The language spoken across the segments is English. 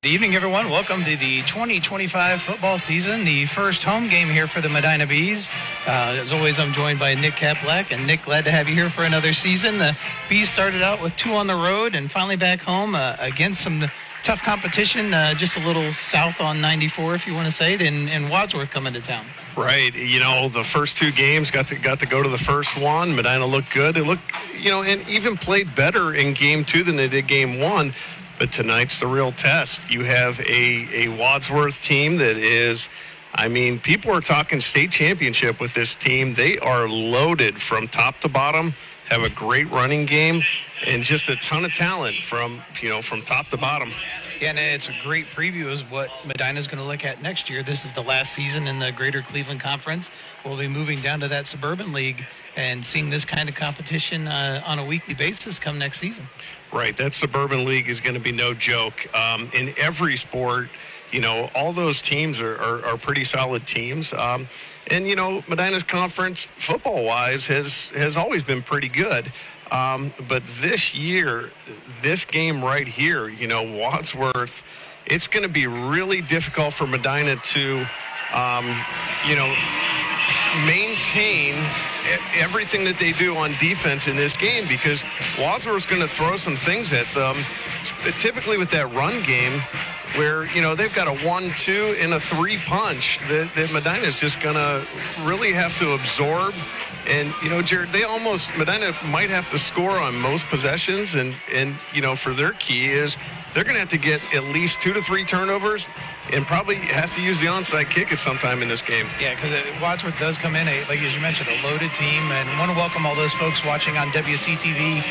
Good evening, everyone. Welcome to the 2025 football season, the first home game here for the Medina Bees. As always, I'm joined by Nick Kaplak. And Nick, glad to have you here for another season. The Bees started out with 2 on the road and finally back home against some tough competition, just a little south on 94, if you want to say it, in Wadsworth coming to town. Right. The first 2 games, got to go to the first one. Medina looked good. They looked, and even played better in game 2 than they did game 1. But tonight's the real test. You have a Wadsworth team that is, people are talking state championship with this team. They are loaded from top to bottom, have a great running game, and just a ton of talent from top to bottom. Yeah, and it's a great preview of what Medina's going to look at next year. This is the last season in the Greater Cleveland Conference. We'll be moving down to that Suburban League and seeing this kind of competition on a weekly basis come next season. Right, that Suburban League is going to be no joke. In every sport, all those teams are pretty solid teams. And Medina's conference, football-wise, has always been pretty good. But this year, this game right here, Wadsworth, it's going to be really difficult for Medina to, maintain everything that they do on defense in this game, because Wadsworth's going to throw some things at them, typically with that run game, where, they've got a 1-2 and a 3 punch that Medina's just going to really have to absorb. And, Jared, Medina might have to score on most possessions. And for their key is they're going to have to get at least 2 to 3 turnovers and probably have to use the onside kick at some time in this game. Yeah, because Wadsworth does come in, like as you mentioned, a loaded team. And I want to welcome all those folks watching on WCTV,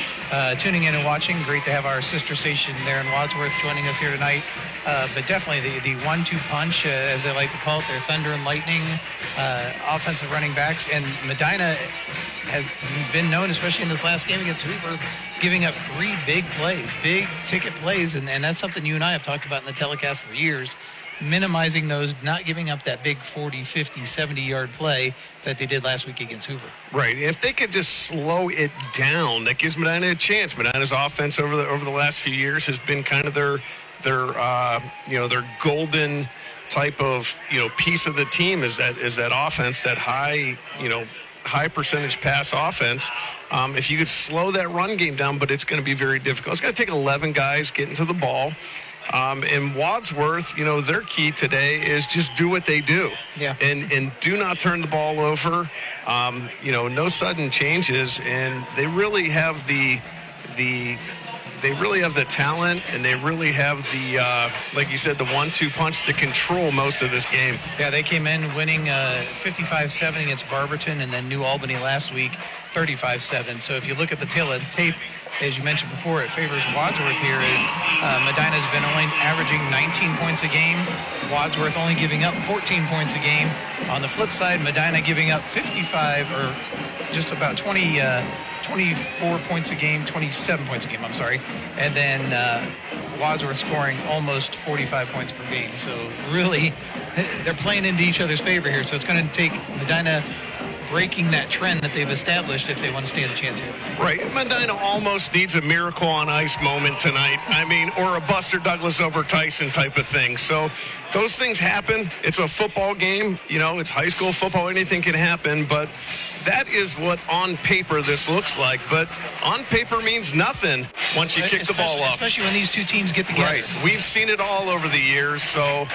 tuning in and watching. Great to have our sister station there in Wadsworth joining us here tonight. But definitely the 1-2 punch, as they like to call it, their thunder and lightning offensive running backs. And Medina has been known, especially in this last game against Hoover, giving up 3 big plays, big ticket plays. And that's something you and I have talked about in the telecast for years, minimizing those, not giving up that big 40, 50, 70-yard play that they did last week against Hoover. Right. If they could just slow it down, that gives Medina a chance. Medina's offense over the last few years has been kind of their golden type of, piece of the team is that offense, that high percentage pass offense. If you could slow that run game down, but it's going to be very difficult. It's going to take 11 guys getting to the ball. And Wadsworth, their key today is just do what they do. Yeah. And do not turn the ball over. No sudden changes. And they really have the talent, and they really have the, like you said, the 1-2 punch to control most of this game. Yeah, they came in winning 55-7 against Barberton, and then New Albany last week, 35-7. So if you look at the tail of the tape, as you mentioned before, it favors Wadsworth here. Is Medina's been only averaging 19 points a game, Wadsworth only giving up 14 points a game. On the flip side, Medina giving up 55, or just about 24 points a game, 27 points a game, and then Wadsworth scoring almost 45 points per game. So really, they're playing into each other's favor here. So it's going to take Medina breaking that trend that they've established if they want to stand a chance here. Right. Medina almost needs a miracle on ice moment tonight. Or a Buster Douglas over Tyson type of thing. So those things happen. It's a football game. It's high school football. Anything can happen. But that is what on paper this looks like. But on paper means nothing once you kick the ball off. Especially when these 2 teams get together. Right. We've seen it all over the years. So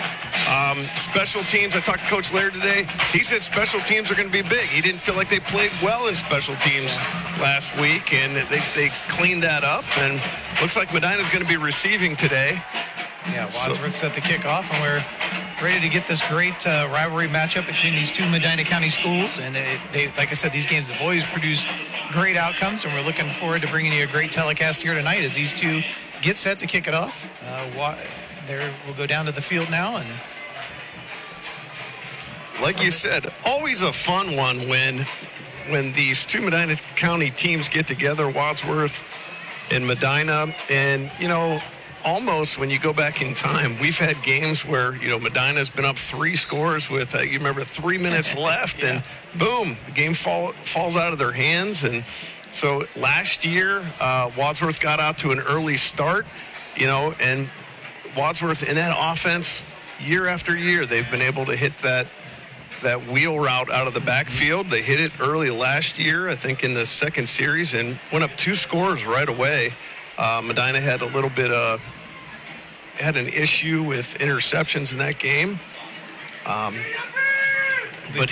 special teams, I talked to Coach Laird today. He said special teams are going to be big. He didn't feel like they played well in special teams last week, and they cleaned that up. And looks like Medina's going to be receiving today. Yeah, Wadsworth set the kickoff, and we're ready to get this great rivalry matchup between these 2 Medina County schools. And they, like I said, these games have always produced great outcomes, and we're looking forward to bringing you a great telecast here tonight as these 2 get set to kick it off. We'll go down to the field now. And like you said, always a fun one when these 2 Medina County teams get together, Wadsworth and Medina. And, almost when you go back in time, we've had games where, Medina's been up 3 scores with, 3 minutes left, yeah. And boom, the game falls out of their hands. And so last year, Wadsworth got out to an early start, and Wadsworth in that offense, year after year, they've been able to hit that wheel route out of the backfield. They hit it early last year, I think, in the second series, and went up 2 scores right away. Medina had a little bit had an issue with interceptions in that game. But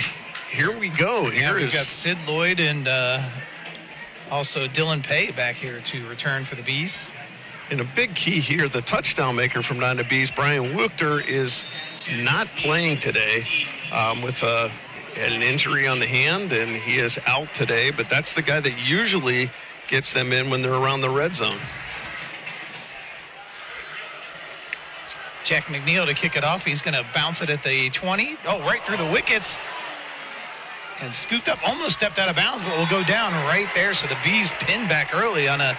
here we go. We've got Sid Lloyd and also Dylan Pay back here to return for the Bees. And a big key here, the touchdown maker from Medina Bees, Brian Wuchter, is not playing today with had an injury on the hand, and he is out today. But that's the guy that usually gets them in when they're around the red zone. Jack McNeil to kick it off. He's going to bounce it at the 20. Oh, right through the wickets. And scooped up, almost stepped out of bounds, but will go down right there. So the Bees pinned back early on a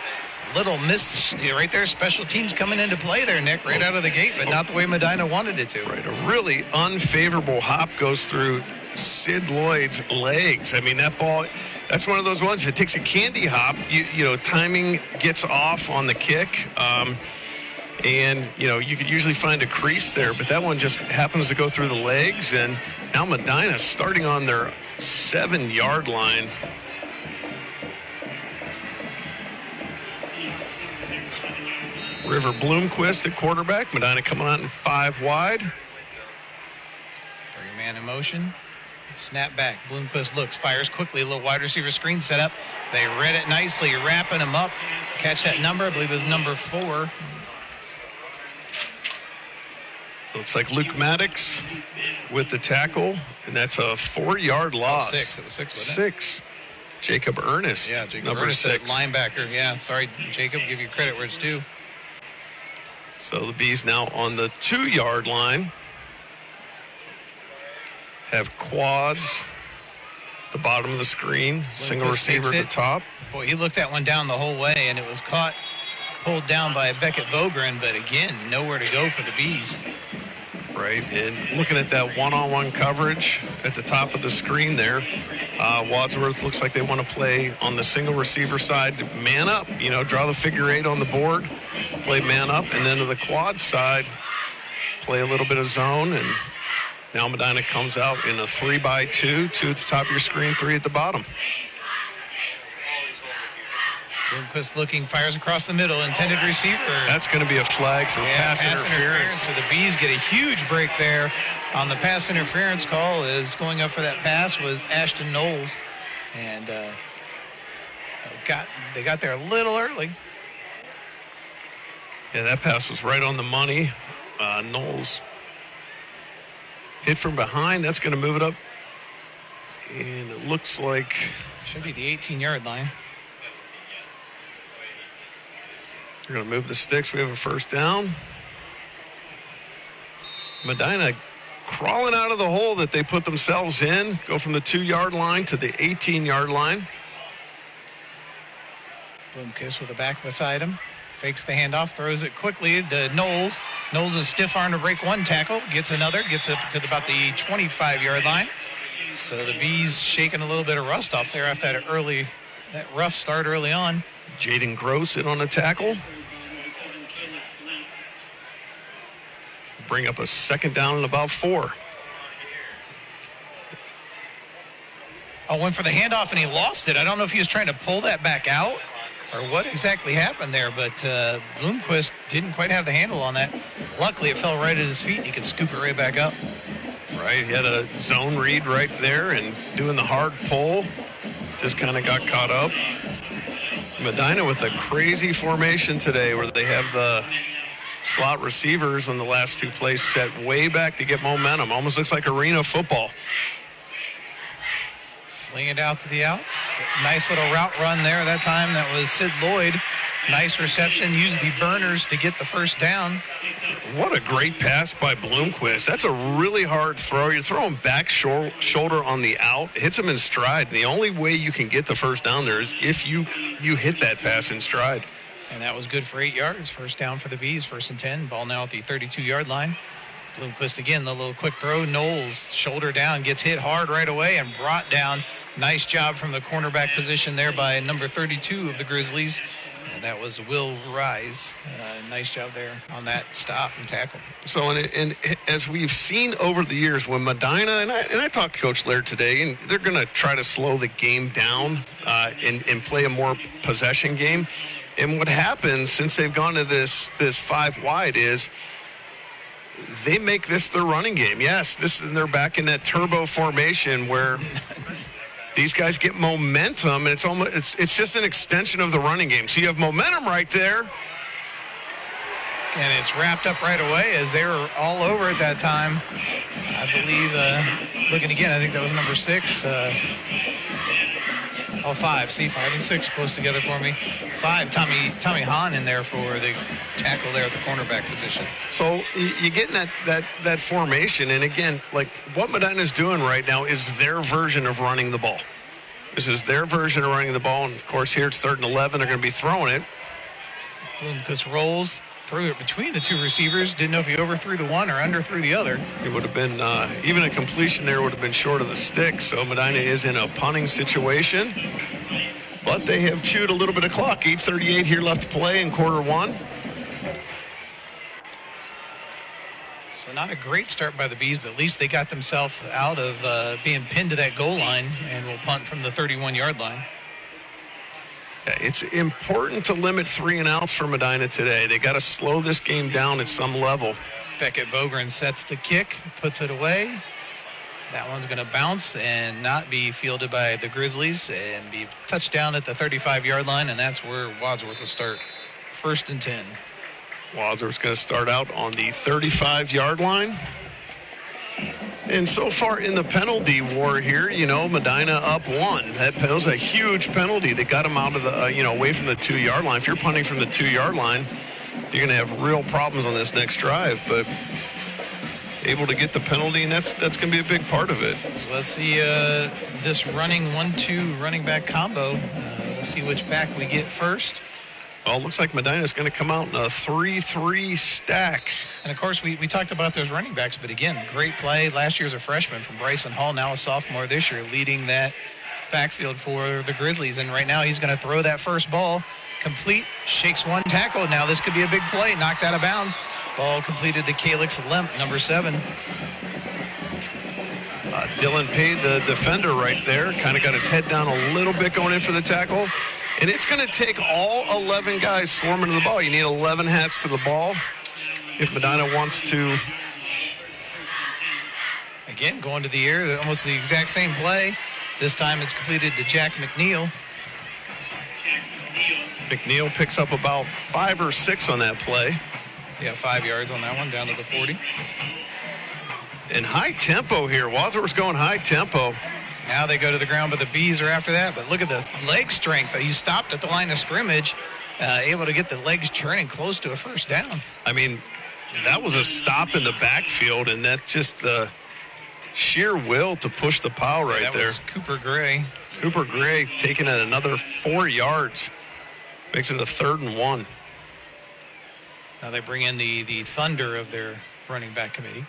little miss right there. Special teams coming into play there, Nick, right out of the gate, but not the way Medina wanted it to. Right, a really unfavorable hop goes through Sid Lloyd's legs. I mean, that ball, that's one of those ones, if it takes a candy hop, you know, timing gets off on the kick. And, you know, you could usually find a crease there, but that one just happens to go through the legs. And now Medina starting on their 7-yard line. River Bloomquist at quarterback. Medina coming out in 5 wide. Bring man in motion. Snap back. Bloomquist looks, fires quickly. A little wide receiver screen set up. They read it nicely, wrapping him up. Catch that number. I believe it was number 4. Looks like Luke Maddox with the tackle, and that's a 4-yard loss. 6. It was 6, wasn't it? 6. Jacob Ernest. Yeah, Jacob number Ernest, 6. linebacker. Yeah, sorry, Jacob. Give you credit where it's due. So the Bees now on the 2-yard line. Have quads at the bottom of the screen. Single receiver at the top. Boy, he looked that one down the whole way, and it was pulled down by Beckett Vogren, but again, nowhere to go for the Bees. Right, and looking at that one-on-one coverage at the top of the screen there, Wadsworth looks like they want to play on the single receiver side, man up, you know, draw the figure 8 on the board, play man up, and then to the quad side, play a little bit of zone, and now Medina comes out in a 3x2, 2 at the top of your screen, 3 at the bottom. Bloomquist looking, fires across the middle, intended receiver. That's going to be a flag for pass interference. So the Bees get a huge break there on the pass interference call. Is going up for that pass was Ashton Knowles, and they got there a little early. Yeah, that pass was right on the money. Knowles hit from behind. That's going to move it up, and it looks like should be the 18-yard line. We're going to move the sticks. We have a first down. Medina crawling out of the hole that they put themselves in. Go from the 2-yard line to the 18-yard line. Bloomquist with the back beside him. Fakes the handoff, throws it quickly to Knowles. Knowles is stiff arm to break one tackle. Gets another, gets up to about the 25-yard line. So the Bees shaking a little bit of rust off there after that rough start early on. Jaden Gross in on the tackle. Bring up a second down and about 4. Went for the handoff and he lost it. I don't know if he was trying to pull that back out or what exactly happened there, but Bloomquist didn't quite have the handle on that. Luckily, it fell right at his feet and he could scoop it right back up. Right, he had a zone read right there and doing the hard pull. Just kind of got caught up. Medina with a crazy formation today where they have the slot receivers on the last 2 plays set way back to get momentum. Almost looks like arena football. Fling it out to the outs. Nice little route run there that time. That was Sid Lloyd. Nice reception. Used the burners to get the first down. What a great pass by Bloomquist. That's a really hard throw. You're throwing back shoulder on the out. Hits him in stride. The only way you can get the first down there is if you hit that pass in stride. And that was good for 8 yards. First down for the Bees. 1st and 10. Ball now at the 32-yard line. Bloomquist again, the little quick throw. Knowles, shoulder down, gets hit hard right away and brought down. Nice job from the cornerback position there by number 32 of the Grizzlies. And that was Will Rise. Nice job there on that stop and tackle. So, and as we've seen over the years, when Medina, and I talked to Coach Laird today, and they're going to try to slow the game down and play a more possession game. And what happens since they've gone to this 5 wide is they make this their running game. Yes, they're back in that turbo formation where these guys get momentum, and it's just an extension of the running game. So you have momentum right there. And it's wrapped up right away as they were all over at that time. I believe, looking again, I think that was number 6. 5. See, 5 and 6 close together for me. 5, Tommy Hahn in there for the tackle there at the cornerback position. So you get in that formation, and again, like what Medina's doing right now is their version of running the ball. This is their version of running the ball, and of course here it's 3rd and 11. They're going to be throwing it. Because rolls threw it between the 2 receivers. Didn't know if he overthrew the one or underthrew the other. It would have been, even a completion there would have been short of the stick. So Medina is in a punting situation. But they have chewed a little bit of clock. 8:38 here left to play in quarter 1. So not a great start by the Bees, but at least they got themselves out of being pinned to that goal line and will punt from the 31-yard line. It's important to limit 3 and outs for Medina today. They got to slow this game down at some level. Beckett Vogren sets the kick, puts it away. That one's going to bounce and not be fielded by the Grizzlies and be touchdown at the 35-yard line, and that's where Wadsworth will start. 1st and 10. Wadsworth's going to start out on the 35-yard line. And so far in the penalty war here, Medina up 1. That was a huge penalty that got them out of the, away from the 2-yard line. If you're punting from the 2-yard line, you're going to have real problems on this next drive. But able to get the penalty, and that's going to be a big part of it. So let's see this running 1-2 running back combo. We'll see which back we get first. Well, it looks like Medina's going to come out in a 3-3 stack. And, of course, we talked about those running backs, but, again, great play. Last year's a freshman from Bryson Hall, now a sophomore this year, leading that backfield for the Grizzlies. And right now he's going to throw that first ball complete, shakes one tackle. Now this could be a big play, knocked out of bounds. Ball completed to Calix Lemp, number 7. Dylan paid the defender right there, kind of got his head down a little bit going in for the tackle. And it's going to take all 11 guys swarming to the ball. You need 11 hats to the ball if Medina wants to. Again, going to the air, almost the exact same play. This time it's completed to Jack McNeil. McNeil picks up about 5 or 6 on that play. Yeah, 5 yards on that one, down to the 40. And high tempo here. Wadsworth's going high tempo. Now they go to the ground, but the Bees are after that. But look at the leg strength. You stopped at the line of scrimmage, able to get the legs churning close to a first down. I mean, that was a stop in the backfield, and that's just the sheer will to push the pile right there. That was Cooper Gray. Cooper Gray taking it another 4 yards. Makes it a 3rd and 1. Now they bring in the thunder of their running back committee.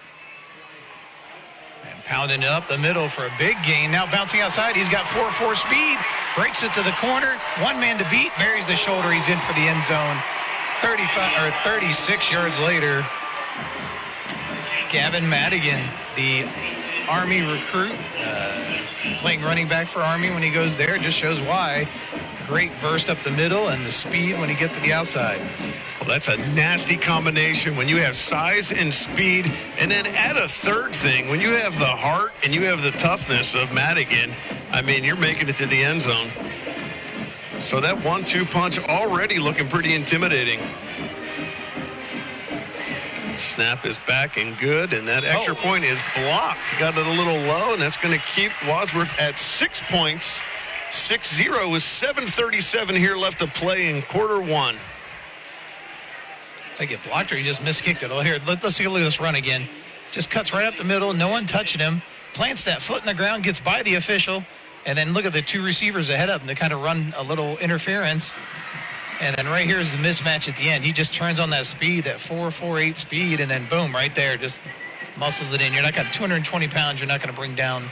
And pounding it up the middle for a big gain. Now bouncing outside. He's got 4.4 speed. Breaks it to the corner. One man to beat. Buries the shoulder. He's in for the end zone. 36 yards later. Gavin Madigan, the Army recruit, playing running back for Army when he goes there. Just shows why. Great burst up the middle and the speed when he gets to the outside. Well, that's a nasty combination when you have size and speed, and then add a third thing. When you have the heart and you have the toughness of Madigan, I mean, you're making it to the end zone. So that 1-2 punch already looking pretty intimidating. Snap is back and good, and that extra point is blocked. Got it a little low, and that's going to keep Wadsworth at 6 points. 6-0 with 7:37 here left to play in quarter 1. They get blocked or he just miskicked it. Oh, here, let's take a look at this run again. Just cuts right up the middle, no one touching him. Plants that foot in the ground, gets by the official, and then look at the 2 receivers ahead of him to kind of run a little interference. And then right here is the mismatch at the end. He just turns on that speed, that 4.48 speed, and then boom, right there, just muscles it in. You're not going to 220 pounds. You're not going to bring down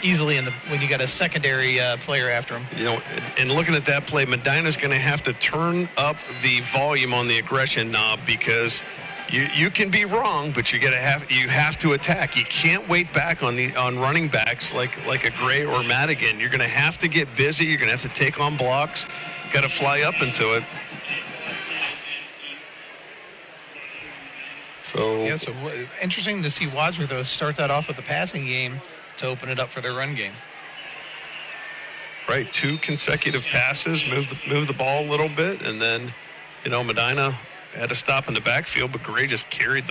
easily when you got a secondary player after him. You know, and looking at that play, Medina's going to have to turn up the volume on the aggression knob, because you can be wrong, but you have to attack. You can't wait back on running backs like a Gray or Madigan. You're going to have to get busy. You're going to have to take on blocks. Got to fly up into it. So Interesting to see Wadsworth, though, start that off with the passing game to open it up for their run game. Right, 2 consecutive passes, move the ball a little bit, and then, Medina had to stop in the backfield, but Gray just carried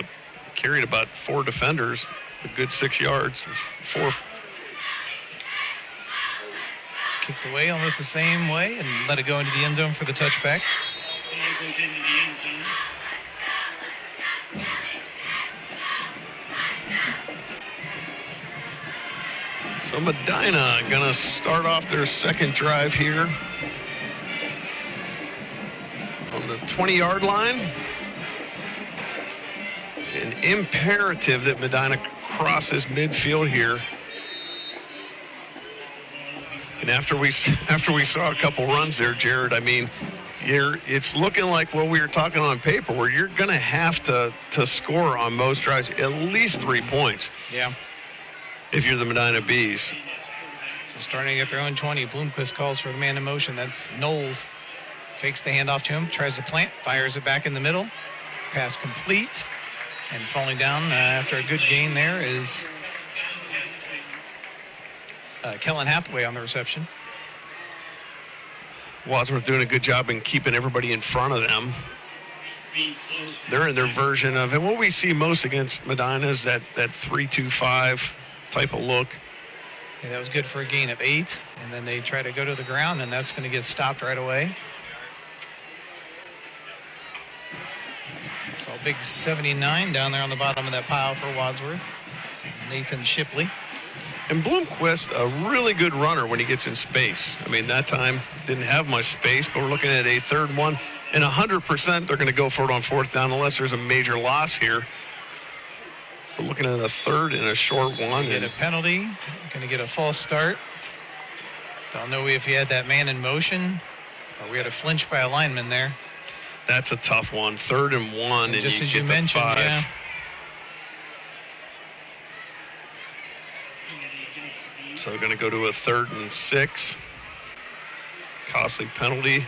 about 4 defenders, a good 6 yards. 4. Kicked away almost the same way and let it go into the end zone for the touchback. So Medina going to start off their second drive here on the 20-yard line. An imperative that Medina crosses midfield here. And after we saw a couple runs there, Jared, I mean, it's looking like what we were talking on paper, where you're going to have to score on most drives at least 3 points. Yeah. If you're the Medina Bees. So starting at their own 20, Bloomquist calls for the man in motion. That's Knowles. Fakes the handoff to him, tries to plant, fires it back in the middle. Pass complete. And falling down after a good gain there is Kellen Hathaway on the reception. Wadsworth doing a good job in keeping everybody in front of them. They're in their version of, and what we see most against Medina is that 3-2-5 type of look. Yeah, that was good for a gain of 8, and then they try to go to the ground, and that's going to get stopped right away. Saw big 79 down there on the bottom of that pile for Wadsworth. Nathan Shipley. And Bloomquist, a really good runner when he gets in space. I mean, that time didn't have much space, but we're looking at a 3rd and 1. And 100% they're going to go for it on 4th down unless there's a major loss here. We're looking at a 3rd and a short one. Get a penalty. Going to get a false start. Don't know if he had that man in motion or we had a flinch by a lineman there. That's a tough one. 3rd and 1, and just you as get you the mentioned, 5. yeah. So going to go to a 3rd and 6. Costly penalty.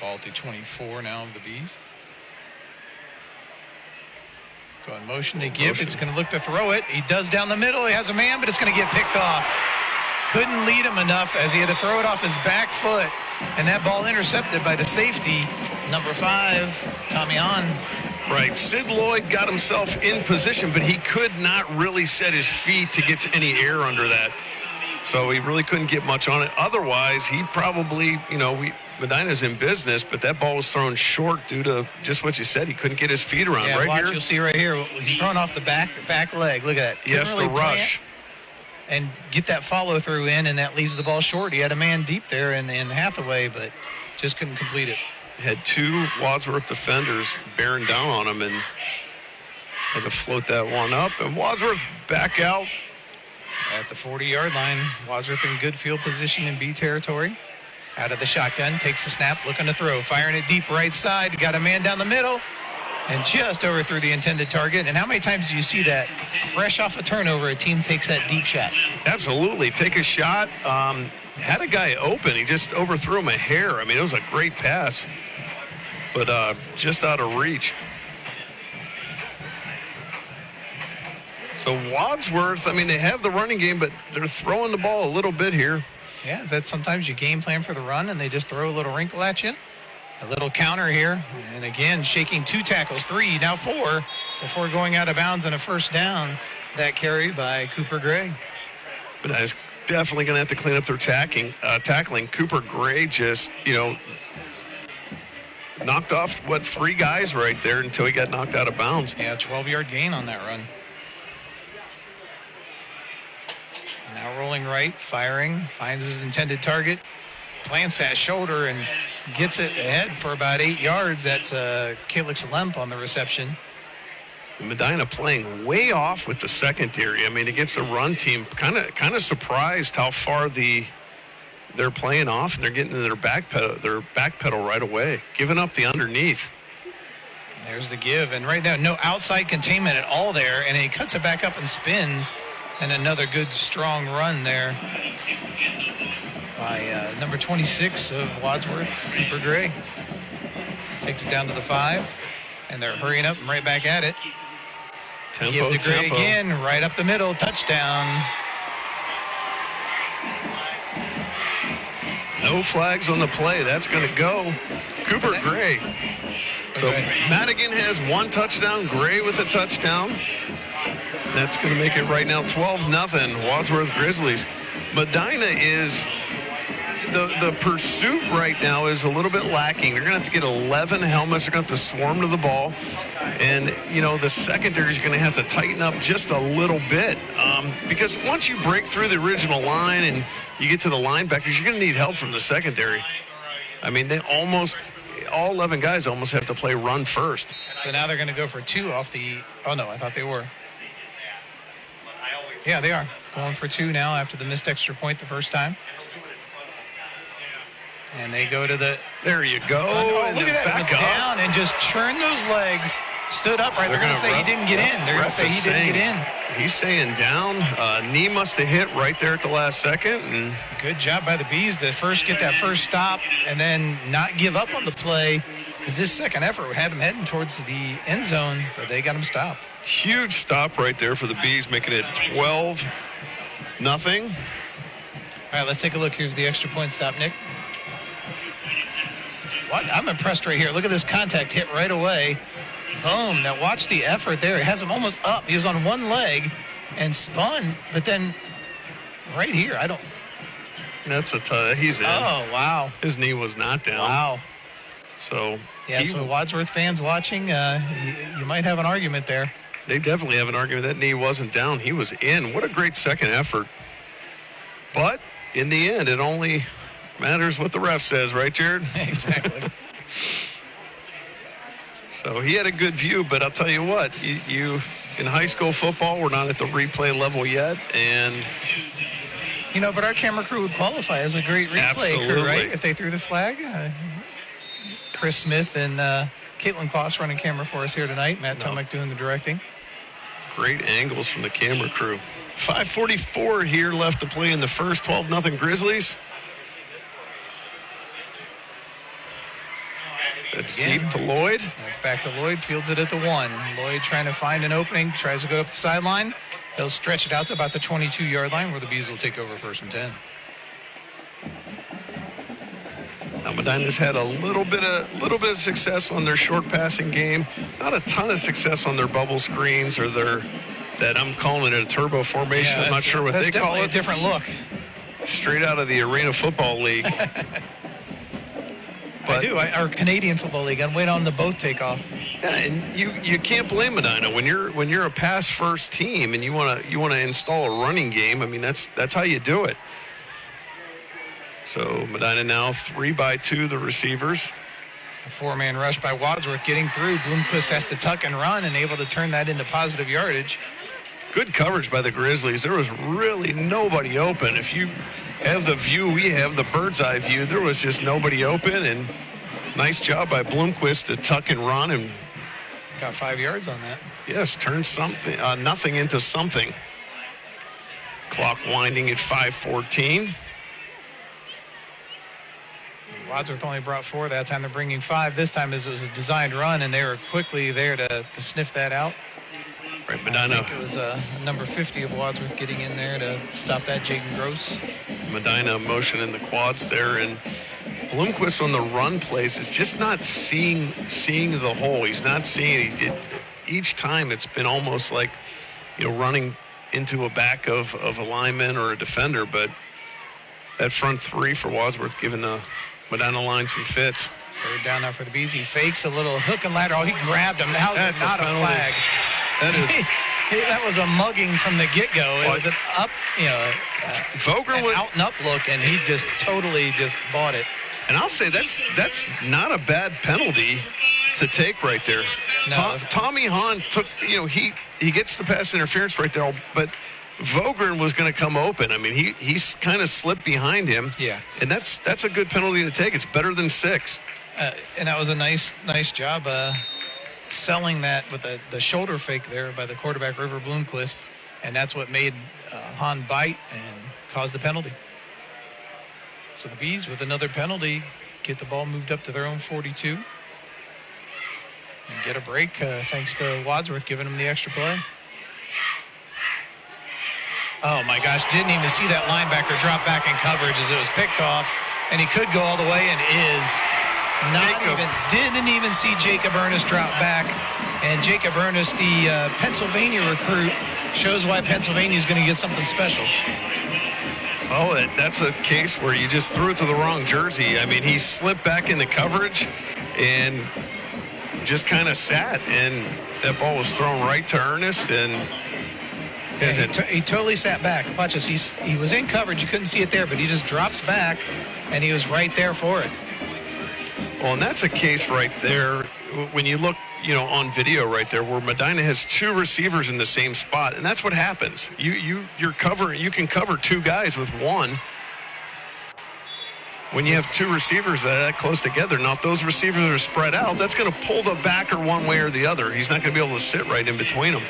Ball to 24 now of the Bees. Go in motion to give. It's going to look to throw it. He does down the middle. He has a man, but it's going to get picked off. Couldn't lead him enough as he had to throw it off his back foot. And that ball intercepted by the safety, number 5, Tommy Hahn. Right. Sid Lloyd got himself in position, but he could not really set his feet to get any air under that. So he really couldn't get much on it. Otherwise, he probably, Medina's in business, but that ball was thrown short due to just what you said. He couldn't get his feet around. Yeah, right watch, here. You'll see right here. He's thrown off the back leg. Look at that. He has to rush. And get that follow through in, and that leaves the ball short. He had a man deep there in Hathaway, but just couldn't complete it. Had 2 Wadsworth defenders bearing down on him and had to float that one up. And Wadsworth back out. At the 40-yard line, Wadsworth in good field position in B territory. Out of the shotgun, takes the snap, looking to throw, firing it deep right side. Got a man down the middle and just overthrew the intended target. And how many times do you see that? Fresh off a turnover, a team takes that deep shot. Absolutely. Take a shot. Had a guy open. He just overthrew him a hair. I mean, it was a great pass, but just out of reach. So Wadsworth, I mean, they have the running game, but they're throwing the ball a little bit here. Yeah, is that sometimes you game plan for the run and they just throw a little wrinkle at you? A little counter here. And again, shaking 2 tackles, 3, now 4, before going out of bounds on a 1st down. That carry by Cooper Gray. But I was definitely going to have to clean up their tackling. Cooper Gray just, knocked off, 3 guys right there until he got knocked out of bounds. Yeah, 12-yard gain on that run. Now rolling right, firing, finds his intended target, plants that shoulder and gets it ahead for about 8 yards. That's Calix Lemp on the reception. Medina playing way off with the secondary. I mean, against a run team, kind of surprised how far they're playing off, and they're getting to their back pedal right away, giving up the underneath. There's the give, and right now, no outside containment at all there, and he cuts it back up and spins, and another good, strong run there by number 26 of Wadsworth, Cooper Gray. Takes it down to the 5, and they're hurrying up and right back at it. Give to Gray again, right up the middle, touchdown. No flags on the play. That's going to go. Cooper Gray. So Madigan has 1 touchdown. Gray with a touchdown. That's going to make it right now 12-0 Wadsworth Grizzlies. Medina is the pursuit right now is a little bit lacking. They're going to have to get 11 helmets. They're going to have to swarm to the ball. And, you know, the secondary is going to have to tighten up just a little bit because once you break through the original line and you get to the linebackers, you're going to need help from the secondary. I mean, all 11 guys almost have to play run first. So now they're going to go for 2 off the – oh, no, I thought they were. Yeah, they are. Going for 2 now after the missed extra point the first time. And they go to the – there you go. Oh, look at that. It was down and just churned those legs. Stood up right. They're going to say he didn't get in. They're going to say he didn't get in. He's saying down. Knee must have hit right there at the last second. And good job by the Bees to first get that first stop and then not give up on the play because this second effort had them heading towards the end zone, but they got them stopped. Huge stop right there for the Bees, making it 12-0. All right, let's take a look. Here's the extra point stop, Nick. What? I'm impressed right here. Look at this contact hit right away. Boom. Now watch the effort there. It has him almost up. He was on one leg and spun, but then right here, I don't. That's he's in. Oh, wow. His knee was not down. Wow. So. Yeah, so Wadsworth fans watching, you might have an argument there. They definitely have an argument. That knee wasn't down. He was in. What a great second effort. But in the end, it only matters what the ref says, right, Jared? Exactly. So he had a good view, but I'll tell you what, you in high school football, we're not at the replay level yet, and you know, but our camera crew would qualify as a great replay crew, right? If they threw the flag. Chris Smith and Caitlin Kloss running camera for us here tonight. Matt Tomek doing the directing. Great angles from the camera crew. 5:44 here left to play in the first. 12-0 Grizzlies. That's deep to Lloyd. That's back to Lloyd. Fields it at the 1. Lloyd trying to find an opening. Tries to go up the sideline. He'll stretch it out to about the 22-yard line where the Bees will take over 1st and 10. Now Medina's had a little bit of success on their short passing game. Not a ton of success on their bubble screens or that I'm calling it a turbo formation. I'm not sure what they call it. That's definitely a different look. Straight out of the Arena Football League. I do. Our Canadian Football League. I'm waiting on the both takeoff. Yeah, and you can't blame Medina when you're a pass first team and you want to install a running game. I mean that's how you do it. So Medina now 3-2 the receivers. A 4-man rush by Wadsworth getting through. Bloomquist has to tuck and run and able to turn that into positive yardage. Good coverage by the Grizzlies. There was really nobody open. If you have the view we have, the bird's eye view, there was just nobody open, and nice job by Bloomquist to tuck and run and got 5 yards on that. Yes, turned nothing into something. Clock winding at 5:14. Wadsworth only brought 4 that time. They're bringing 5 this time as it was a designed run, and they were quickly there to sniff that out. Right, Medina. I think it was number 50 of Wadsworth getting in there to stop that, Jaden Gross. Medina motion in the quads there, and Bloomquist on the run plays is just not seeing the hole. He's not seeing it. Each time it's been almost like, running into a back of a lineman or a defender, but that front 3 for Wadsworth giving the Medina line some fits. 3rd down now for the Bees. He fakes a little hook and ladder. Oh, he grabbed him. How's it not a flag? That is. That was a mugging from the get-go. It was an up, Vogler an out and up look, and he just totally bought it. And I'll say that's not a bad penalty to take right there. No. Tommy Hahn took, he gets the pass interference right there, but Vogren was going to come open. I mean, he's kind of slipped behind him. Yeah. And that's a good penalty to take. It's better than 6. And that was a nice job selling that with the shoulder fake there by the quarterback, River Bloomquist. And that's what made Hahn bite and caused the penalty. So the Bees, with another penalty, get the ball moved up to their own 42. And get a break thanks to Wadsworth giving them the extra play. Oh, my gosh. Didn't even see that linebacker drop back in coverage as it was picked off. And he could go all the way and is. Didn't even see Jacob Ernest drop back. And Jacob Ernest, the Pennsylvania recruit, shows why Pennsylvania is going to get something special. Oh, that's a case where you just threw it to the wrong jersey. I mean, he slipped back into coverage and just kind of sat. And that ball was thrown right to Ernest. And he totally sat back. Watch this. He was in coverage. You couldn't see it there, but he just drops back, and he was right there for it. Well, and that's a case right there. When you look, on video right there, where Medina has 2 receivers in the same spot, and that's what happens. You're covering. You can cover 2 guys with 1. When you have 2 receivers that close together, now if those receivers are spread out, that's going to pull the backer one way or the other. He's not going to be able to sit right in between them.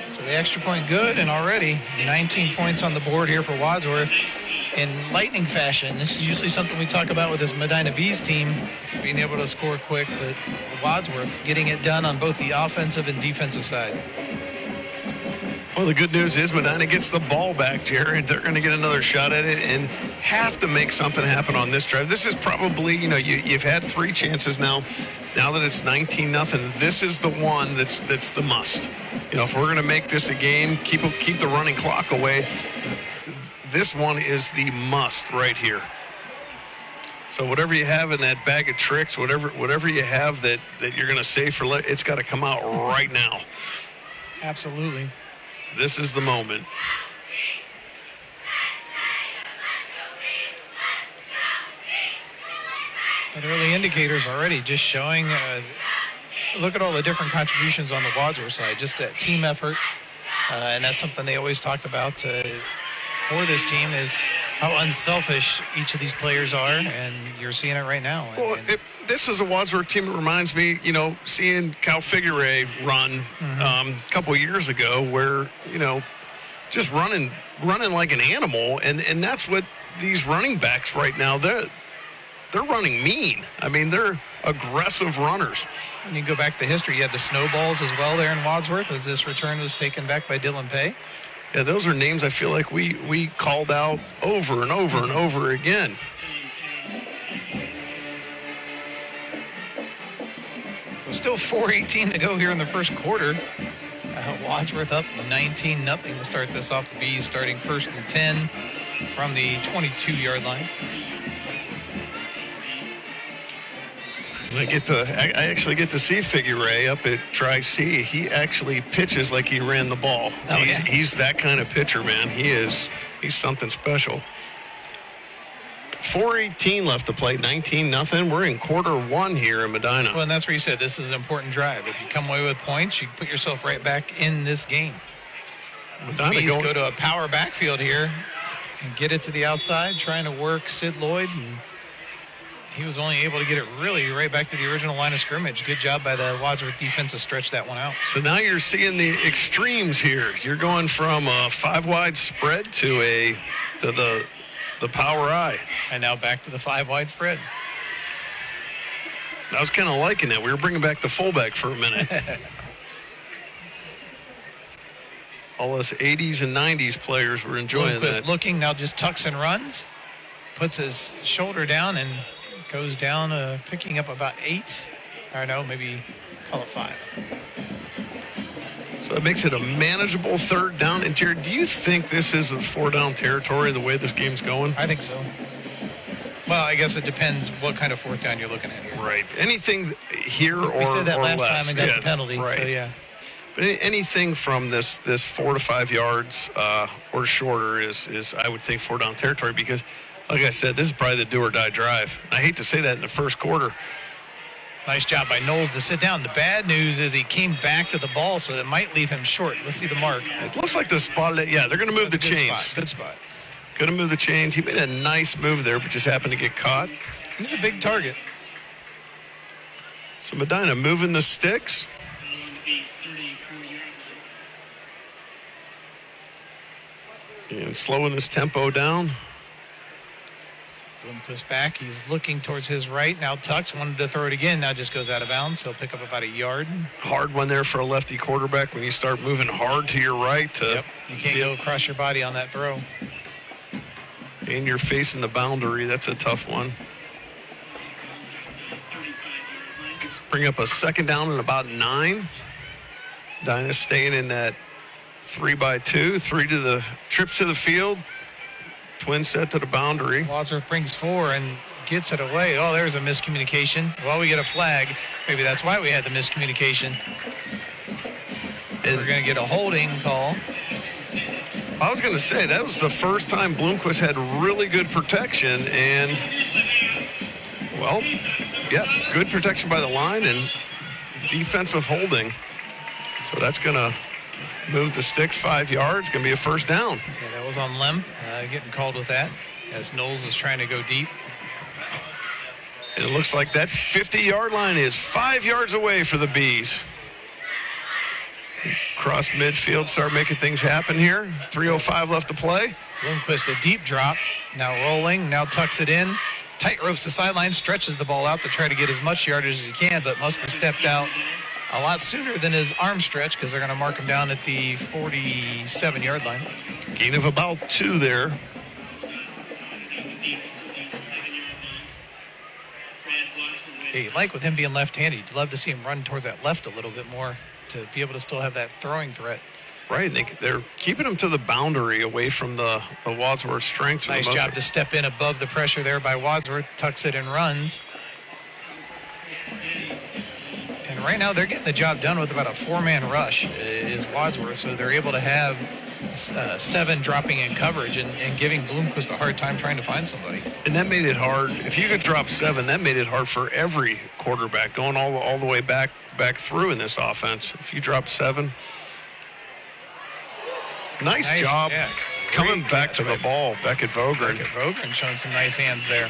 So the extra point good, and already 19 points on the board here for Wadsworth in lightning fashion. This is usually something we talk about with this Medina Bees team, being able to score quick, but Wadsworth getting it done on both the offensive and defensive side. Well, the good news is Medina gets the ball back, Jared. They're going to get another shot at it and have to make something happen on this drive. This is probably, you've had 3 chances now. Now that it's 19-0, this is the one that's the must. If we're going to make this a game, keep the running clock away, this one is the must right here. So whatever you have in that bag of tricks, whatever you have that you're going to save for, it's got to come out right now. Absolutely. This is the moment. But early indicators already just showing, look at all the different contributions on the Wadsworth side, just that team effort. And that's something they always talked about for this team is how unselfish each of these players are, and you're seeing it right now. Well, this is a Wadsworth team that reminds me, seeing Cal Figueroa run a couple years ago where, just running like an animal. And that's what these running backs right now, they're running mean. I mean, they're aggressive runners. And you go back to history, you had the snowballs as well there in Wadsworth as this return was taken back by Dylan Pay. Yeah, those are names I feel like we called out over and over and over again. So still 4:18 to go here in the first quarter. Wadsworth up 19-0 to start this off. The Bees starting 1st and 10 from the 22-yard line. I actually get to see Figueroa up at Tri-C. He actually pitches like he ran the ball. Oh, yeah. He's that kind of pitcher, man. He's something special. 4:18 left to play, 19-0. We're in quarter 1 here in Medina. Well, and that's where you said this is an important drive. If you come away with points, you put yourself right back in this game. Medina Bees go to a power backfield here and get it to the outside, trying to work Sid Lloyd, and he was only able to get it really right back to the original line of scrimmage. Good job by the Wadsworth defense to stretch that one out. So now you're seeing the extremes here. You're going from a 5-wide spread to the power I. And now back to the 5-wide spread. I was kind of liking that. We were bringing back the fullback for a minute. All us 80s and 90s players were enjoying that. Looking, now just tucks and runs, puts his shoulder down and goes down, picking up about 8. Or no, maybe call it 5. So that makes it a manageable 3rd down. And Jared, do you think this is a 4-down territory the way this game's going? I think so. Well, I guess it depends what kind of 4th down you're looking at here. Right. Anything here or less. We said that last time and got the penalty, right. So yeah. But anything from this 4 to 5 yards or shorter is I would think 4-down territory because, like I said, this is probably the do-or-die drive. I hate to say that in the first quarter. Nice job by Knowles to sit down. The bad news is he came back to the ball, so that might leave him short. Let's see the mark. It looks like the spot. Yeah, they're going to move the chains. Good spot. Going to move the chains. He made a nice move there, but just happened to get caught. He's a big target. So Medina moving the sticks. And slowing his tempo down. Bloomquist back. He's looking towards his right. Now tucks. Wanted to throw it again. Now just goes out of bounds. He'll pick up about a yard. Hard one there for a lefty quarterback when you start moving hard to your right. Yep. You can't go across your body on that throw. And you're facing the boundary. That's a tough one. Let's bring up a second down and about 9. Dinah staying in that 3-by-2. 3 to the trips to the field. Twin set to the boundary. Wadsworth brings 4 and gets it away. Oh, there's a miscommunication. Well, we get a flag. Maybe that's why we had the miscommunication. And we're going to get a holding call. I was going to say, that was the first time Bloomquist had really good protection. And, well, yeah, good protection by the line and defensive holding. So that's going to move the sticks 5 yards. Going to be a first down. Yeah, that was on Lem. Getting called with that as Knowles is trying to go deep. And it looks like that 50-yard line is 5 yards away for the Bees. Cross midfield, start making things happen here. 3:05 left to play. Bloomquist a deep drop. Now rolling. Now tucks it in. Tight ropes the sideline. Stretches the ball out to try to get as much yardage as he can, but must have stepped out a lot sooner than his arm stretch because they're going to mark him down at the 47-yard line. Gain of about 2 there. Yeah, you like with him being left-handed, you'd love to see him run towards that left a little bit more to be able to still have that throwing threat. Right, they're keeping him to the boundary away from the Wadsworth strength. Nice job to step in above the pressure there by Wadsworth, tucks it and runs. And right now they're getting the job done with about a 4-man rush is Wadsworth, so they're able to have 7 dropping in coverage and giving Bloomquist a hard time trying to find somebody. And that made it hard. If you could drop 7, that made it hard for every quarterback going all the way back through in this offense. If you drop 7. Nice job coming back to the ball. Beckett Vogren. Showing some nice hands there.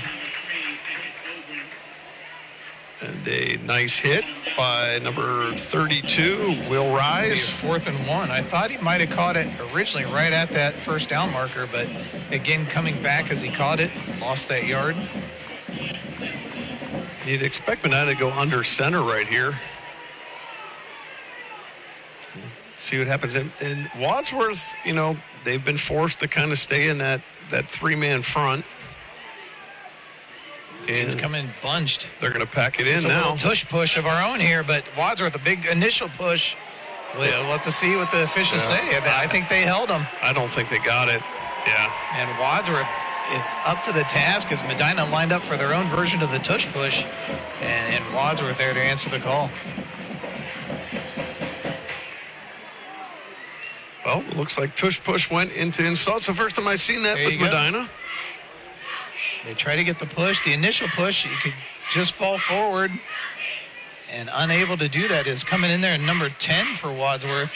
And a nice hit by number 32, Will Rise. 4th and 1. I thought he might have caught it originally right at that first down marker, but again, coming back as he caught it, lost that yard. You'd expect Medina to go under center right here. See what happens. And Wadsworth, they've been forced to kind of stay in that 3-man front. And it's coming bunched. They're going to pack it in now. A little tush push of our own here, but Wadsworth, a big initial push. We'll have to see what the officials say. I think they held him. I don't think they got it. Yeah. And Wadsworth is up to the task as Medina lined up for their own version of the tush push. And Wadsworth there to answer the call. Well, it looks like tush push went into insult. It's the first time I've seen that with Medina. They try to get the push. The initial push, you could just fall forward. And unable to do that is coming in there. Number 10 for Wadsworth,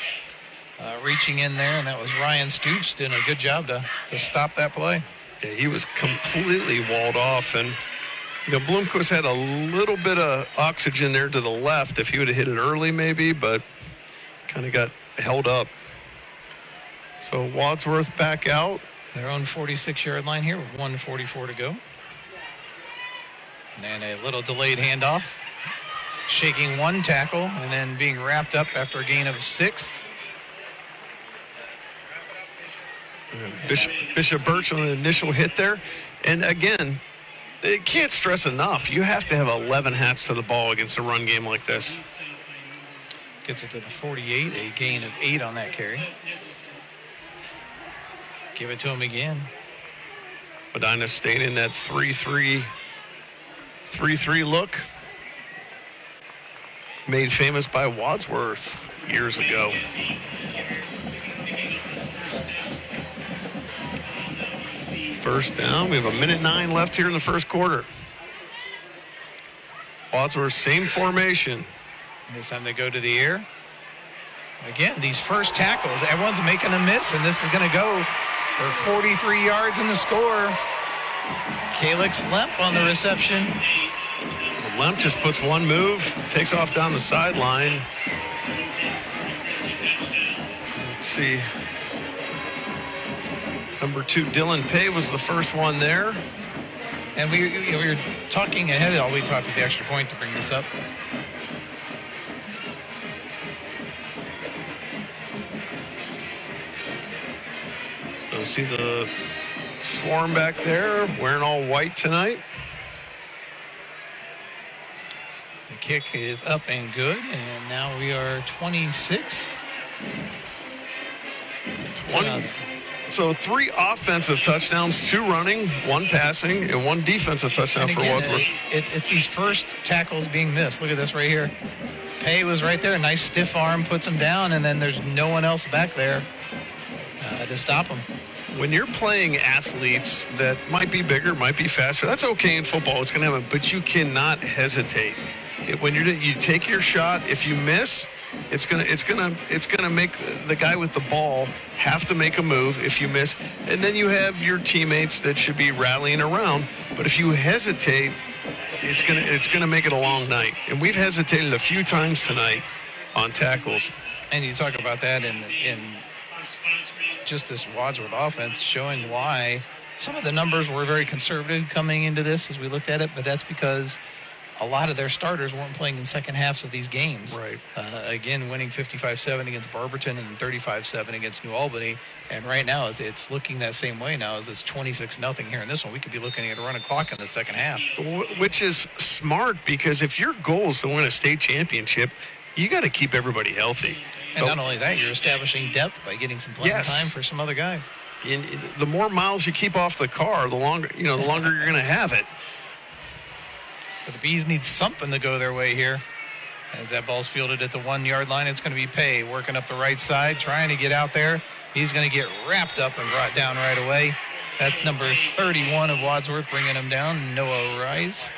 reaching in there. And that was Ryan Stoops doing a good job to stop that play. Yeah, he was completely walled off. And, Bloomquist had a little bit of oxygen there to the left if he would have hit it early maybe, but kind of got held up. So Wadsworth back out. Their own 46-yard line here with 1:44 to go. And a little delayed handoff. Shaking one tackle and then being wrapped up after a gain of 6. Bishop Birch on the initial hit there. And again, they can't stress enough. You have to have 11 hats to the ball against a run game like this. Gets it to the 48, a gain of 8 on that carry. Give it to him again. Medina staying in that 3-3 look. Made famous by Wadsworth years ago. First down. We have 1:09 left here in the first quarter. Wadsworth, same formation. This time they go to the air. Again, these first tackles, everyone's making a miss, and this is going to go for 43 yards in the score. Calix Lemp on the reception. Lemp just puts one move, takes off down the sideline. Let's see. Number 2, Dylan Pay was the first one there. And we were talking ahead of all we talked about the extra point to bring this up. So see the swarm back there, wearing all white tonight. The kick is up and good, and now we are 26. 20. So 3 offensive touchdowns, 2 running, 1 passing, and 1 defensive touchdown for Wadsworth. It's these first tackles being missed. Look at this right here. Pay was right there. Nice stiff arm, puts him down, and then there's no one else back there to stop him. When you're playing athletes that might be bigger, might be faster, that's okay in football. It's going to happen, but you cannot hesitate. When you take your shot, if you miss, it's gonna make the guy with the ball have to make a move if you miss, and then you have your teammates that should be rallying around. But if you hesitate, it's gonna make it a long night. And we've hesitated a few times tonight on tackles. And you talk about that in just this Wadsworth offense, showing why some of the numbers were very conservative coming into this as we looked at it, but that's because a lot of their starters weren't playing in second halves of these games. Right. Again, winning 55-7 against Barberton and 35-7 against New Albany. And right now, it's looking that same way now as it's 26-0 here in this one. We could be looking at a run of clock in the second half. Which is smart, because if your goal is to win a state championship, you got to keep everybody healthy. And not only that, you're establishing depth by getting some playing time for some other guys. And the more miles you keep off the car, the longer you're going to have it. But the Bees need something to go their way here. As that ball's fielded at the 1-yard line, it's going to be Pay working up the right side, trying to get out there. He's going to get wrapped up and brought down right away. That's number 31 of Wadsworth, bringing him down, Noah Rise.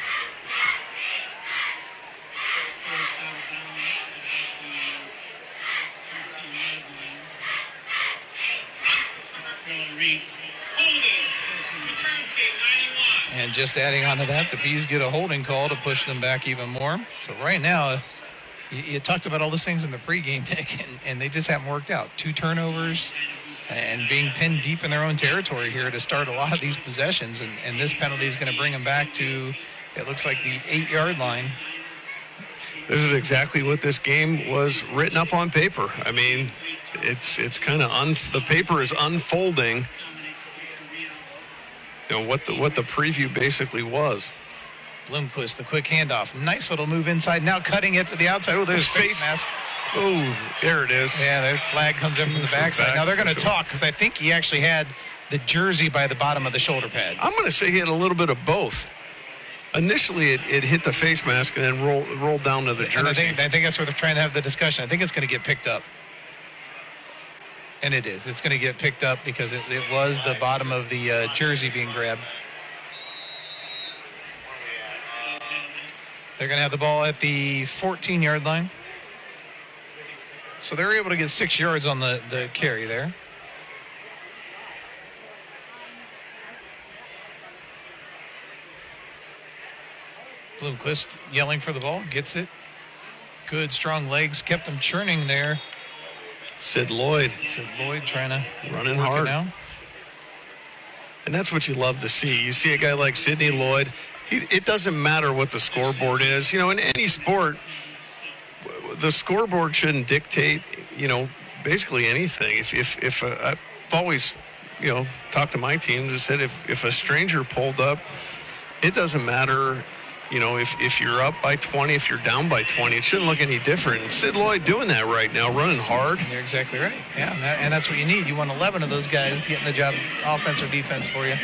And just adding on to that, the Bees get a holding call to push them back even more. So right now, you talked about all those things in the pregame, Nick, and they just haven't worked out. 2 turnovers and being pinned deep in their own territory here to start a lot of these possessions. And this penalty is going to bring them back to, it looks like, the 8-yard line. This is exactly what this game was written up on paper. I mean, it's kind of the paper is unfolding. What the preview basically was. Bloomquist, the quick handoff. Nice little move inside. Now cutting it to the outside. Oh, there's face mask. Oh, there it is. Yeah, there's flag comes in from the backside. Now they're going to talk, because I think he actually had the jersey by the bottom of the shoulder pad. I'm going to say he had a little bit of both. Initially, it hit the face mask and then rolled down to the jersey. And I think that's where they're trying to have the discussion. I think it's going to get picked up. And it is. It's going to get picked up because it was the bottom of the jersey being grabbed. They're going to have the ball at the 14-yard line. So they're able to get 6 yards on the carry there. Bloomquist yelling for the ball, gets it. Good, strong legs, kept them churning there. Sid Lloyd trying to running hard now. And that's what you love to see. You see a guy like Sidney Lloyd. It doesn't matter what the scoreboard is. In any sport, the scoreboard shouldn't dictate, basically anything. If I've always, talked to my teams and said if a stranger pulled up, it doesn't matter. If you're up by 20, if you're down by 20, it shouldn't look any different. And Sid Lloyd doing that right now, running hard. You're exactly right. Yeah, and that's what you need. You want 11 of those guys getting the job, offense or defense for you.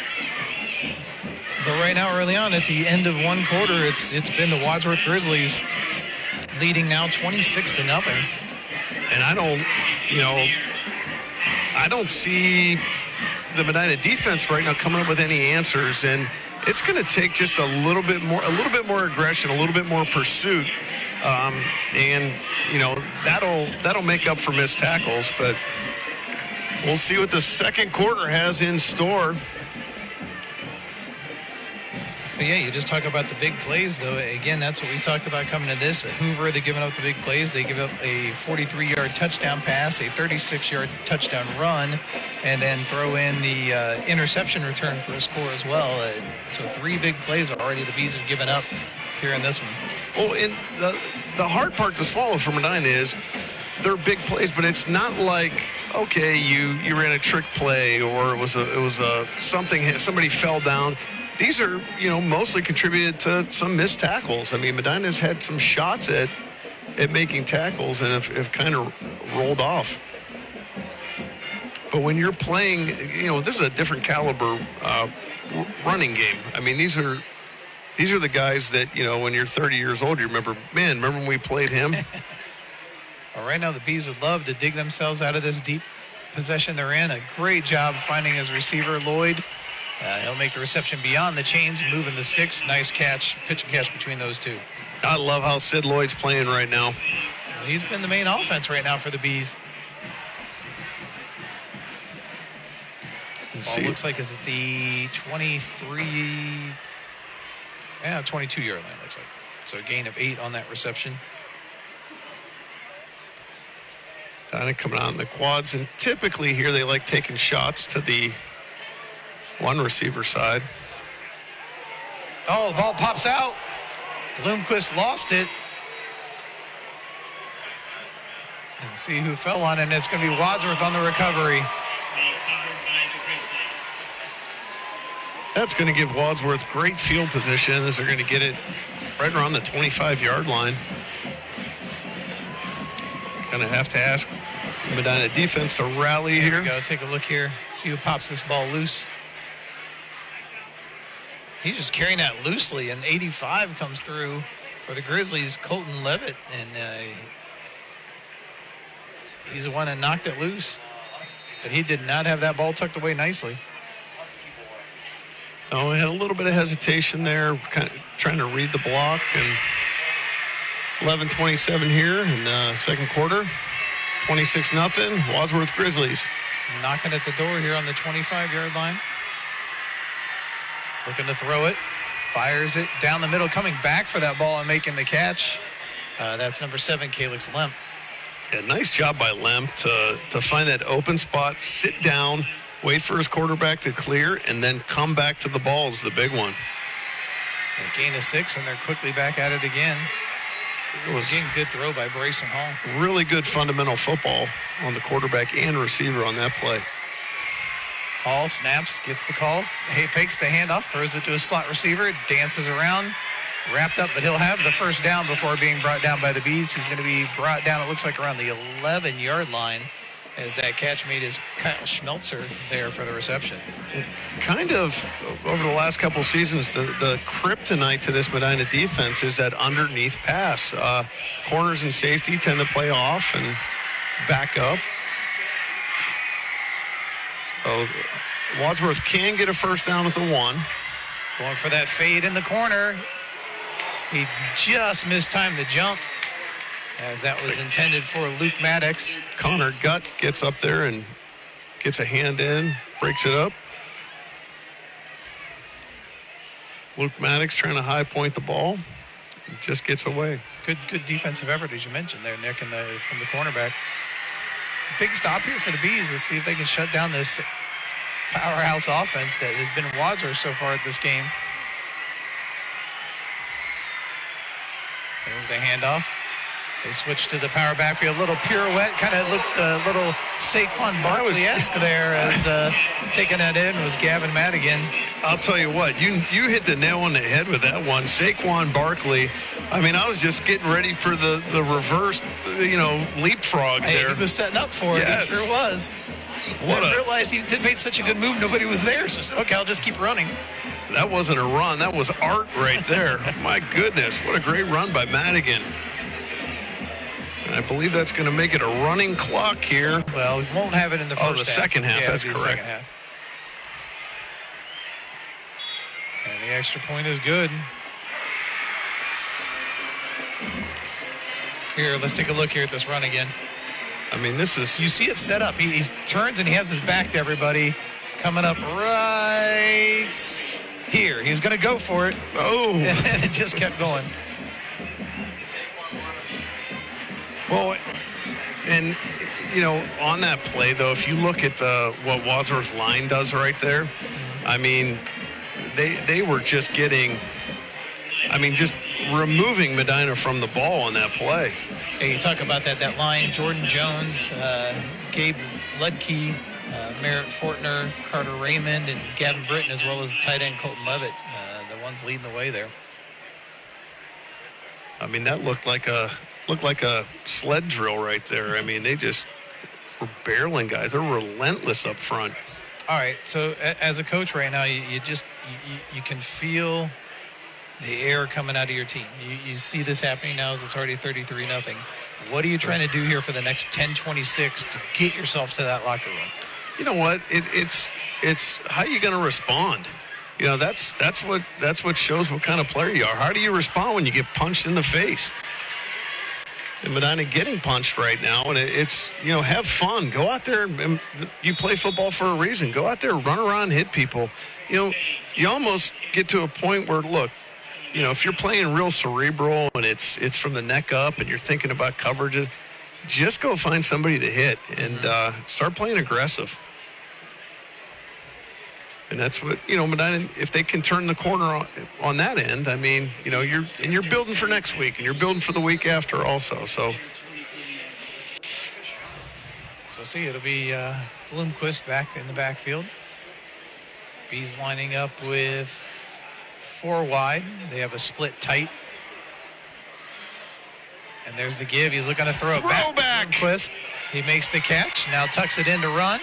But right now, early on, at the end of one quarter, it's been the Wadsworth Grizzlies leading now 26-0. And I don't see the Medina defense right now coming up with any answers. And it's going to take just a little bit more aggression, a little bit more pursuit, and that'll make up for missed tackles. But we'll see what the second quarter has in store. But yeah, you just talk about the big plays, though. Again, that's what we talked about coming to this. At Hoover, they're giving up the big plays. They give up a 43-yard touchdown pass, a 36-yard touchdown run, and then throw in the interception return for a score as well. So 3 big plays already the Bees have given up here in this one. Well, and the hard part to swallow for Medina is they're big plays, but it's not like, okay, you ran a trick play or it was something, somebody fell down. These are, mostly contributed to some missed tackles. I mean, Medina's had some shots at making tackles and have kind of rolled off. But when you're playing, this is a different caliber running game. I mean, these are the guys that, when you're 30 years old, you remember when we played him? Well, right now the Bees would love to dig themselves out of this deep possession they're in. A great job finding his receiver, Lloyd. He'll make the reception beyond the chains, moving the sticks. Nice catch, pitch and catch between those two. I love how Sid Lloyd's playing right now. Well, he's been the main offense right now for the Bees. Ball looks like it's at the 22-yard line, looks like. So a gain of 8 on that reception. Kind of coming out in the quads, and typically here they like taking shots to the one receiver side. Oh, the ball pops out. Bloomquist lost it. And see who fell on it. It's going to be Wadsworth on the recovery. That's going to give Wadsworth great field position as they're going to get it right around the 25-yard line. Going to have to ask Medina defense to rally here. Here we go. Take a look here. See who pops this ball loose. He's just carrying that loosely, and 85 comes through for the Grizzlies, Colton Levitt, and he's the one that knocked it loose. But he did not have that ball tucked away nicely. Oh, he had a little bit of hesitation there, kind of trying to read the block, and 11:27 here in the second quarter. 26-0, Wadsworth Grizzlies. Knocking at the door here on the 25-yard line. Looking to throw it. Fires it down the middle, coming back for that ball and making the catch. That's number 7, Calix Lemp. Yeah, nice job by Lemp to find that open spot, sit down, wait for his quarterback to clear, and then come back to the ball is the big one. A gain of 6, and they're quickly back at it again. It was again, good throw by Brayson Hall. Really good fundamental football on the quarterback and receiver on that play. Hall snaps, gets the call. He fakes the handoff, throws it to a slot receiver, dances around, wrapped up, but he'll have the first down before being brought down by the Bees. He's going to be brought down, it looks like, around the 11-yard line as that catch made his Kyle Schmelzer there for the reception. Kind of, over the last couple seasons, the kryptonite to this Medina defense is that underneath pass. Corners and safety tend to play off and back up. So Wadsworth can get a first down at the 1. Going for that fade in the corner. He just mistimed the jump as that was intended for Luke Maddox. Connor Gutt gets up there and gets a hand in, breaks it up. Luke Maddox trying to high point the ball. Just gets away. Good defensive effort, as you mentioned there, Nick, from the cornerback. Big stop here for the Bees. Let's see if they can shut down this powerhouse offense that has been Wadsworth so far at this game. There's the handoff. They switch to the power backfield. A little pirouette, kind of looked a little Saquon Barkley-esque there as taking that in was Gavin Madigan. I'll tell you what, you hit the nail on the head with that one. Saquon Barkley, I mean, I was just getting ready for the reverse, leapfrog there. He was setting up for it. Yes. He sure was. I realized he did make such a good move, nobody was there, so I said, okay, I'll just keep running. That wasn't a run. That was art right there. My goodness, what a great run by Madigan. I believe that's going to make it a running clock here. Well, he won't have it in the first half. Second half. Yeah, that's correct. Second half. And extra point is good. Here, let's take a look here at this run again. I mean, this is... You see it set up. He turns and he has his back to everybody. Coming up right here. He's going to go for it. Oh. And it just kept going. Well, and, you know, on that play, though, if you look at what Wadsworth line does right there, I mean, they were just getting, I mean, just removing Medina from the ball on that play. Hey, you talk about that line, Jordan Jones, Gabe Ludke, Merritt Fortner, Carter Raymond, and Gavin Britton, as well as the tight end Colton Levitt, the ones leading the way there. I mean, that looked like a sled drill right there. I mean, they just were barreling guys. They're relentless up front. All right, so as a coach right now, you can feel the air coming out of your team. You see this happening now as it's already 33-0. What are you trying to do here for the next 10-26 to get yourself to that locker room? You know what? It's how you going to respond. You know, that's what shows what kind of player you are. How do you respond when you get punched in the face? And Medina getting punched right now, and it's, you know, have fun. Go out there, and you play football for a reason. Go out there, run around, hit people. You know, you almost get to a point where, look, you know, if you're playing real cerebral and it's from the neck up and you're thinking about coverage, just go find somebody to hit and start playing aggressive. And that's what, you know, Medina, if they can turn the corner on that end, I mean, you know, you're building for next week and you're building for the week after also. So see, it'll be Bloomquist back in the backfield. Bees lining up with 4 wide. They have a split tight. And there's the give. He's looking to throw it back. Bloomquist. He makes the catch. Now tucks it in to run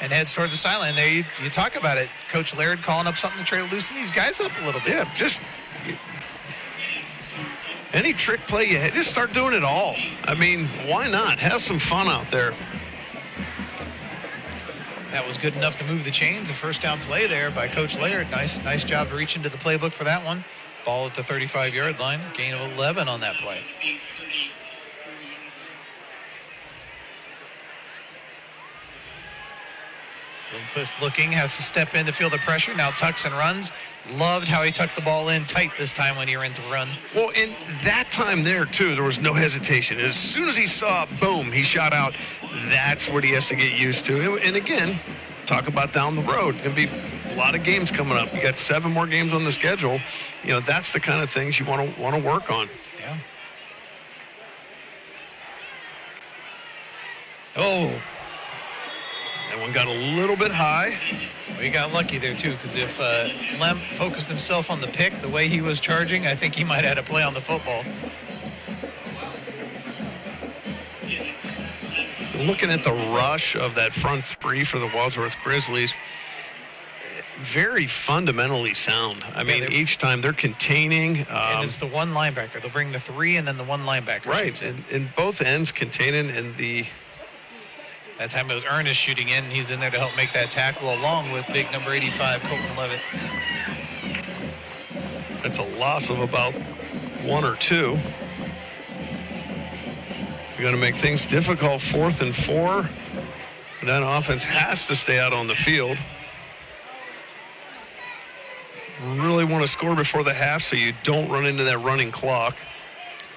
and heads towards the sideline. There you talk about it. Coach Laird calling up something to try to loosen these guys up a little bit. Yeah, just any trick play you had, just start doing it all. I mean, why not? Have some fun out there. That was good enough to move the chains. A first down play there by Coach Laird. Nice job to reach into the playbook for that one. Ball at the 35-yard line. Gain of 11 on that play. Bloomquist looking, has to step in to feel the pressure. Now tucks and runs. Loved how he tucked the ball in tight this time when he ran to run. Well, in that time there, too, there was no hesitation. As soon as he saw, boom, he shot out. That's what he has to get used to. And again, talk about down the road. It's going to be a lot of games coming up. You got 7 more games on the schedule. You know, that's the kind of things you want to work on. Yeah. Oh. That one got a little bit high. Well, he got lucky there, too, because if Lemp focused himself on the pick the way he was charging, I think he might have had a play on the football. Looking at the rush of that front 3 for the Wadsworth Grizzlies, very fundamentally sound. I mean, each time they're containing. And it's the one linebacker. They'll bring the 3 and then the one linebacker. Right, and both ends containing, and that time it was Ernest shooting in. He's in there to help make that tackle along with big number 85, Colton Levitt. That's a loss of about 1 or 2. We're going to make things difficult. 4th and 4. And that offense has to stay out on the field. Really want to score before the half so you don't run into that running clock.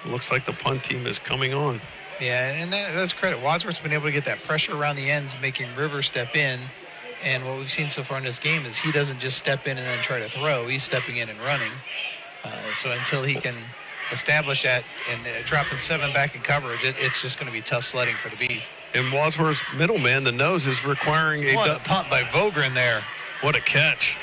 It looks like the punt team is coming on. Yeah, and that's credit. Wadsworth's been able to get that pressure around the ends, making Rivers step in. And what we've seen so far in this game is he doesn't just step in and then try to throw. He's stepping in and running. So until he can establish that and dropping 7 back in coverage, it's just going to be tough sledding for the Bees. And Wadsworth's middleman, the nose, is requiring a punt by Vogren there. What a catch.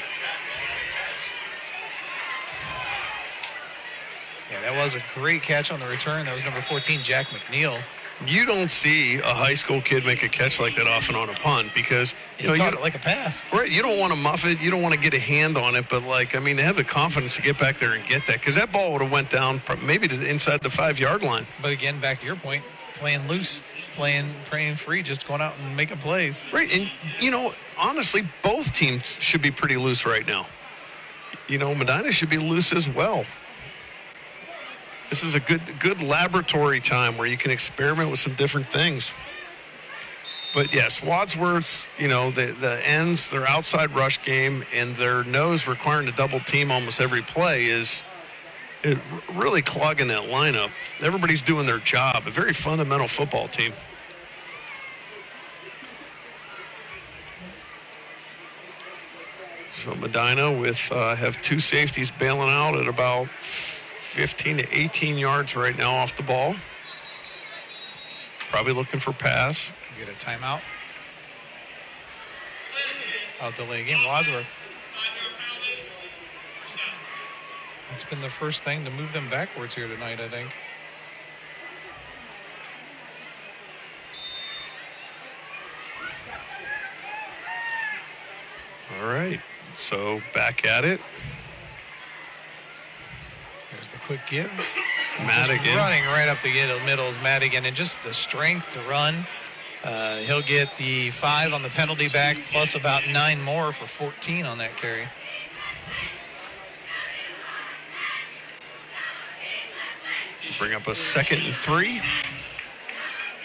Yeah, that was a great catch on the return. That was number 14, Jack McNeil. You don't see a high school kid make a catch like that often on a punt because you caught it like a pass. Right, you don't want to muff it, you don't want to get a hand on it, but they have the confidence to get back there and get that because that ball would have went down maybe to inside the 5-yard line. But again, back to your point, playing loose, playing free, just going out and making plays. Right, and honestly, both teams should be pretty loose right now. Medina should be loose as well. This is a good laboratory time where you can experiment with some different things. But yes, Wadsworth's, the ends, their outside rush game, and their nose requiring to double team almost every play is really clogging that lineup. Everybody's doing their job. A very fundamental football team. So Medina have two safeties bailing out at about 15 to 18 yards right now off the ball. Probably looking for pass. Get a timeout. I'll delay game. Wadsworth. It's been the first thing to move them backwards here tonight, I think. All right. So back at it. There's the quick give. Madigan. Running right up the middle is Madigan, and just the strength to run. He'll get the 5 on the penalty back, plus about 9 more for 14 on that carry. Bring up a 2nd and 3.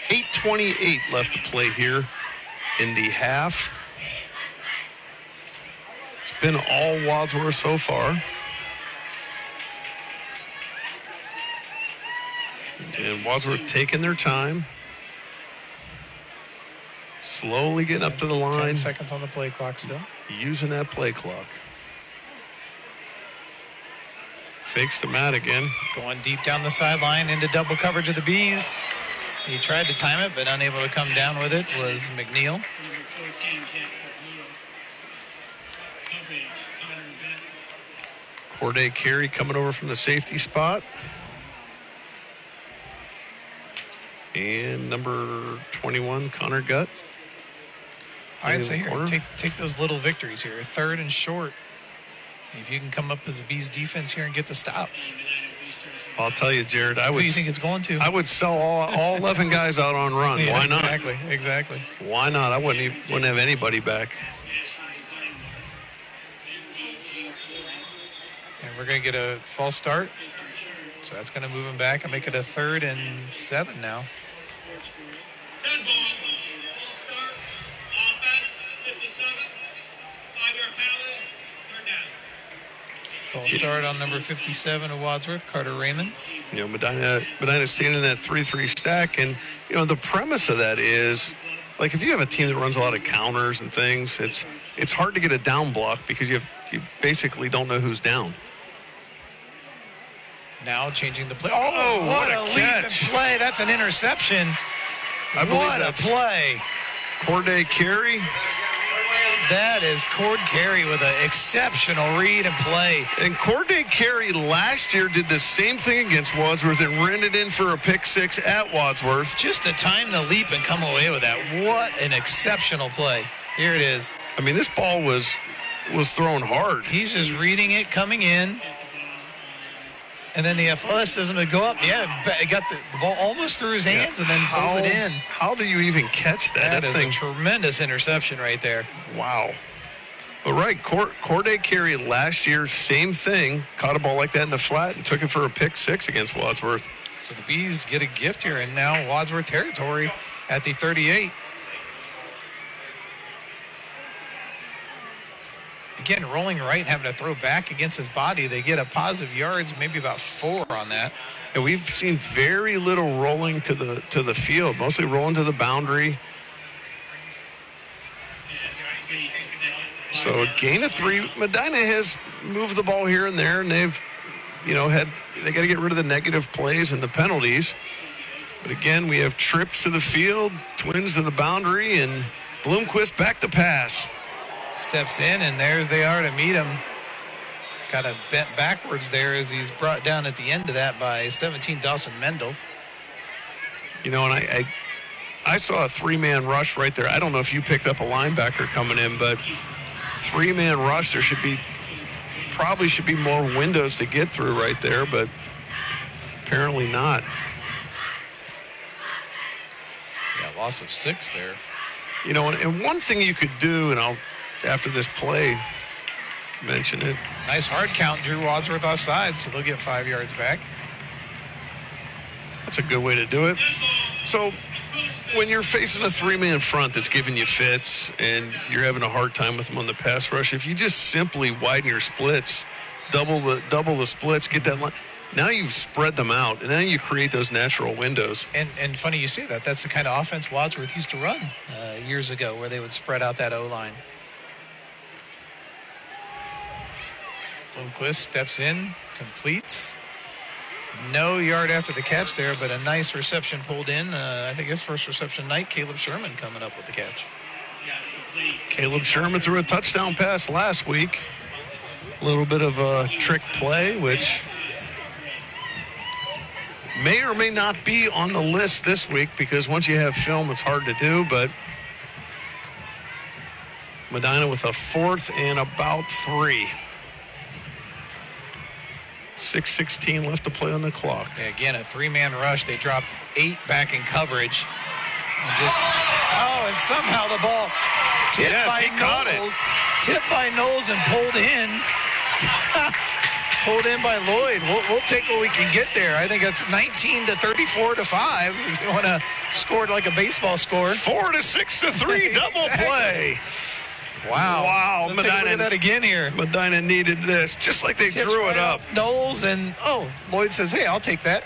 8:28 left to play here in the half. It's been all Wadsworth so far. And Wadsworth taking their time. Slowly getting up to the line. 10 seconds on the play clock still. Using that play clock. Fakes to Madigan. Going deep down the sideline into double coverage of the Bees. He tried to time it, but unable to come down with it was McNeil. Corday Carey coming over from the safety spot. And number 21, Connor Gutt. All right, so here, take those little victories here. 3rd and short. If you can come up as a Bees defense here and get the stop. I'll tell you, Jared, Who do you think it's going to? I would sell all 11 guys out on run. Yeah, Why not? Exactly. Why not? I wouldn't have anybody back. And we're going to get a false start. So that's going to move him back and make it a 3rd and 7 now. False start on number 57 of Wadsworth, Carter Raymond. Medina standing in that 3-3 stack. And, the premise of that is, like, if you have a team that runs a lot of counters and things, it's hard to get a down block because you basically don't know who's down. Now changing the play. Oh, what a catch. Leap and play. That's an interception. What a play. Corday Carey. That is Cord Carey with an exceptional read and play. And Corday Carey last year did the same thing against Wadsworth and ran it in for a pick 6 at Wadsworth. Just to time the leap and come away with that. What an exceptional play. Here it is. I mean, this ball was thrown hard. He's just reading it coming in. And then the athleticism to go up. Yeah, got the ball almost through his hands and then pulls it in. How do you even catch that? That is a tremendous interception right there. Wow. But right, Corday Carey last year, same thing. Caught a ball like that in the flat and took it for a pick 6 against Wadsworth. So the Bees get a gift here, and now Wadsworth territory at the 38. Again, rolling right and having to throw back against his body. They get a positive yards, maybe about 4 on that. And we've seen very little rolling to the field, mostly rolling to the boundary. So a gain of 3. Medina has moved the ball here and there, and they've, they got to get rid of the negative plays and the penalties. But again, we have trips to the field, twins to the boundary, and Bloomquist back to pass. Steps in, and there they are to meet him. Kind of bent backwards there as he's brought down at the end of that by 17 Dawson Mendel. And I saw a 3-man rush right there. I don't know if you picked up a linebacker coming in, but 3-man rush, there probably should be more windows to get through right there, but apparently not. Yeah, loss of 6 there. And one thing you could do, after this play, mention it. Nice hard count, drew Wadsworth offside, so they'll get 5 yards back. That's a good way to do it. So when you're facing a three-man front that's giving you fits and you're having a hard time with them on the pass rush, if you just simply widen your splits, double the splits, get that line, now you've spread them out, and then you create those natural windows. And funny you say that. That's the kind of offense Wadsworth used to run years ago, where they would spread out that O-line. Bloomquist steps in, completes. No yard after the catch there, but a nice reception pulled in. I think his first reception night, Caleb Sherman coming up with the catch. Caleb Sherman threw a touchdown pass last week. A little bit of a trick play, which may or may not be on the list this week, because once you have film, it's hard to do. But Medina with a 4th and about 3. 6:16 left to play on the clock. Yeah, again, a 3-man rush. They drop 8 back in coverage. And somehow the ball tipped by Knowles. Tipped by Knowles and pulled in. Pulled in by Lloyd. We'll take what we can get there. I think that's 19 to 34 to 5. If you want to score it like a baseball score. 4 to 6 to 3 double play. Wow. Let's Medina, look at that again here. Medina needed this, just like they drew it up. Knowles, and Lloyd says, hey, I'll take that.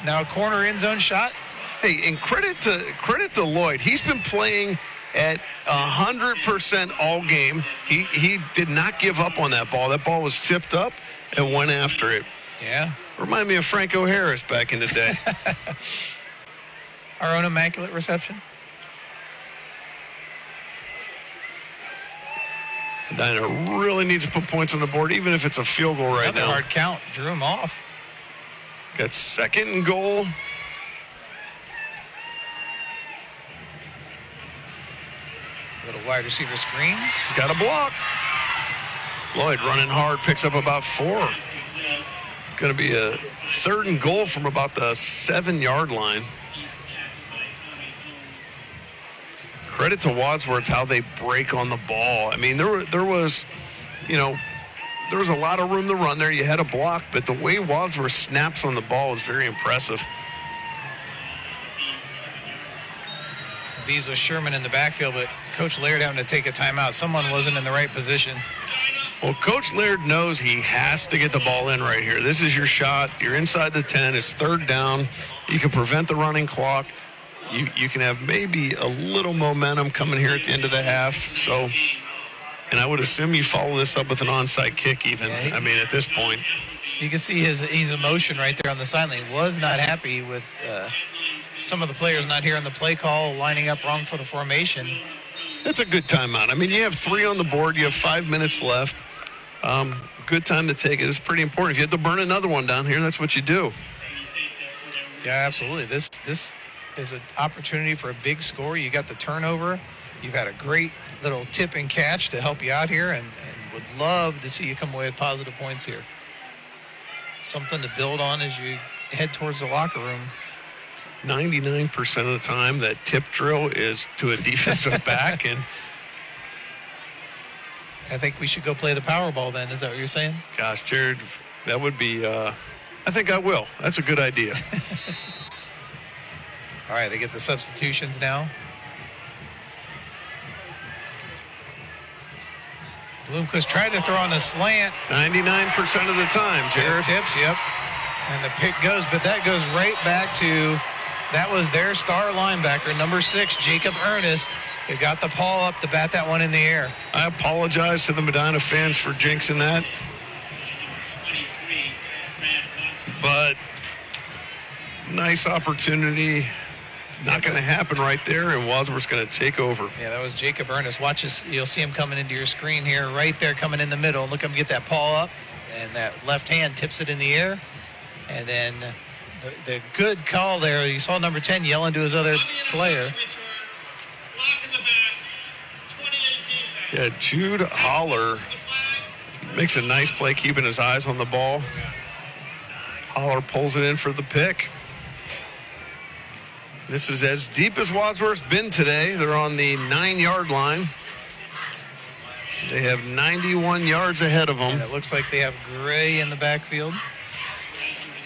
Now corner end zone shot. Hey, and credit to Lloyd. He's been playing at 100% all game. He did not give up on that ball. That ball was tipped up and went after it. Yeah. Remind me of Franco Harris back in the day. Our own immaculate reception. Medina really needs to put points on the board, even if it's a field goal right now. Hard count. Drew him off. Got 2nd and goal. Little wide receiver screen. He's got a block. Lloyd running hard, picks up about 4. Going to be a 3rd and goal from about the 7-yard line. Credit to Wadsworth how they break on the ball. I mean, there was a lot of room to run there. You had a block, but the way Wadsworth snaps on the ball is very impressive. Bees with Sherman in the backfield, but Coach Laird having to take a timeout. Someone wasn't in the right position. Well, Coach Laird knows he has to get the ball in right here. This is your shot. You're inside the 10. It's 3rd down. You can prevent the running clock. You can have maybe a little momentum coming here at the end of the half. So, and I would assume you follow this up with an onside kick even. Yeah, I mean, at this point. You can see his emotion right there on the sideline. Was not happy with some of the players not hearing the play call, lining up wrong for the formation. That's a good timeout. I mean, you have 3 on the board. You have 5 minutes left. Good time to take it. It's pretty important. If you have to burn another one down here, that's what you do. Yeah, absolutely. This is an opportunity for a big score. You got the turnover. You've had a great little tip and catch to help you out here, and would love to see you come away with positive points here. Something to build on as you head towards the locker room. 99% of the time that tip drill is to a defensive back, and I think we should go play the Powerball then. Is that what you're saying? Gosh, Jared, that would be I think I will. That's a good idea. All right, they get the substitutions now. Bloomquist tried to throw on a slant. 99% of the time, Jared. Tips, yep. And the pick goes, but that goes right back to, that was their star linebacker, number 6, Jacob Ernest, who got the paw up to bat that one in the air. I apologize to the Medina fans for jinxing that. But nice opportunity. Not going to happen right there, and Wadsworth's going to take over. Yeah, that was Jacob Ernest. Watch this. You'll see him coming into your screen here, right there, coming in the middle. Look him get that paw up, and that left hand tips it in the air. And then the good call there, you saw number 10 yelling to his other player. Yeah, Jude Holler makes a nice play, keeping his eyes on the ball. Holler pulls it in for the pick. This is as deep as Wadsworth's been today. They're on the 9-yard line. They have 91 yards ahead of them. And it looks like they have Gray in the backfield.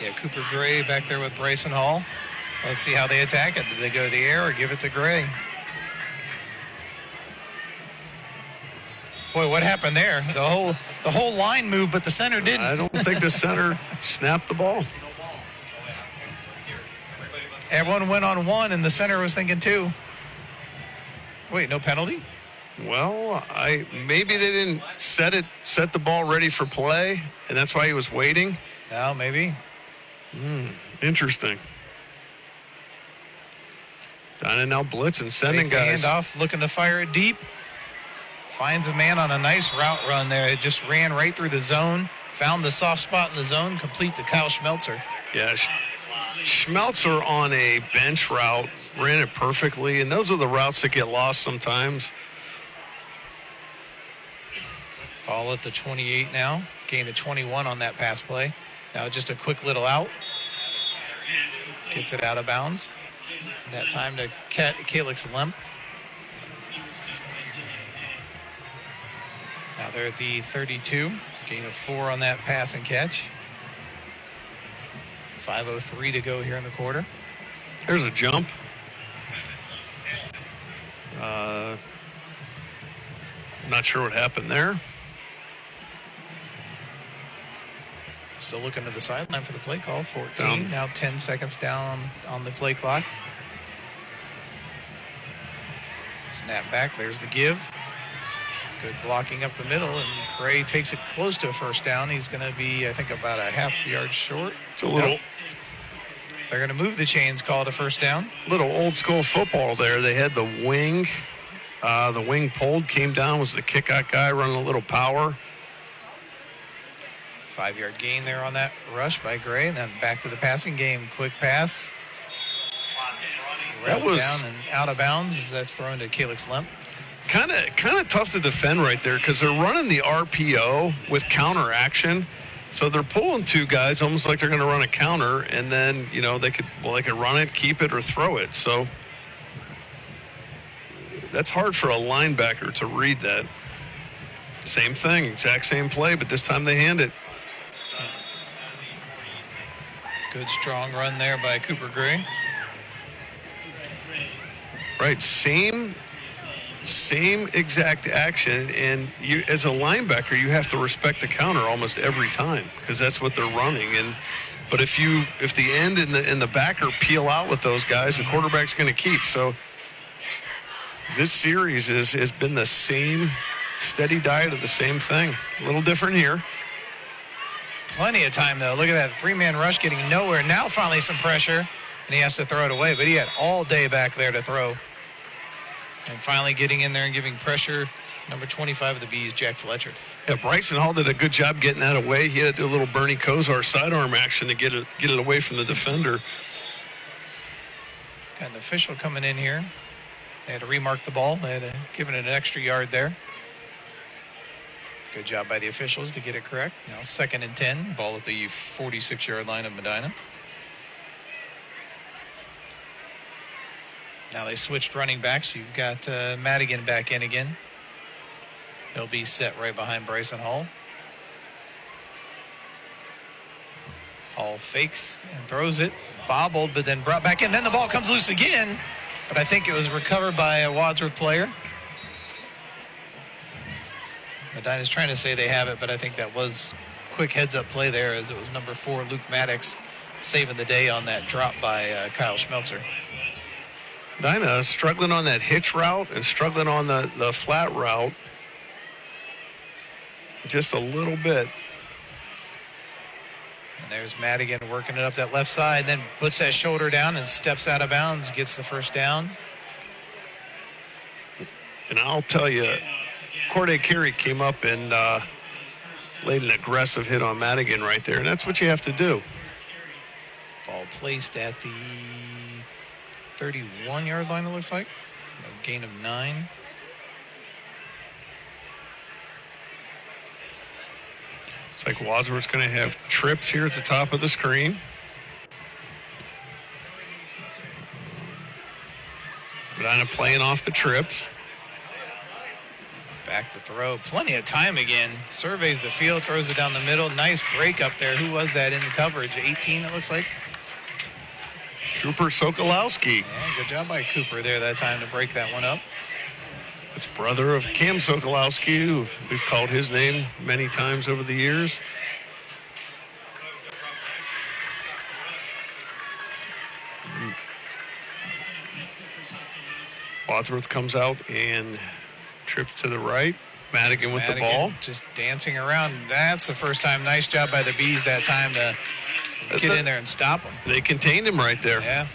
Yeah, Cooper Gray back there with Bryson Hall. Let's see how they attack it. Do they go to the air or give it to Gray? Boy, what happened there? The whole line moved, but the center didn't. I don't think the center snapped the ball. Everyone went on one, and the center was thinking two. Wait, no penalty? Well, maybe they didn't set the ball ready for play, and that's why he was waiting. No, maybe. Interesting. Medina now blitzing, sending guys. Handoff, looking to fire it deep. Finds a man on a nice route run there. It just ran right through the zone. Found the soft spot in the zone, complete to Kyle Schmelzer. Yeah, Schmelzer on a bench route ran it perfectly, and those are the routes that get lost sometimes. Ball at the 28 now. Gain of 21 on that pass play. Now just a quick little out. Gets it out of bounds. That time to Calix Lemp. Now they're at the 32. Gain of 4 on that pass and catch. 5:03 to go here in the quarter. There's a jump. Not sure what happened there. Still looking to the sideline for the play call. 14. Down. Now 10 seconds down on the play clock. Snap back. There's the give. Good blocking up the middle, and Gray takes it close to a first down. He's going to be, I think, about a half yard short. It's a little. They're going to move the chains, call it a first down. Little old school football there. They had the wing. The wing pulled, came down, was the kickoff guy running a little power. 5-yard gain there on that rush by Gray, and then back to the passing game. Quick pass. That was down and out of bounds as that's thrown to Calix Lemp. kind of tough to defend right there because they're running the RPO with counter action. So they're pulling two guys almost like they're going to run a counter, and then, you know, they could run it, keep it, or throw it. So that's hard for a linebacker to read that. Same thing, exact same play, but this time they hand it. Good strong run there by Cooper Gray. Right, same exact action, and you, as a linebacker, you have to respect the counter almost every time because that's what they're running. But if the end and the backer peel out with those guys, the quarterback's going to keep. So this series has been the same steady diet of the same thing. A little different here. Plenty of time, though. Look at that three-man rush getting nowhere. Now finally some pressure, and he has to throw it away. But he had all day back there to throw. And finally getting in there and giving pressure, number 25 of the Bees, Jack Fletcher. Yeah, Bryson Hall did a good job getting that away. He had to do a little Bernie Kosar sidearm action to get it away from the defender. Got an official coming in here. They had to remark the ball. They had to give it an extra yard there. Good job by the officials to get it correct. Now 2nd and 10. Ball at the 46-yard line of Medina. Now they switched running backs. You've got Madigan back in again. He'll be set right behind Bryson Hall. Hall fakes and throws it. Bobbled, but then brought back in. Then the ball comes loose again. But I think it was recovered by a Wadsworth player. Medina's trying to say they have it, but I think that was quick heads-up play there as it was number 4, Luke Maddox, saving the day on that drop by Kyle Schmelzer. Medina struggling on that hitch route and struggling on the flat route just a little bit. And there's Madigan working it up that left side, then puts that shoulder down and steps out of bounds, gets the first down. And I'll tell you, Corday Carey came up and laid an aggressive hit on Madigan right there, and that's what you have to do. Ball placed at the 31-yard line, it looks like. A gain of 9. It's like Wadsworth's going to have trips here at the top of the screen. Medina playing off the trips. Back to throw. Plenty of time again. Surveys the field, throws it down the middle. Nice break up there. Who was that in the coverage? 18, it looks like. Cooper Sokolowski. Yeah, good job by Cooper there that time to break that one up. It's brother of Cam Sokolowski, who we've called his name many times over the years. Wadsworth comes out and trips to the right. Madigan with the ball. Just dancing around. That's the first time. Nice job by the Bees that time to get in there and stop him. They contained him right there. Yeah.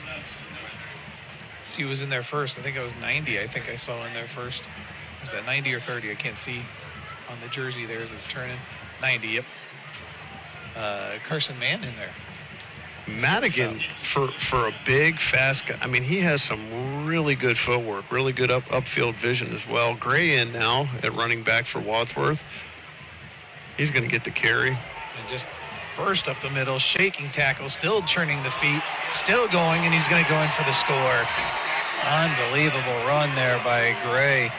See who was in there first. I think it was 90. I think I saw in there first. Was that 90 or 30? I can't see on the jersey there as it's turning. 90, yep. Carson Mann in there. Madigan, for a big, fast guy, I mean, he has some really good footwork, really good upfield vision as well. Gray in now at running back for Wadsworth. He's going to get the carry. And just burst up the middle, shaking tackle, still churning the feet, still going, and he's going to go in for the score. Unbelievable run there by Gray.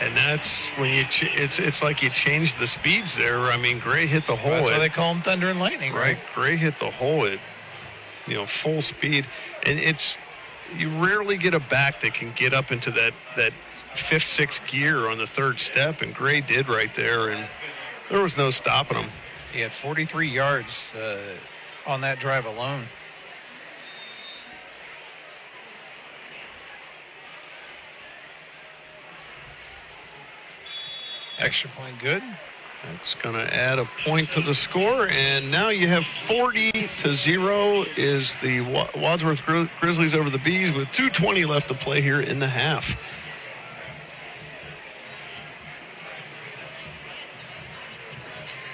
And that's when it's like you change the speeds there. I mean, Gray hit the hole. That's why they call him Thunder and Lightning, right? Gray hit the hole at, full speed. And you rarely get a back that can get up into that fifth, sixth gear on the third step, and Gray did right there, and there was no stopping him. He had 43 yards on that drive alone. Extra point good. That's going to add a point to the score, and now you have 40-0 is the Wadsworth Grizzlies over the Bees with 2:20 left to play here in the half.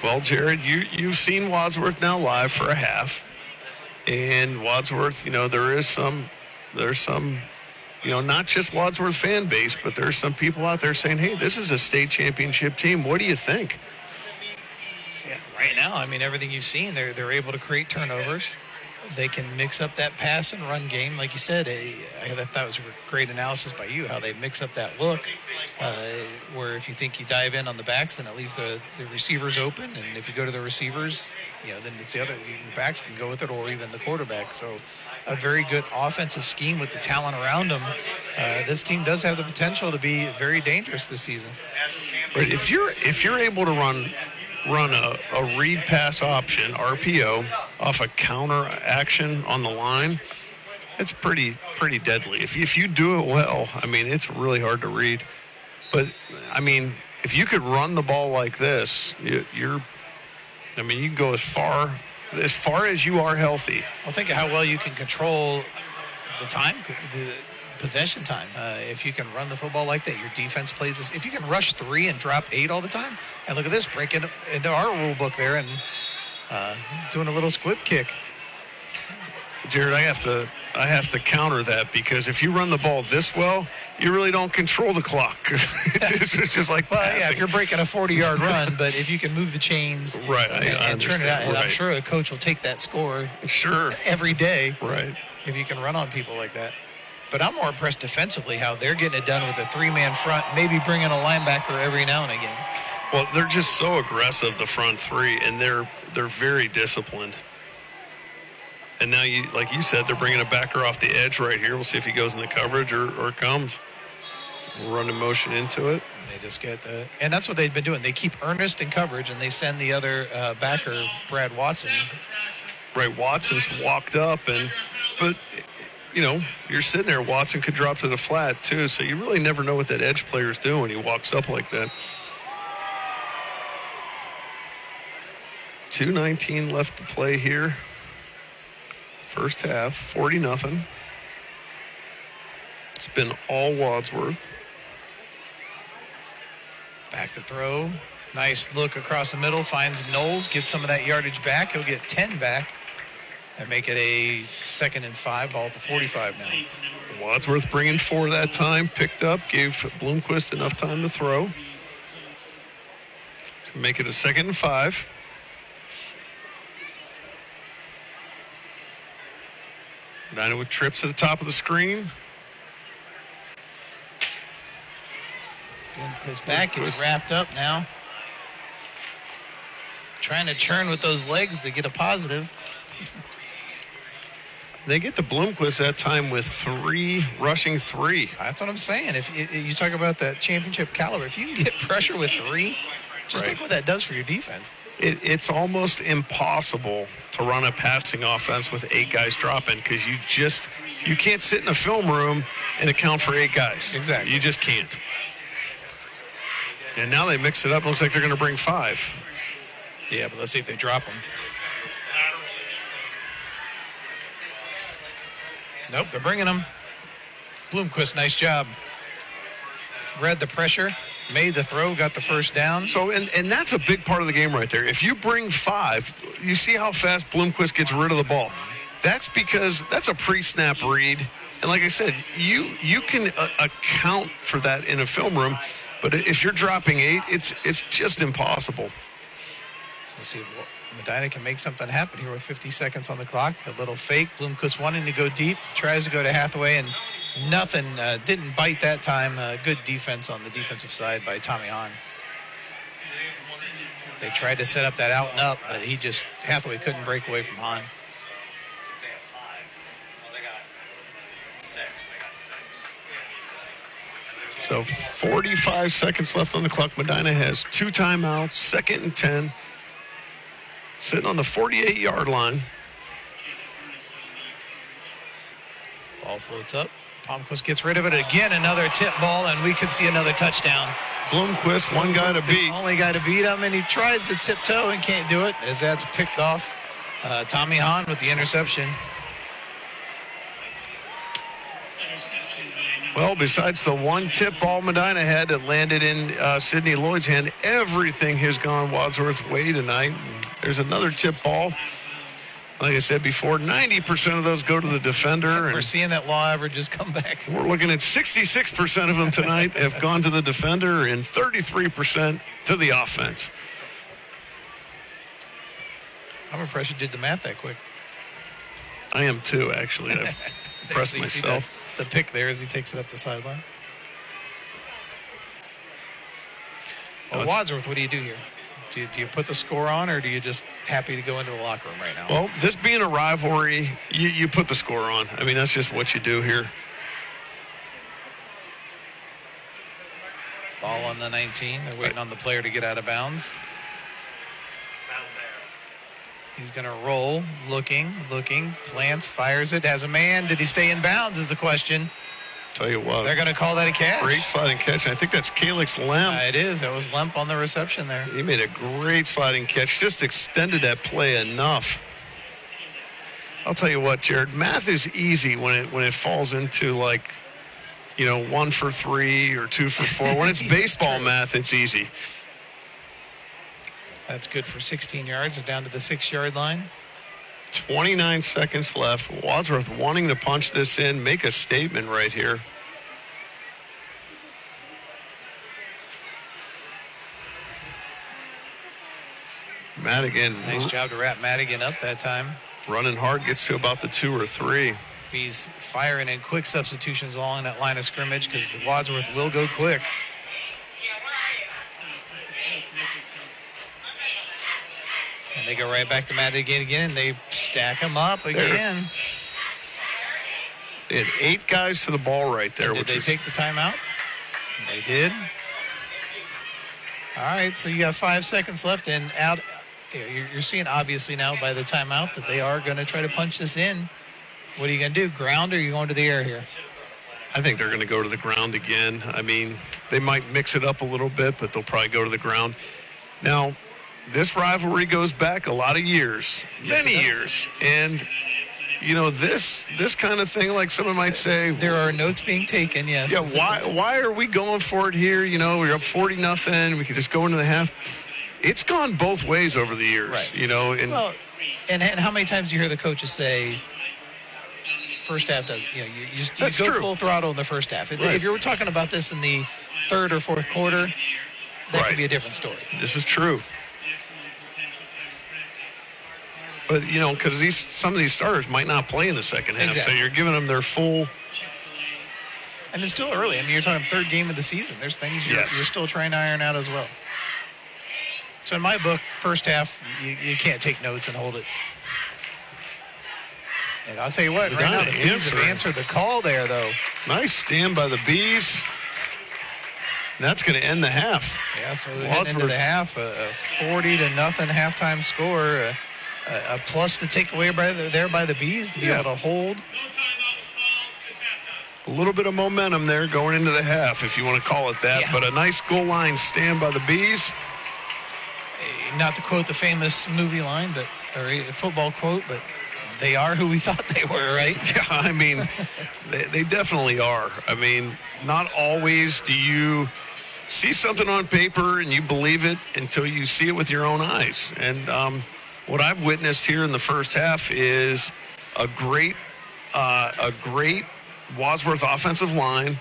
Well, Jared, you've seen Wadsworth now live for a half, and Wadsworth, there's some, not just Wadsworth fan base, but there's some people out there saying, hey, this is a state championship team. What do you think? Yeah, right now, I mean, everything you've seen, they're able to create turnovers. They can mix up that pass and run game. Like you said, I thought that was a great analysis by you, how they mix up that look, where if you think you dive in on the backs, then it leaves the receivers open. And if you go to the receivers, then it's the backs can go with it, or even the quarterback. So a very good offensive scheme with the talent around them. This team does have the potential to be very dangerous this season. Right. If you're able to run a read pass option, RPO, off a counter action on the line, it's pretty deadly. If you do it well, I mean, it's really hard to read. But, I mean, if you could run the ball like this, you can go as far as you are healthy. Well, think of how well you can control the time, the possession time. If you can run the football like that, your defense plays this. If you can rush 3 and drop 8 all the time, and look at this, breaking into our rule book there and doing a little squib kick. Jared, I have to counter that, because if you run the ball this well, you really don't control the clock. it's just like passing. Yeah, if you're breaking a 40-yard run, but if you can move the chains right, and turn it out, and I'm sure a coach will take that score every day right, if you can run on people like that. But I'm more impressed defensively how they're getting it done with a 3-man front, maybe bringing a linebacker every now and again. Well, they're just so aggressive, the front three, and they're very disciplined. And now, like you said, they're bringing a backer off the edge right here. We'll see if he goes in the coverage or comes. We'll run in motion into it. They just get the, and that's what they've been doing. They keep Ernest in coverage, and they send the other backer, Brad Watson. Right, Watson's walked up, but you're sitting there. Watson could drop to the flat too, so you really never know what that edge player is doing when he walks up like that. 2:19 left to play here. First half, 40-0. It's been all Wadsworth. Back to throw. Nice look across the middle. Finds Knowles. Gets some of that yardage back. He'll get 10 back and make it a 2nd and 5. Ball at the 45 now. Wadsworth bringing 4 that time. Picked up. Gave Bloomquist enough time to throw. To make it a 2nd and 5. Medina with trips at the top of the screen. His back gets wrapped up now. Trying to churn with those legs to get a positive. They get to Bloomquist that time with rushing three. That's what I'm saying. If you talk about that championship caliber, if you can get pressure with three, just think what that does for your defense. It's almost impossible to run a passing offense with 8 guys dropping because you can't sit in a film room and account for 8 guys. Exactly. You just can't. And now they mix it up. Looks like they're going to bring 5. Yeah, but let's see if they drop them. Nope, they're bringing them. Bloomquist, nice job. Read the pressure, made the throw, got the first down. So, and that's a big part of the game right there. If you bring 5, you see how fast Bloomquist gets rid of the ball. That's because that's a pre-snap read. And like I said, you can account for that in a film room, but if you're dropping 8, it's just impossible. So let's see if Medina can make something happen here with 50 seconds on the clock. A little fake. Bloomquist wanting to go deep, tries to go to Hathaway, and nothing. Didn't bite that time. Good defense on the defensive side by Tommy Hahn. They tried to set up that out and up, but Hathaway couldn't break away from Hahn. So 45 seconds left on the clock. Medina has 2 timeouts, 2nd and 10. Sitting on the 48-yard line. Ball floats up. Palmquist gets rid of it again. Another tip ball, and we could see another touchdown. Bloomquist, one guy to beat. Only guy to beat him, and he tries to tiptoe and can't do it as that's picked off. Tommy Hahn with the interception. Well, besides the one tip ball Medina had that landed in Sidney Lloyd's hand, everything has gone Wadsworth's way tonight. There's another tip ball. Like I said before, 90% of those go to the defender. And we're seeing that law averages come back. We're looking at 66% of them tonight have gone to the defender and 33% to the offense. I'm impressed you did the math that quick. I am too, actually. I've impressed myself. The pick there as he takes it up the sideline. Well, Wadsworth, what do you do here? Do you put the score on, or do you just happy to go into the locker room right now? Well, this being a rivalry, you put the score on. I mean, that's just what you do here. Ball on the 19. They're waiting on the player to get out of bounds. He's going to roll, looking, plants, fires it, has a man. Did he stay in bounds is the question. Tell you what. They're going to call that a catch. Great sliding catch. I think that's Calix Lemp. It is. That was Lemp on the reception there. He made a great sliding catch. Just extended that play enough. I'll tell you what, Jared. Math is easy when it falls into 1 for 3 or 2 for 4. When it's baseball math, it's easy. That's good for 16 yards. They're down to the 6-yard line. 29 seconds left. Wadsworth wanting to punch this in, make a statement right here. Madigan. Nice job to wrap Madigan up that time. Running hard, gets to about the 2 or 3. He's firing in quick substitutions along that line of scrimmage because Wadsworth will go quick. And they go right back to Madigan again, and they stack him up again. They had 8 guys to the ball right there. Did they take the timeout? They did. All right, so you got 5 seconds left, and out. You're seeing obviously now by the timeout that they are going to try to punch this in. What are you going to do? Ground, or are you going to the air here? I think they're going to go to the ground again. I mean, they might mix it up a little bit, but they'll probably go to the ground. Now, this rivalry goes back a lot of years, many years. And, this kind of thing, like someone might say. There are notes being taken, yes. Yeah, why are we going for it here? We're up 40-0. We could just go into the half. It's gone both ways over the years, right. And, well, and how many times do you hear the coaches say, first half, you go true. Full throttle in the first half. Right. If you were talking about this in the 3rd or 4th quarter, that could be a different story. This is true. But, because some of these starters might not play in the second half, exactly. So you're giving them their full And it's still early. I mean, you're talking third game of the season. There's things you're still trying to iron out as well. So in my book, first half, you can't take notes and hold it. And I'll tell you what, right now the Bees have answered the call there, though. Nice stand by the Bees. And that's going to end the half. Yeah, so heading into the half, a 40-0 halftime score, a plus to take away by the Bees to be able to hold. A little bit of momentum there going into the half, if you want to call it that. Yeah. But a nice goal line stand by the Bees. Not to quote the famous movie line, or a football quote, but they are who we thought they were, right? Yeah, I mean, they definitely are. I mean, not always do you see something on paper and you believe it until you see it with your own eyes. And what I've witnessed here in the first half is a great Wadsworth offensive line,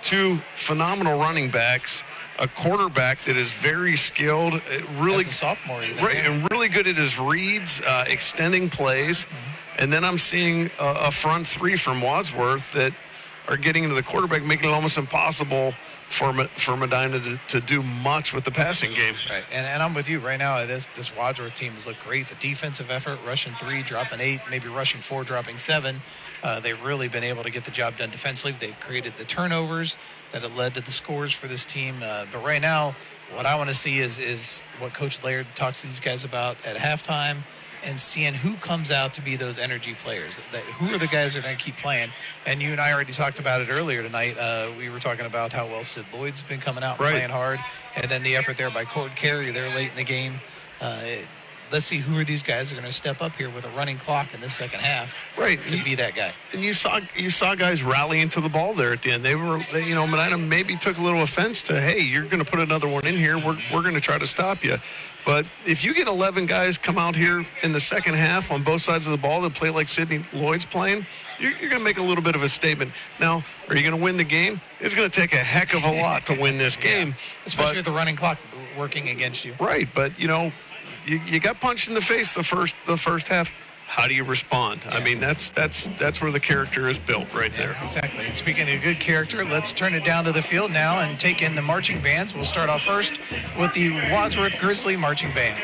two phenomenal running backs, a quarterback that is very skilled, really as a sophomore, and really good at his reads, extending plays. And then I'm seeing a front three from Wadsworth that are getting into the quarterback, making it almost impossible for Medina to do much with the passing game. Right, and I'm with you right now. This Wadsworth team has looked great. The defensive effort, rushing 3, dropping 8, maybe rushing 4, dropping 7. They've really been able to get the job done defensively. They've created the turnovers that have led to the scores for this team. But right now, what I want to see is what Coach Laird talks to these guys about at halftime, and seeing who comes out to be those energy players. Who are the guys that are going to keep playing? And you and I already talked about it earlier tonight. We were talking about how well Sid Lloyd's been coming out and playing hard, and then the effort there by Cord Carey there late in the game. Let's see who are these guys that are going to step up here with a running clock in this second half to be that guy. And you saw guys rallying to the ball there at the end. Medina maybe took a little offense to, hey, you're going to put another one in here. We're going to try to stop you. But if you get 11 guys come out here in the second half on both sides of the ball that play like Sidney Lloyd's playing, you're going to make a little bit of a statement. Now, are you going to win the game? It's going to take a heck of a lot to win this game. Especially with the running clock working against you. Right, but, you got punched in the face the first half. How do you respond? Yeah. I mean, that's where the character is built right there. Exactly. And speaking of good character, let's turn it down to the field now and take in the marching bands. We'll start off first with the Wadsworth Grizzly Marching Band.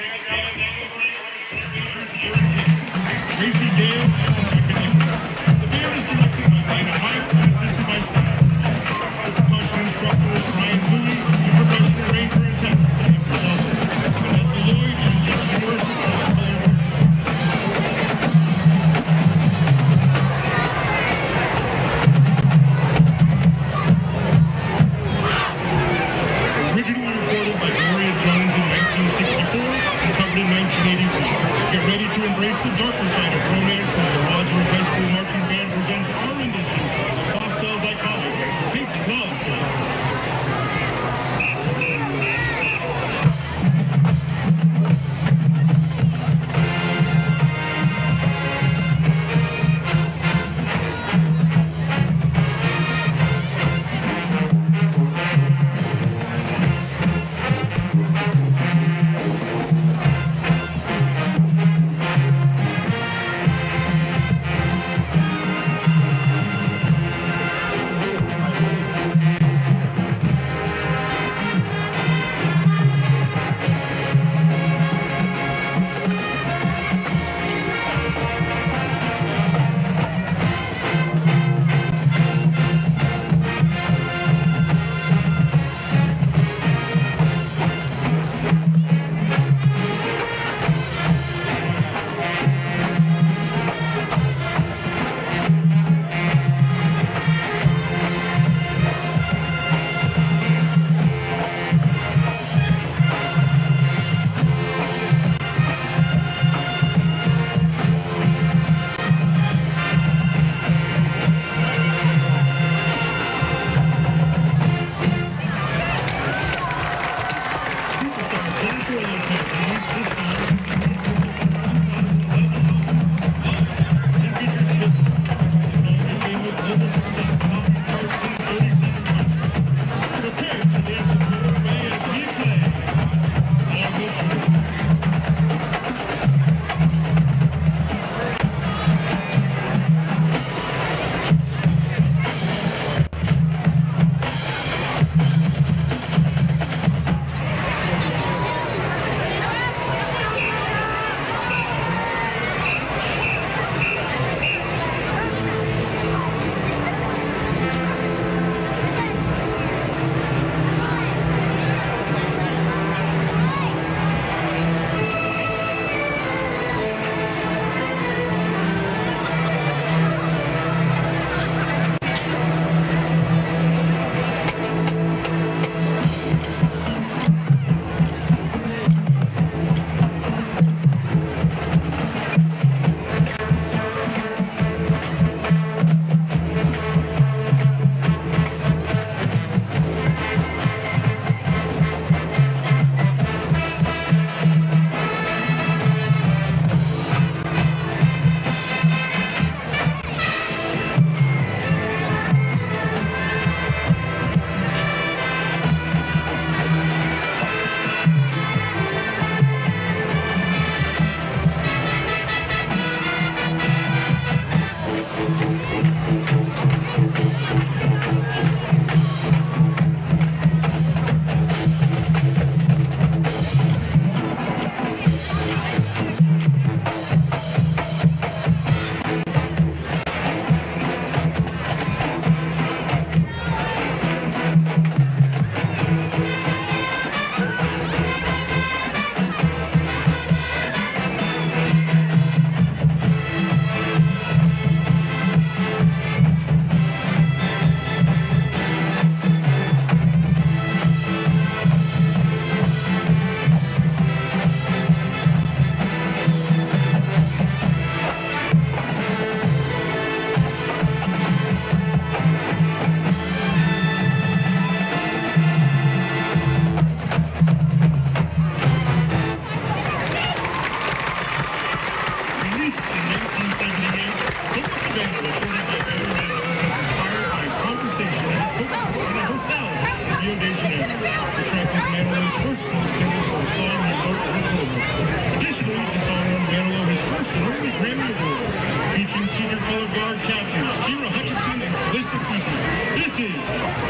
guard captains, Kira Hutchinson and Calista Cleveland. This is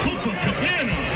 Copacabana.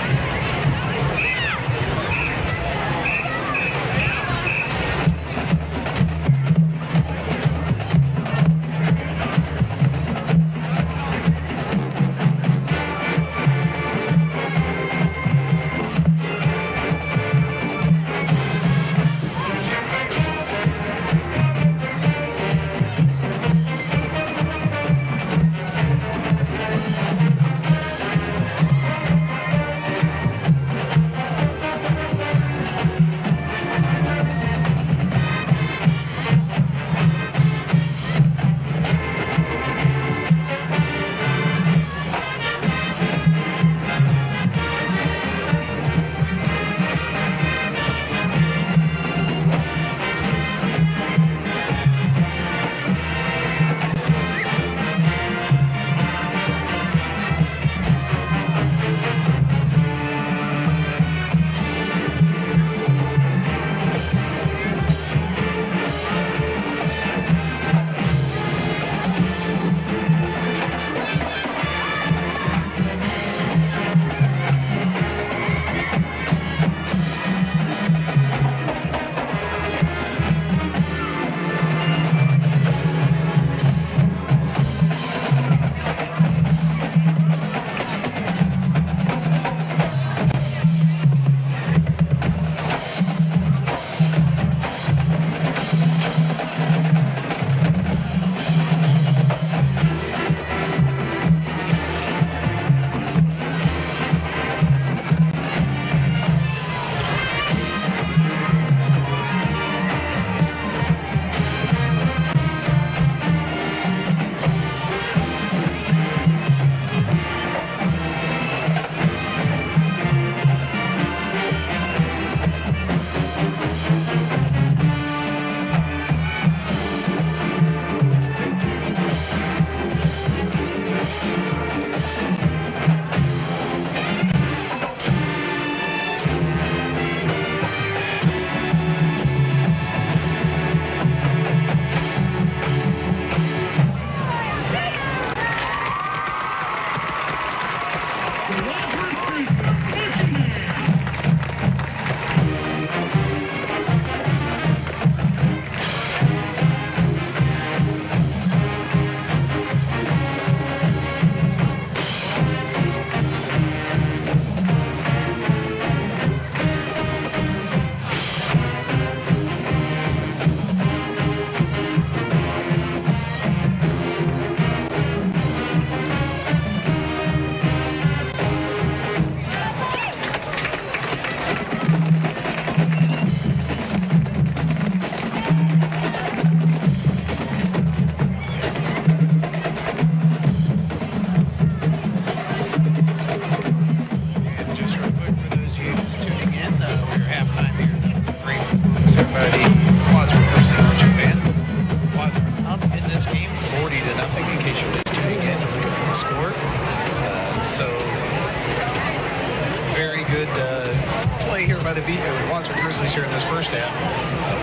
Wadsworth Grizzlies here in this first half.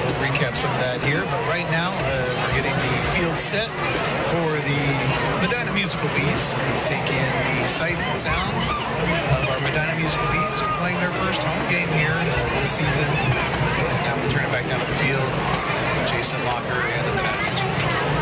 We'll recap some of that here, but right now we're getting the field set for the Medina Musical Bees. Let's take in the sights and sounds of our Medina Musical Bees. They're playing their first home game here this season. And now we'll turn it back down to the field. And Jason Locker and the Medina Musical Bees.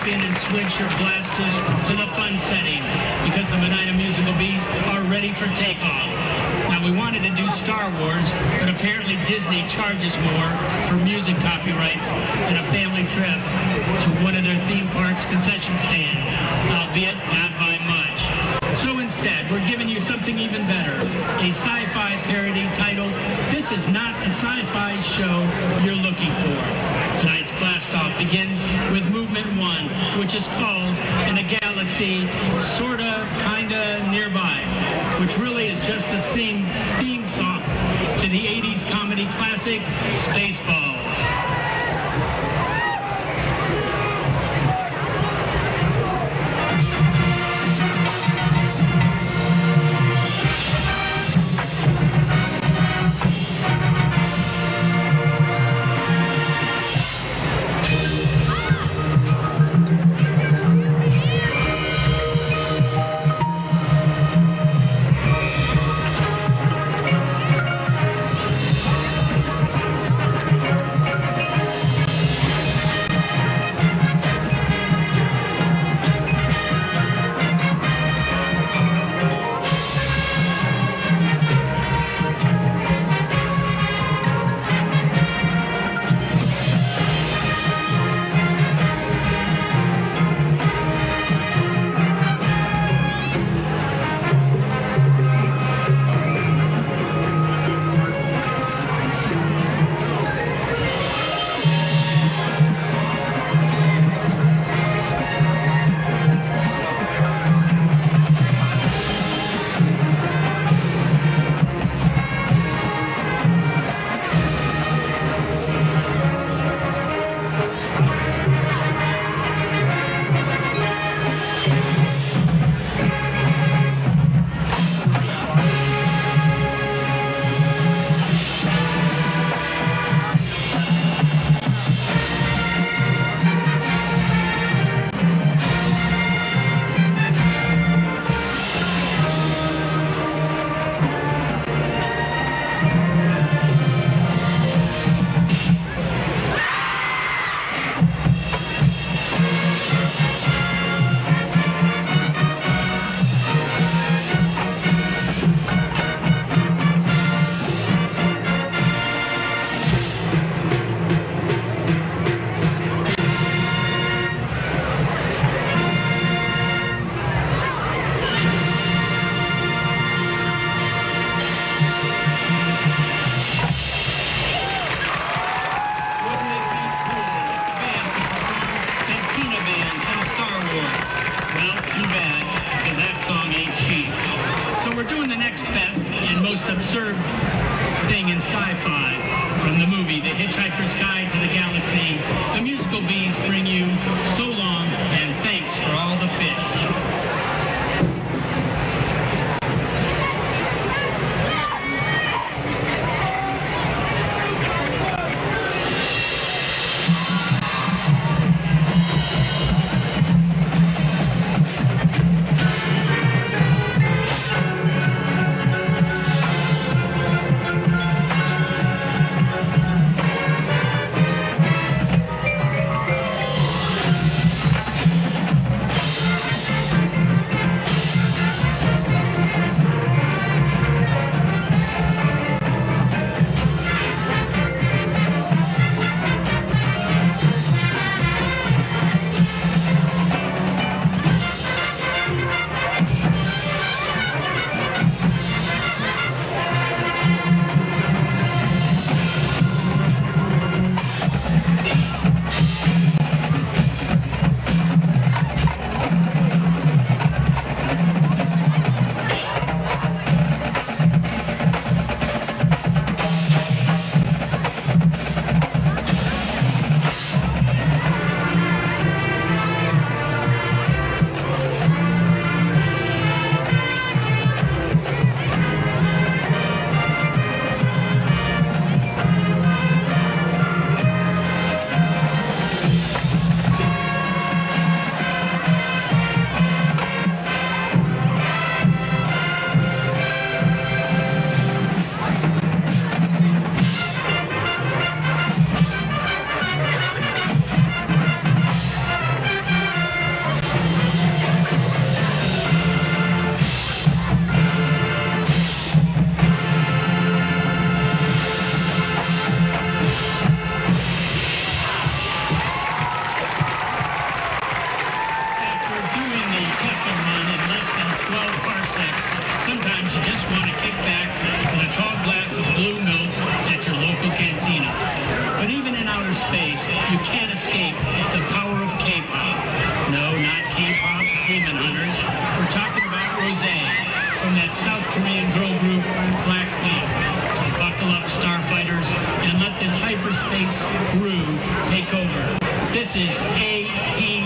step in and switch your blasters to the fun setting because the Medina Musical Bees are ready for takeoff. Now, we wanted to do Star Wars, but apparently Disney charges more for music copyrights than a family trip to one of their theme parks concession stands, albeit not by much. So instead, we're giving you something even better, a sci-fi parody titled, This Is Not a Sci-Fi Show You're Looking For. Tonight's blast-off begins with Movement 1, which is called In a Galaxy Sorta, Kinda Nearby, which really is just the theme song to the 80s comedy classic, Spaceballs. Absurd thing in sci-fi from the movie The Hitchhiker's Guide to the Galaxy. The musical bees bring you So Long and Thanks for All the Fish. you can't escape the power of K-pop. No, not K-pop demon hunters. We're talking about Rosé from that South Korean girl group Blackpink. So buckle up, starfighters, and let this hyperspace groove take over. This is AET.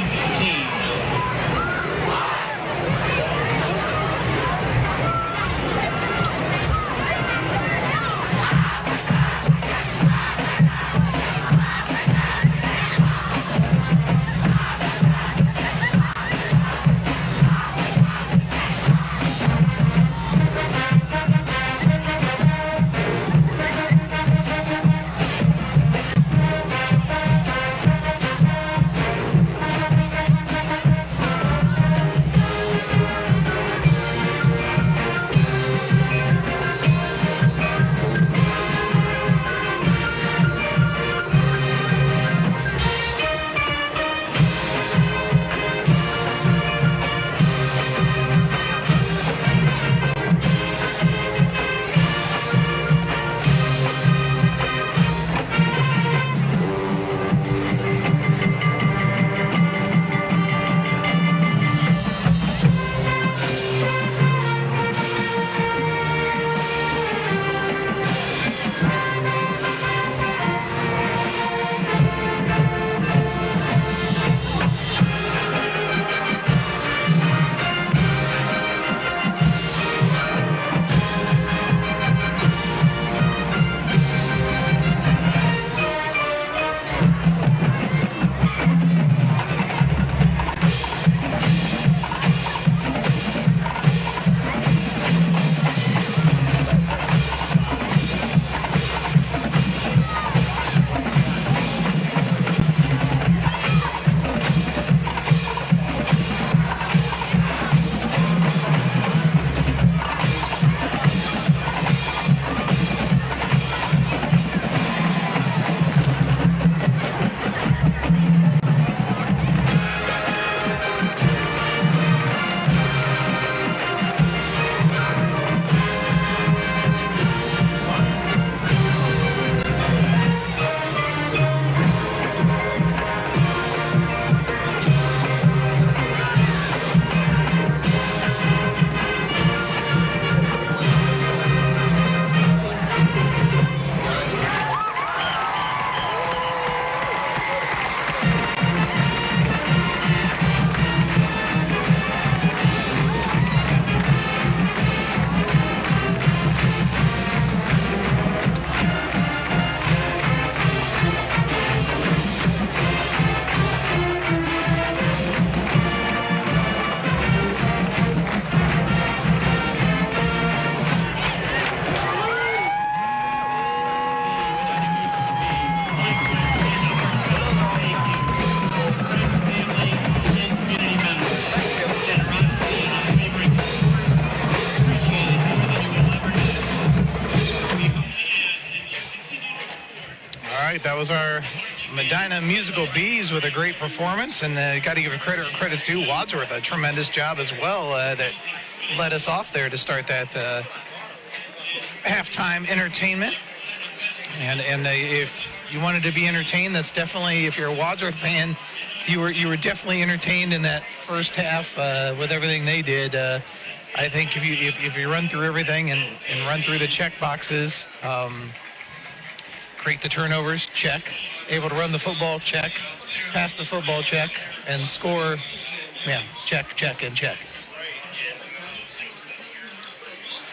That was our Medina Musical Bees with a great performance, and got to give credit where credit's due. Wadsworth, a tremendous job as well that led us off there to start that halftime entertainment. And if you wanted to be entertained, that's definitely, if you're a Wadsworth fan, you were definitely entertained in that first half with everything they did. I think if you run through everything and run through the check boxes, create the turnovers, check. Able to run the football, check. Pass the football, check. And score, check, check, and check.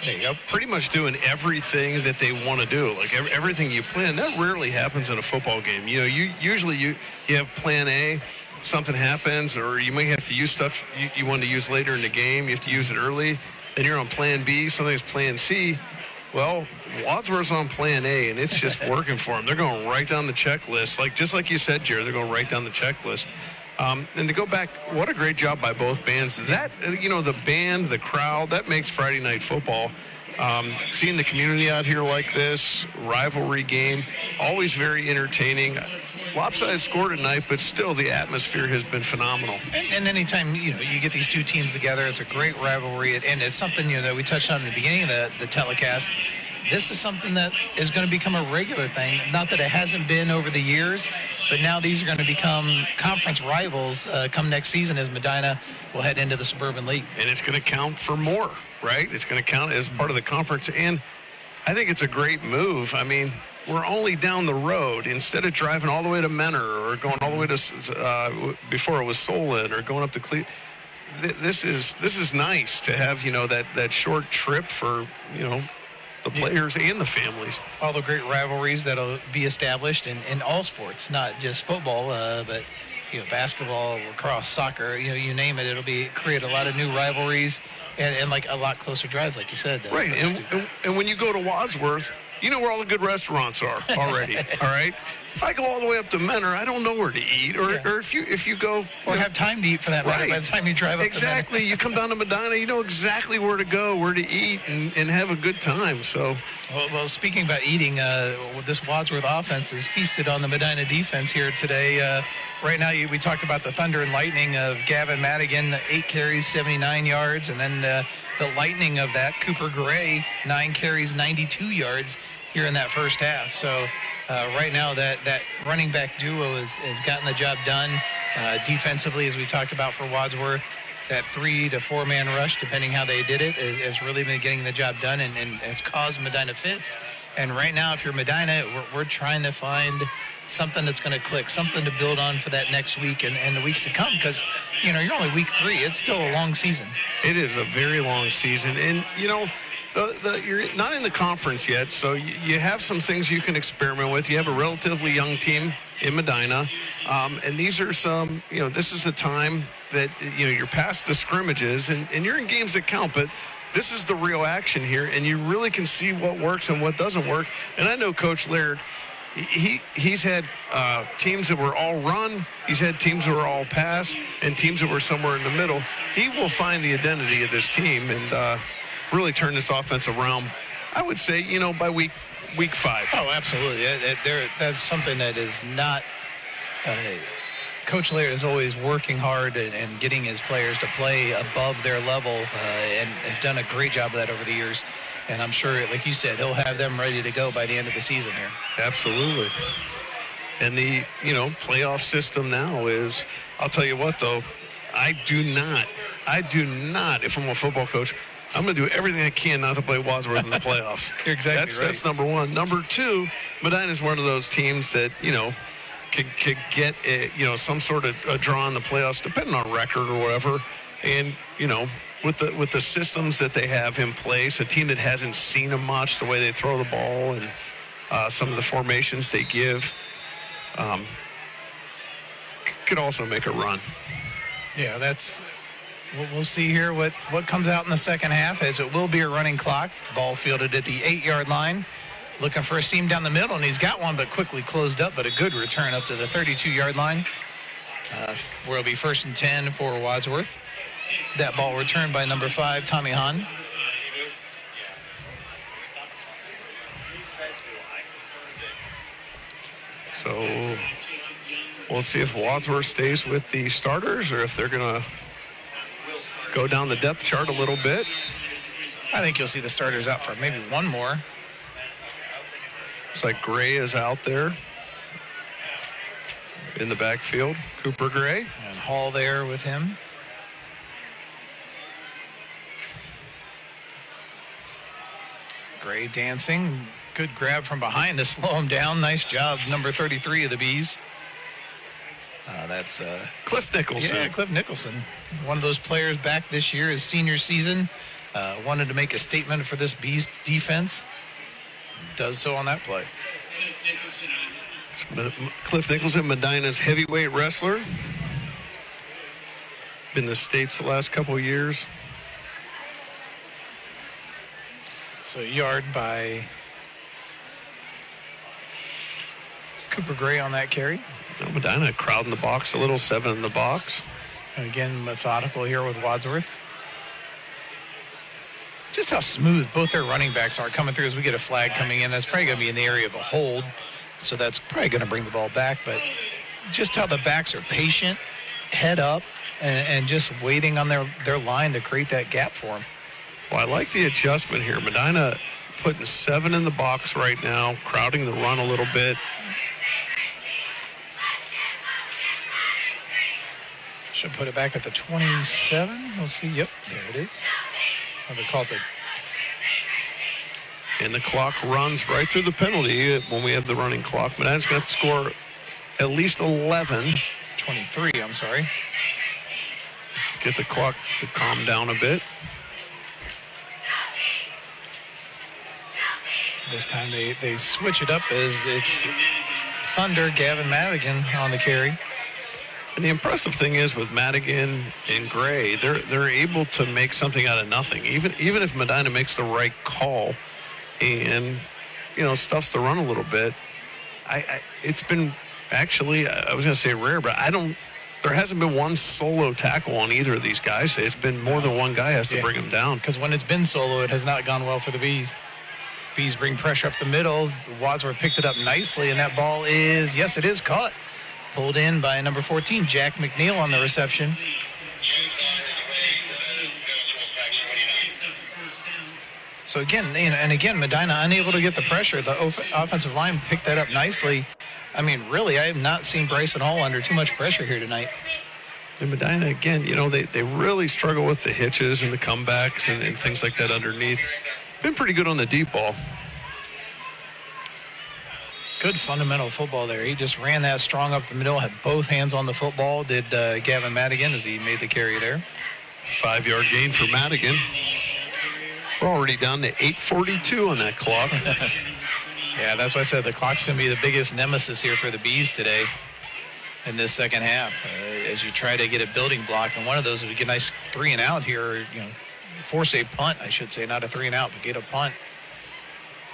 There you go. Pretty much doing everything that they want to do. Like everything you plan, that rarely happens in a football game. You know, usually you have plan A, something happens, or you may have to use stuff you want to use later in the game. You have to use it early. Then you're on plan B, something's plan C. Well, Wadsworth's on plan A, and it's just working for them. They're going right down the checklist. Just like you said, Jared, they're going right down the checklist. And to go back, what a great job by both bands. That, the band, the crowd, that makes Friday Night Football. Seeing the community out here like this, rivalry game, always very entertaining. Lopsided score tonight, but still the atmosphere has been phenomenal. And anytime you get these two teams together, it's a great rivalry, and it's something that we touched on in the beginning of the telecast. this is something that is going to become a regular thing. Not that it hasn't been over the years, but now these are going to become conference rivals come next season as Medina will head into the Suburban League. And it's going to count for more, right? It's going to count as part of the conference. And I think it's a great move. I mean, we're only down the road. Instead of driving all the way to Menor or going all the way to, before it was Solon, or going up to Cleveland. This is nice to have, that short trip for, the players and the families. All the great rivalries that'll be established in all sports, not just football, but basketball, lacrosse, soccer, you name it. It'll create a lot of new rivalries and like a lot closer drives, like you said. Right, and when you go to Wadsworth, you know where all the good restaurants are already. All right. If I go all the way up to Menor, I don't know where to eat, or if you go, or have time to eat for that matter. By the time you drive up exactly, to you come down to Medina, you know exactly where to go, where to eat, and have a good time. So, well, speaking about eating, this Wadsworth offense is feasted on the Medina defense here today. Right now, we talked about the thunder and lightning of Gavin Madigan, 8 carries, 79 yards, and then the lightning of that, Cooper Gray, 9 carries, 92 yards here in that first half. So right now that running back duo has gotten the job done. Defensively, as we talked about for Wadsworth, that 3 to 4 man rush, depending how they did it, has really been getting the job done and has caused Medina fits. And right now, if you're Medina, we're trying to find something that's going to click, something to build on for that next week and the weeks to come, because you're only week 3. It's still a long season. It is a very long season, and you're not in the conference yet, so you have some things you can experiment with. You have a relatively young team in Medina, and these are some, this is a time that, you're past the scrimmages, and you're in games that count, but this is the real action here, and you really can see what works and what doesn't work. And I know Coach Laird, he's had teams that were all run, he's had teams that were all pass, and teams that were somewhere in the middle. He will find the identity of this team and really turn this offense around, I would say, by week 5. Oh, absolutely. That's something that is not Coach Laird is always working hard and getting his players to play above their level and has done a great job of that over the years. And I'm sure, like you said, he'll have them ready to go by the end of the season here. Absolutely. And the, playoff system now is, I'll tell you what, though, I do not, if I'm a football coach, I'm going to do everything I can not to play Wadsworth in the playoffs. You're exactly right. That's number one. Number two, Medina is one of those teams that, could get, some sort of a draw in the playoffs, depending on record or whatever. And, with the systems that they have in place, a team that hasn't seen them much, the way they throw the ball and some of the formations they give, could also make a run. Yeah, we'll see here what comes out in the second half, as it will be a running clock. Ball fielded at the 8-yard line. Looking for a seam down the middle, and he's got one, but quickly closed up, but a good return up to the 32-yard line. Where it'll be 1st and 10 for Wadsworth. That ball returned by number 5, Tommy Hahn. So we'll see if Wadsworth stays with the starters or if they're going to go down the depth chart a little bit. I think you'll see the starters out for maybe one more. Looks like Gray is out there in the backfield. Cooper Gray. And Hall there with him. Gray dancing. Good grab from behind to slow him down. Nice job, number 33 of the Bees. That's Cliff Nicholson. Yeah, Cliff Nicholson. One of those players back this year, his senior season. Wanted to make a statement for this Bees defense. Does so on that play. Cliff Nicholson, Medina's heavyweight wrestler. Been in the States the last couple of years. So yard by Cooper Gray on that carry. Medina crowding the box a little, 7 in the box. And again, methodical here with Wadsworth. Just how smooth both their running backs are coming through as we get a flag coming in. That's probably going to be in the area of a hold. So that's probably going to bring the ball back. But just how the backs are patient, head up, and just waiting on their line to create that gap for them. Well, I like the adjustment here. Medina putting 7 in the box right now, crowding the run a little bit. Should put it back at the 27. We'll see. Yep, there it is. What they call it. And the clock runs right through the penalty when we have the running clock. Medina's going to score at least 11. 23, I'm sorry. Get the clock to calm down a bit. This time they switch it up as it's Thunder, Gavin Madigan on the carry. And the impressive thing is with Madigan and Gray, they're able to make something out of nothing. Even if Medina makes the right call and, stuffs the run a little bit, it's been actually, I was going to say rare, but there hasn't been one solo tackle on either of these guys. It's been more than one guy has to bring them down. Because when it's been solo, it has not gone well for the Bees. Bees bring pressure up the middle. Wadsworth picked it up nicely, and that ball is, yes, it is caught. Pulled in by number 14, Jack McNeil on the reception. So again, Medina unable to get the pressure. The offensive line picked that up nicely. I mean, really, I have not seen Bryson Hall under too much pressure here tonight. And Medina, again, they really struggle with the hitches and the comebacks and things like that underneath. Been pretty good on the deep ball. Good fundamental football there. He just ran that strong up the middle, had both hands on the football, did Gavin Madigan as he made the carry there. 5-yard gain for Madigan. We're already down to 8:42 on that clock. Yeah, that's why I said the clock's going to be the biggest nemesis here for the Bees today in this second half. As you try to get a building block, and one of those, if you get a nice 3-and-out here, force a punt, I should say, not a 3-and-out, but get a punt.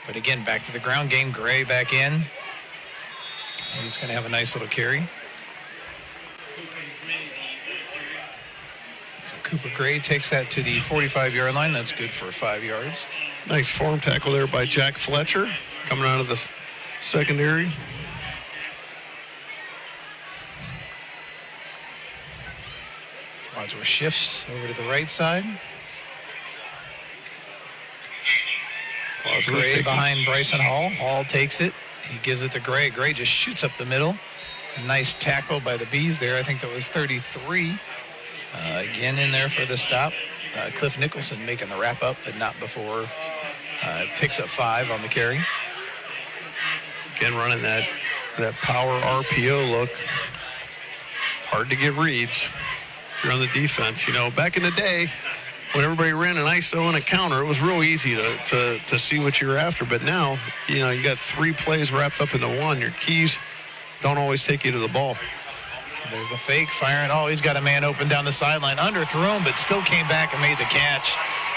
But again, back to the ground game. Gray back in. He's going to have a nice little carry. So Cooper Gray takes that to the 45-yard line. That's good for 5 yards. Nice form tackle there by Jack Fletcher coming out of the secondary. Wadsworth shifts over to the right side. Gray behind Bryson Hall. Hall takes it. He gives it to Gray. Gray just shoots up the middle. Nice tackle by the Bees there. I think that was 33. Again in there for the stop. Cliff Nicholson making the wrap up, but not before. Picks up 5 on the carry. Again, running that power RPO look. Hard to get reads if you're on the defense. Back in the day, when everybody ran an ISO and a counter, it was real easy to see what you were after. But now, you got 3 plays wrapped up into one. Your keys don't always take you to the ball. There's a fake firing. Oh, he's got a man open down the sideline. Underthrew him, but still came back and made the catch.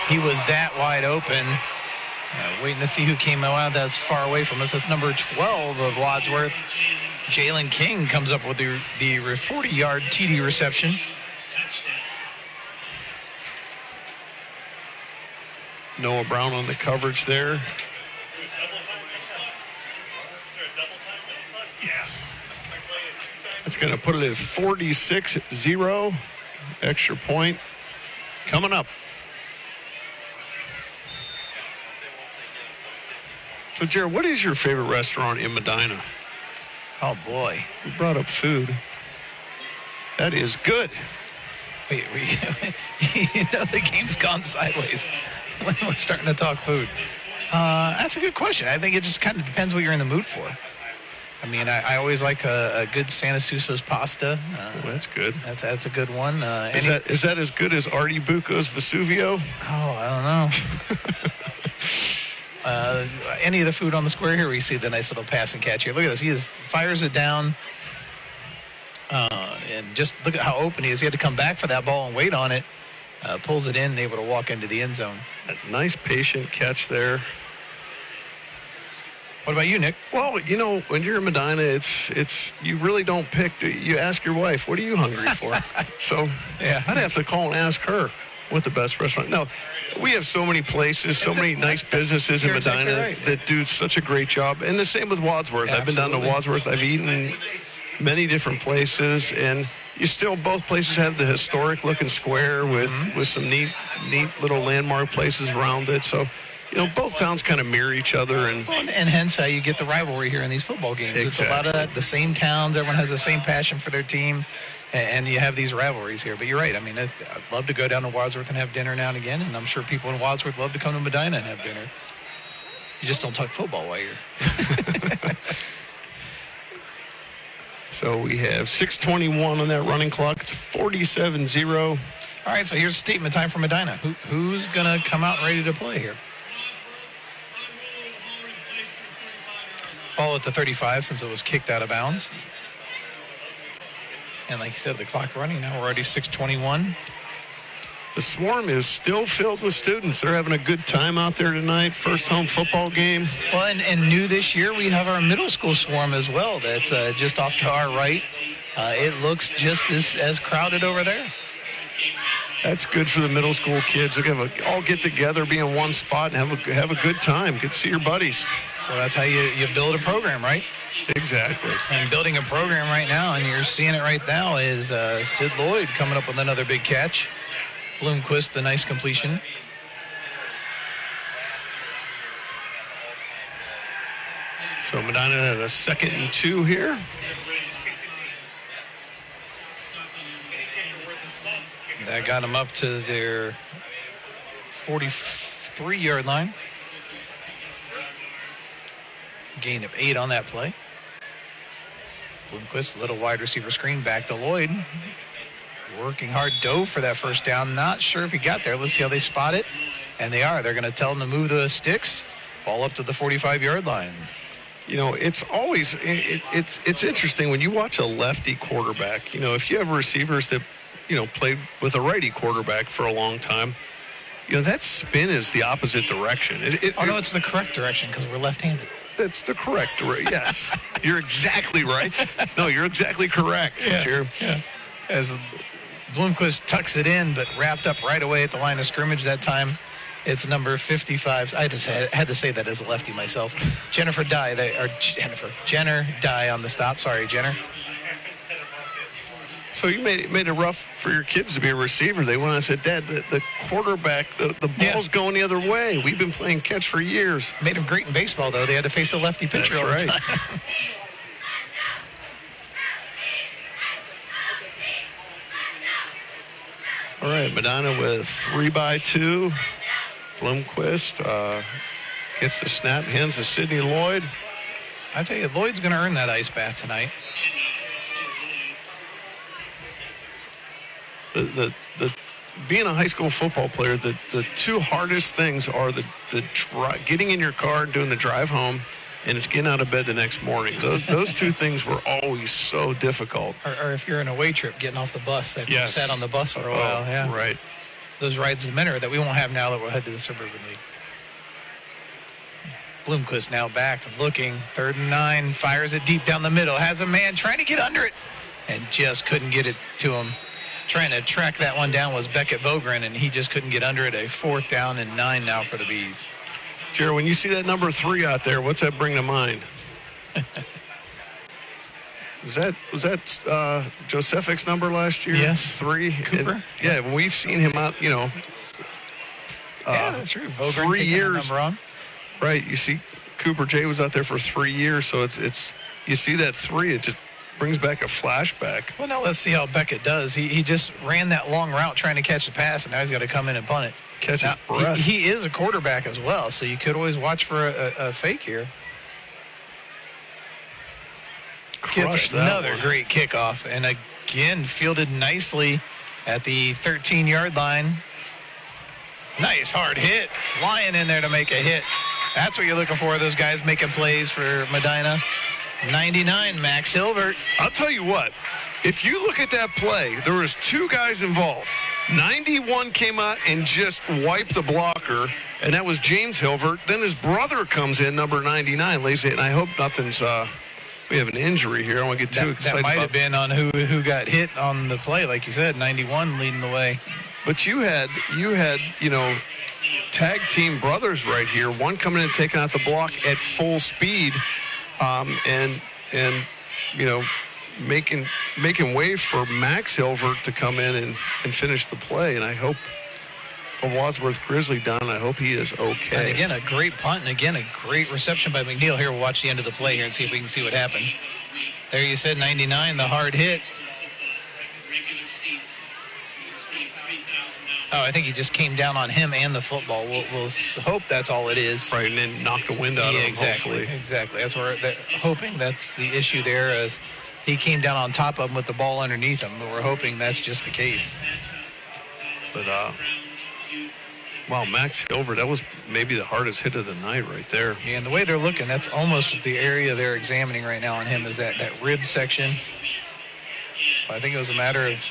He was that wide open. Waiting to see who came out that's far away from us. That's number 12 of Wadsworth. Jalen King comes up with the 40-yard TD reception. Noah Brown on the coverage there. It's going to put it at 46-0. Extra point coming up. So, Jared, what is your favorite restaurant in Medina? Oh, boy. You brought up food. That is good. Wait, the game's gone sideways when we're starting to talk food. That's a good question. I think it just kind of depends what you're in the mood for. I mean, I always like a good Santa Suso's pasta. That's good. That's a good one. Is that as good as Artie Bucco's Vesuvio? Oh, I don't know. Any of the food on the square here, we see the nice little pass and catch here. Look at this. He just fires it down. And just look at how open he is. He had to come back for that ball and wait on it. Pulls it in and able to walk into the end zone. A nice patient catch there. What about you, Nick? Well, when you're in Medina, it's you really don't pick. You ask your wife, what are you hungry for? So yeah, I'd have to call and ask her what the best restaurant. No, we have so many places, so many nice businesses in Medina that do such a great job. And the same with Wadsworth. Absolutely. I've been down to Wadsworth. I've eaten many different places, and both places have the historic looking square with some neat little landmark places around it. So both towns kind of mirror each other. And hence how you get the rivalry here in these football games. Exactly. It's a lot of that, the same towns, everyone has the same passion for their team, and you have these rivalries here. But you're right. I mean, I'd love to go down to Wadsworth and have dinner now and again, and I'm sure people in Wadsworth love to come to Medina and have dinner. You just don't talk football while you're So we have 6:21 on that running clock. It's 47-0. All right, so here's statement time for Medina. Who's going to come out ready to play here? Ball at the 35 since it was kicked out of bounds. And like you said, the clock running now. We're already 6:21. The Swarm is still filled with students. They're having a good time out there tonight. First home football game. Well, and new this year, we have our middle school Swarm as well. That's just off to our right. It looks just as crowded over there. That's good for the middle school kids. They can all get together, be in one spot, and have a good time. Get to see your buddies. Well, that's how you build a program, right? Exactly. And building a program right now, and you're seeing it right now, is Sid Lloyd coming up with another big catch. Bloomquist, the nice completion. So Medina had a 2nd and 2 here. That got them up to their 43-yard line. Gain of 8 on that play. Bloomquist, little wide receiver screen back to Lloyd. Working hard, dove for that first down. Not sure if he got there. Let's see how they spot it. And they are. They're going to tell him to move the sticks. Ball up to the 45-yard line. It's always it's interesting when you watch a lefty quarterback. If you have receivers that played with a righty quarterback for a long time, that spin is the opposite direction. No, it's the correct direction because we're left-handed. That's the correct direction. Yes, you're exactly right. No, you're exactly correct. Yeah. As Bloomquist tucks it in, but wrapped up right away at the line of scrimmage that time. It's number 55. I just had to say that as a lefty myself. Jenner Dye on the stop. Sorry, Jenner. So you made it rough for your kids to be a receiver. They went and said, Dad, the quarterback, the ball's going the other way. We've been playing catch for years. Made them great in baseball, though. They had to face a lefty pitcher all the time. All right, Medina with 3-2. Bloomquist gets the snap, hands to Sidney Lloyd. I tell you, Lloyd's going to earn that ice bath tonight. The being a high school football player, the two hardest things are the getting in your car and doing the drive home, and it's getting out of bed the next morning. Those two things were always so difficult. Or if you're in a away trip, getting off the bus after you sat on the bus for a while. Yeah, right. Those rides in Minter that we won't have now that we'll head to the Suburban League. Bloomquist now back looking. 3rd and 9. Fires it deep down the middle. Has a man trying to get under it and just couldn't get it to him. Trying to track that one down was Beckett Bogren, and he just couldn't get under it. A 4th down and 9 now for the Bees. Jared, when you see that number 3 out there, what's that bring to mind? Was that Josephic's number last year? Yes. 3? Cooper? Yeah, when we've seen him out, yeah, that's true. Bogren 3 years. Number on. Right. You see Cooper J was out there for 3 years, so it's you see that 3, it just brings back a flashback. Well, now let's see how Beckett does. He just ran that long route trying to catch the pass, and now he's got to come in and punt it. Catch his breath. He is a quarterback as well, so you could always watch for a fake here. Gets another great kickoff, and again fielded nicely at the 13-yard line. Nice hard hit, flying in there to make a hit. That's what you're looking for, those guys making plays for Medina. 99, Max Hilbert. I'll tell you what, if you look at that play, there was 2 guys involved. 91 came out and just wiped the blocker, and that was James Hilbert. Then his brother comes in, number 99, lays it, and I hope nothing's we have an injury here. I don't want to get too excited. That might have been on who got hit on the play, like you said, 91 leading the way. But you had tag team brothers right here, one coming in and taking out the block at full speed, and making way for Max Hilbert to come in and finish the play. And I hope a Wadsworth Grizzly down. I hope he is okay. And again, a great punt, and again, a great reception by McNeil. Here, we'll watch the end of the play here and see if we can see what happened. There you said 99, the hard hit. Oh, I think he just came down on him and the football. We'll hope that's all it is. Right, and then knock the wind out of him, exactly, hopefully. exactly. That's where they're hoping that's the issue there, as he came down on top of him with the ball underneath him. But we're hoping that's just the case. But, wow, Max Hilbert, that was maybe the hardest hit of the night right there. Yeah, and the way they're looking, that's almost the area they're examining right now on him, is that rib section. So I think it was a matter of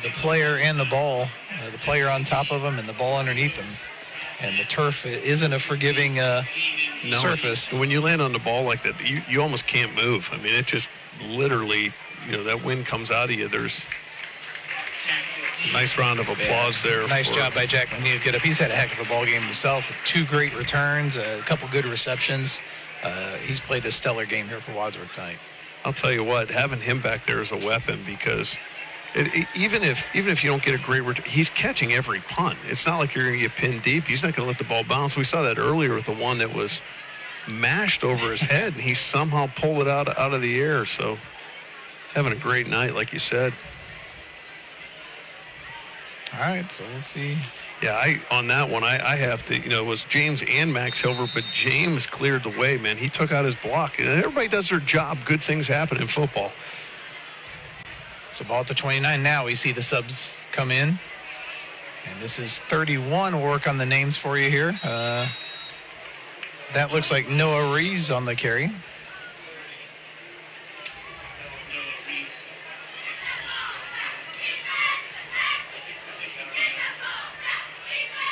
the player and the ball, the player on top of him and the ball underneath him. And the turf isn't a forgiving surface. When you land on the ball like that, you almost can't move. I mean, it just literally, that wind comes out of you. There's a nice round of applause there. Nice job by Jack McNeil to get up. He's had a heck of a ball game himself. 2 great returns, a couple good receptions. He's played a stellar game here for Wadsworth tonight. I'll tell you what, having him back there is a weapon, because even if you don't get a great return, he's catching every punt. It's not like you're going to get pinned deep. He's not going to let the ball bounce. We saw that earlier with the one that was mashed over his head, and he somehow pulled it out of the air. So having a great night, like you said. All right, so we'll see. Yeah, on that one, I have to, it was James and Max Hilbert, but James cleared the way, man. He took out his block. And everybody does their job. Good things happen in football. So ball at the 29 now. We see the subs come in. And this is 31. We'll work on the names for you here. That looks like Noah Rees on the carry.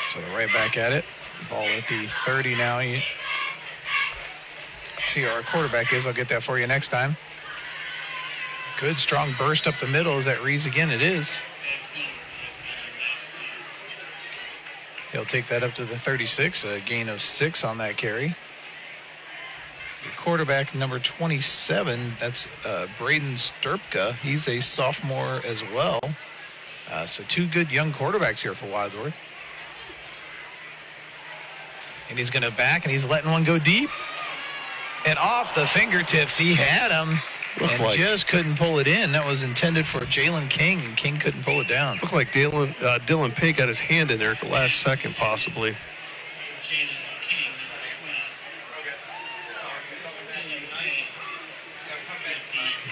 So they're right back at it. Ball at the 30 now. You see who our quarterback is. I'll get that for you next time. Good, strong burst up the middle. Is that Rees again? It is. He'll take that up to the 36, a gain of 6 on that carry. The quarterback, number 27, that's Braden Sturpka. He's a sophomore as well. So 2 good young quarterbacks here for Wadsworth. And he's going to back, and he's letting one go deep. And off the fingertips, he had him. Just couldn't pull it in. That was intended for Jalen King, and King couldn't pull it down. Looked like Dylan Pate got his hand in there at the last second, possibly.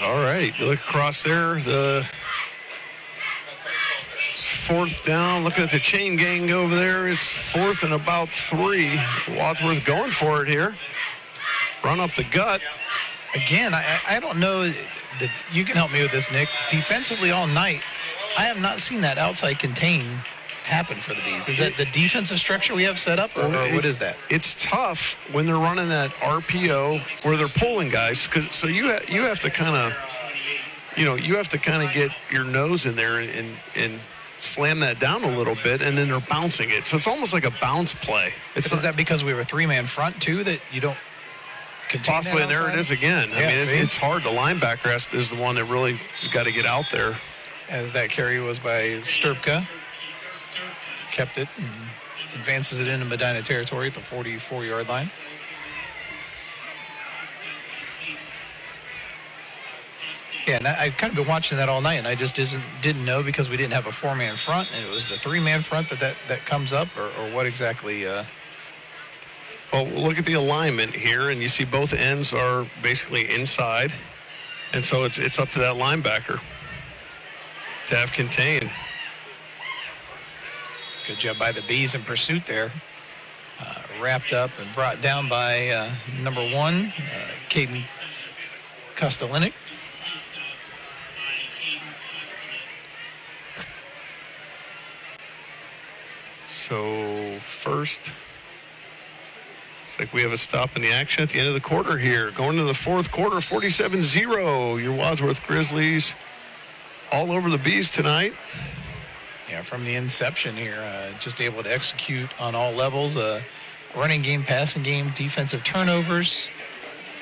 All right, you look across there. It's 4th down. Looking at the chain gang over there. It's 4th and about 3. Wadsworth going for it here. Run up the gut. Again, I don't know that you can help me with this, Nick. Defensively all night, I have not seen that outside contain happen for the Bees. Is that the defensive structure we have set up, or what is that? It's tough when they're running that RPO where they're pulling guys, so you have to kind of, you have to kind of get your nose in there and slam that down a little bit, and then they're bouncing it. So it's almost like a bounce play. Is that because we have a 3-man front too that you don't? Possibly, and there it is again. I mean, it's hard. The linebacker is the one that really has got to get out there. As that carry was by Sturpka. Kept it and advances it into Medina territory at the 44-yard line. Yeah, and I've kind of been watching that all night, and I just didn't know, because we didn't have a 4-man front, and it was the 3-man front that comes up, or what exactly... Well, look at the alignment here, and you see both ends are basically inside, and so it's up to that linebacker to have contained. Good job by the Bees in pursuit there. Wrapped up and brought down by number 1, Caden Kostelinik. So first... Looks like we have a stop in the action at the end of the quarter here. Going to the 4th quarter, 47-0. Your Wadsworth Grizzlies all over the Bees tonight. Yeah, from the inception here, just able to execute on all levels. Running game, passing game, defensive turnovers.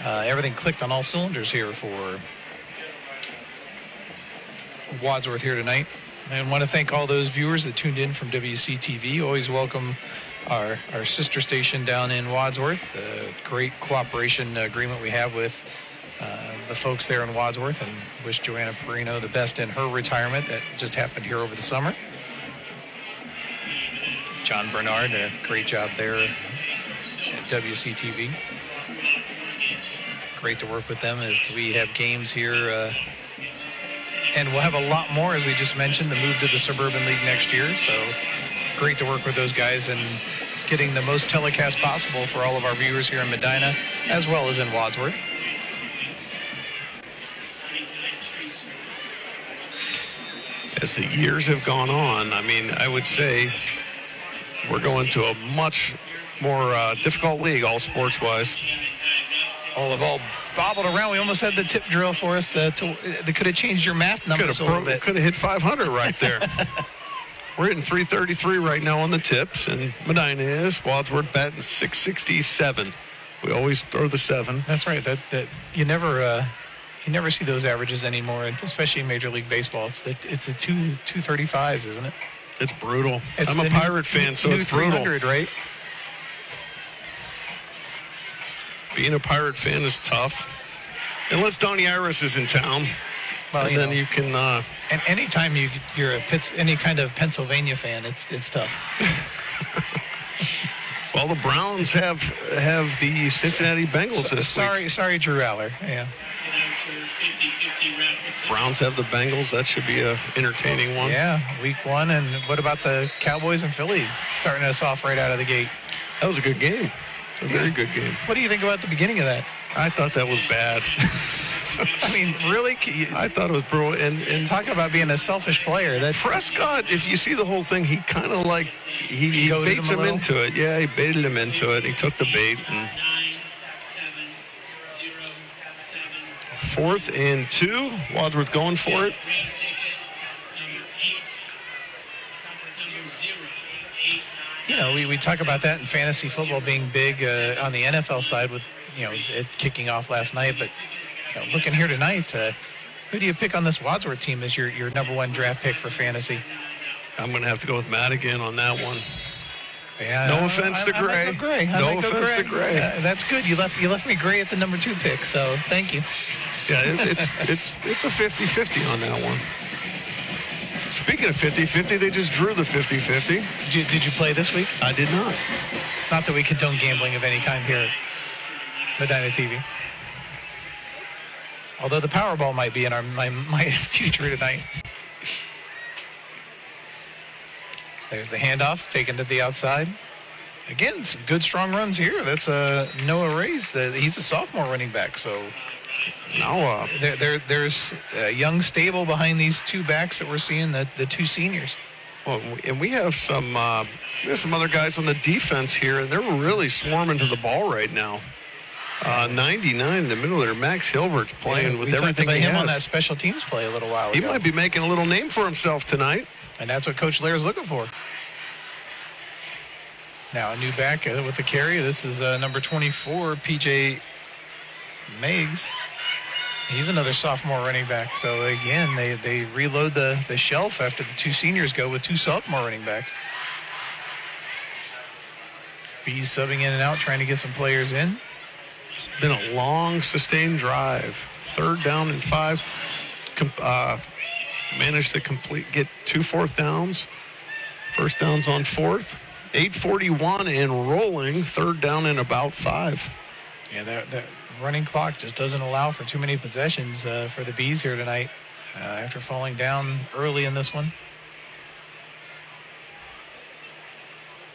Everything clicked on all cylinders here for Wadsworth here tonight. And want to thank all those viewers that tuned in from WCTV. Always welcome our sister station down in Wadsworth. Great cooperation agreement we have with the folks there in Wadsworth, and wish Joanna Perino the best in her retirement that just happened here over the summer. John Bernard, a great job there at WCTV. Great to work with them as we have games here. And we'll have a lot more, as we just mentioned, the move to the Suburban League next year. So great to work with those guys and getting the most telecast possible for all of our viewers here in Medina, as well as in Wadsworth. As the years have gone on, I mean, I would say we're going to a much more difficult league, all sports-wise. All the ball bobbled around. We almost had the tip drill for us that could have changed your math numbers a little bit. Could have hit 500 right there. We're hitting 333 right now on the tips, and Medina is. Wadsworth batting 667. We always throw the 7. That's right. That you never see those averages anymore, especially in Major League Baseball. It's the 235s, isn't it? It's brutal. It's I'm a Pirate fan, so it's brutal. 300, right? Being a Pirate fan is tough. Unless Donnie Iris is in town. Well, and then you can... and anytime you're any kind of Pennsylvania fan, it's tough. Well, the Browns have the Cincinnati Bengals this week. Sorry, Drew Aller. Yeah. Browns have the Bengals. That should be a entertaining one. Yeah, week 1. And what about the Cowboys and Philly starting us off right out of the gate? That was a good game. A very good game. What do you think about the beginning of that? I thought that was bad. I mean, really? I thought it was brutal. And talk about being a selfish player. That Prescott, if you see the whole thing, he kind of like, he baits him into it. Yeah, he baited him into it. He took the bait. And 4th and 2. Wadsworth going for it. We talk about that in fantasy football being big on the NFL side with, it kicking off last night. But, looking here tonight, who do you pick on this Wadsworth team as your number 1 draft pick for fantasy? I'm going to have to go with Matt again on that one. Yeah, no offense to Gray. No offense to Gray. That's good. You left me Gray at the number 2 pick, so thank you. Yeah, it's a 50-50 on that one. Speaking of 50-50, they just drew the 50-50. Did you play this week? I did not. Not that we condone gambling of any kind here at Medina TV. Although the Powerball might be in my future tonight. There's the handoff taken to the outside. Again, some good strong runs here. That's Noah Reyes. He's a sophomore running back, so now there's a young stable behind these 2 backs that we're seeing, the 2 seniors. Well, and we have some other guys on the defense here, and they're really swarming to the ball right now. 99 in the middle there. Max Hilbert's playing with everything he has. We talked about him on that special teams play a little while ago. He might be making a little name for himself tonight. And that's what Coach Lair is looking for. Now a new back with the carry. This is number 24, P.J. Meigs. He's another sophomore running back. So, again, they reload the shelf after the 2 seniors go with 2 sophomore running backs. Bees subbing in and out, trying to get some players in. It's been a long, sustained drive. 3rd down and 5. Managed to get 2 4th downs. 1st downs on 4th. 8:41 and rolling. 3rd down and about 5. Yeah, that running clock just doesn't allow for too many possessions for the Bees here tonight after falling down early in this one.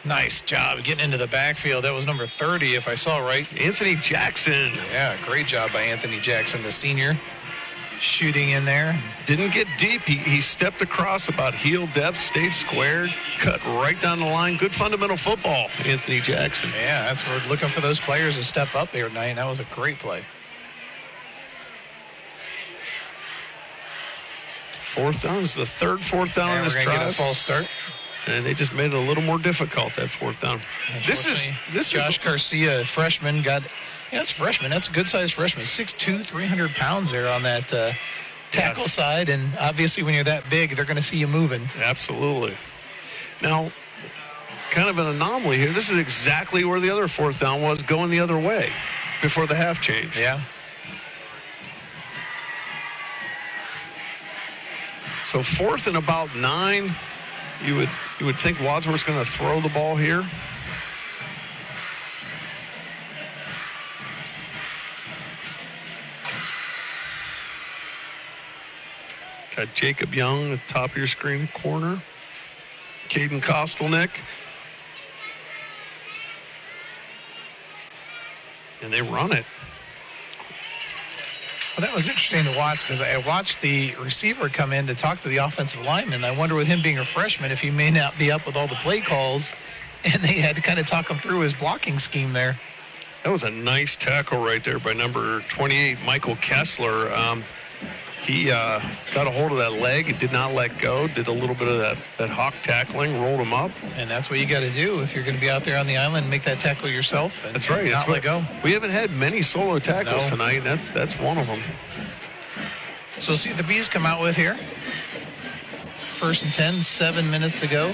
Nice job getting into the backfield. That was number 30, if I saw right. Anthony Jackson. Yeah, great job by Anthony Jackson, the senior. Shooting in there. Didn't get deep. He stepped across about heel depth, stayed squared, cut right down the line. Good fundamental football, Anthony Jackson. Yeah, that's what we're looking for, those players to step up here tonight. That was a great play. 4th down. This is the 3rd 4th down in this drive. We're going to get a false start. And they just made it a little more difficult, that 4th down. This is Josh Garcia, freshman, that's a freshman. That's a good-sized freshman. 6'2", 300 pounds there on that tackle side, and obviously when you're that big, they're going to see you moving. Absolutely. Now, kind of an anomaly here. This is exactly where the other fourth down was, going the other way before the half change. Yeah. So 4th and about 9, you would think Wadsworth's going to throw the ball here. Got Jacob Young at the top of your screen corner. Caden Kostelnick. And they run it. Well, that was interesting to watch because I watched the receiver come in to talk to the offensive lineman. I wonder with him being a freshman if he may not be up with all the play calls, and they had to kind of talk him through his blocking scheme there. That was a nice tackle right there by number 28, Michael Kessler. He got a hold of that leg and did not let go, did a little bit of that hawk tackling, rolled him up. And that's what you got to do if you're going to be out there on the island and make that tackle yourself. And, that's right. Not let go. We haven't had many solo tackles tonight. That's one of them. So see what the Bees come out with here. 1st and 10, 7 minutes to go.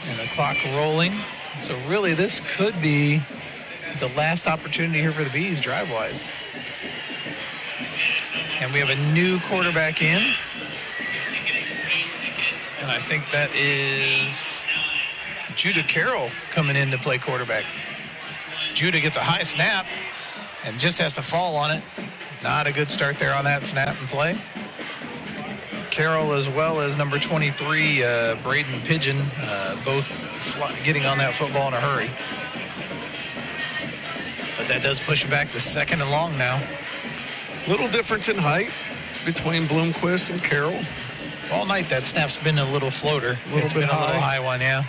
And the clock rolling. So really this could be the last opportunity here for the Bees drive-wise. And we have a new quarterback in. And I think that is Judah Carroll coming in to play quarterback. Judah gets a high snap and just has to fall on it. Not a good start there on that snap and play. Carroll as well as number 23, Braden Pigeon, both getting on that football in a hurry. But that does push it back to 2nd and long now. Little difference in height between Bloomquist and Carroll. All night that snap's been a little floater. It's been a little high one, yeah.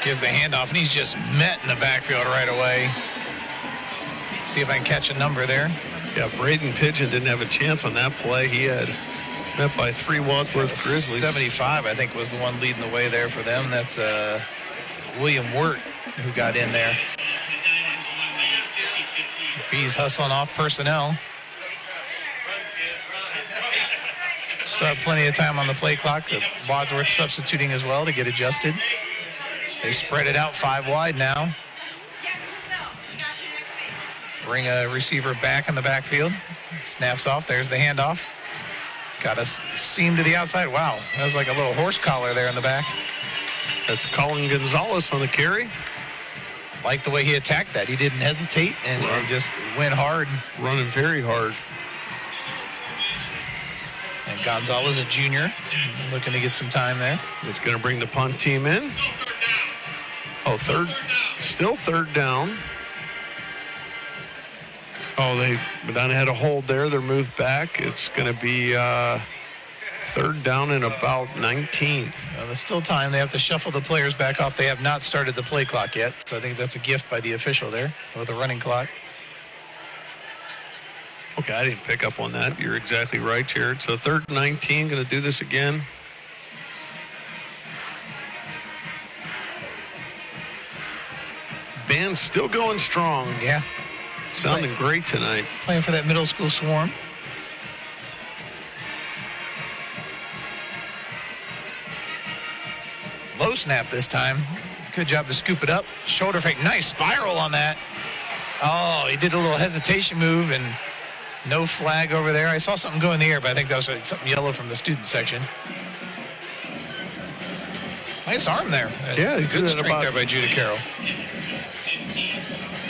Gives the handoff, and he's just met in the backfield right away. See if I can catch a number there. Yeah, Braden Pigeon didn't have a chance on that play. He had met by 3 Wadsworth Grizzlies. 75, I think, was the one leading the way there for them. That's William Wirt who got in there. He's hustling off personnel. Still have plenty of time on the play clock. Wadsworth substituting as well to get adjusted. They spread it out 5 wide now. Bring a receiver back in the backfield. Snaps off. There's the handoff. Got a seam to the outside. Wow, that was like a little horse collar there in the back. That's Colin Gonzalez on the carry. Like the way he attacked that. He didn't hesitate and just went hard. Running very hard. And Gonzalez, a junior, looking to get some time there. It's going to bring the punt team in. Oh, still third down. Oh, Medina had a hold there. They're moved back. It's going to be 3rd down and about 19. Well, there's still time. They have to shuffle the players back off. They have not started the play clock yet, so I think that's a gift by the official there with a running clock. Okay, I didn't pick up on that. You're exactly right, Jared. So 3rd and 19, going to do this again. Band's still going strong. Yeah. Sounding great tonight. Playing for that middle school swarm. Low snap this time. Good job to scoop it up. Shoulder fake. Nice spiral on that. Oh, he did a little hesitation move and no flag over there. I saw something go in the air, but I think that was something yellow from the student section. Nice arm there. Yeah, good strength there by Judah Carroll.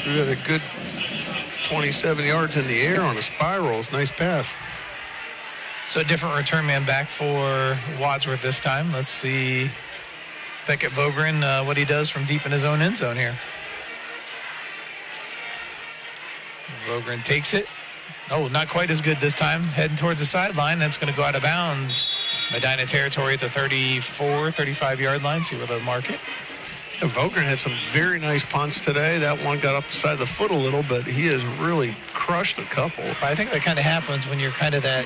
We got a good 27 yards in the air on a spiral. It's a nice pass. So a different return man back for Wadsworth this time. Let's see Beckett Vogren, what he does from deep in his own end zone here. Vogren takes it. Oh, not quite as good this time. Heading towards the sideline. That's going to go out of bounds. Medina territory at the 34, 35-yard line. See where they'll mark it. And Vogren had some very nice punts today. That one got up the side of the foot a little, but he has really crushed a couple. I think that kind of happens when you're kind of that,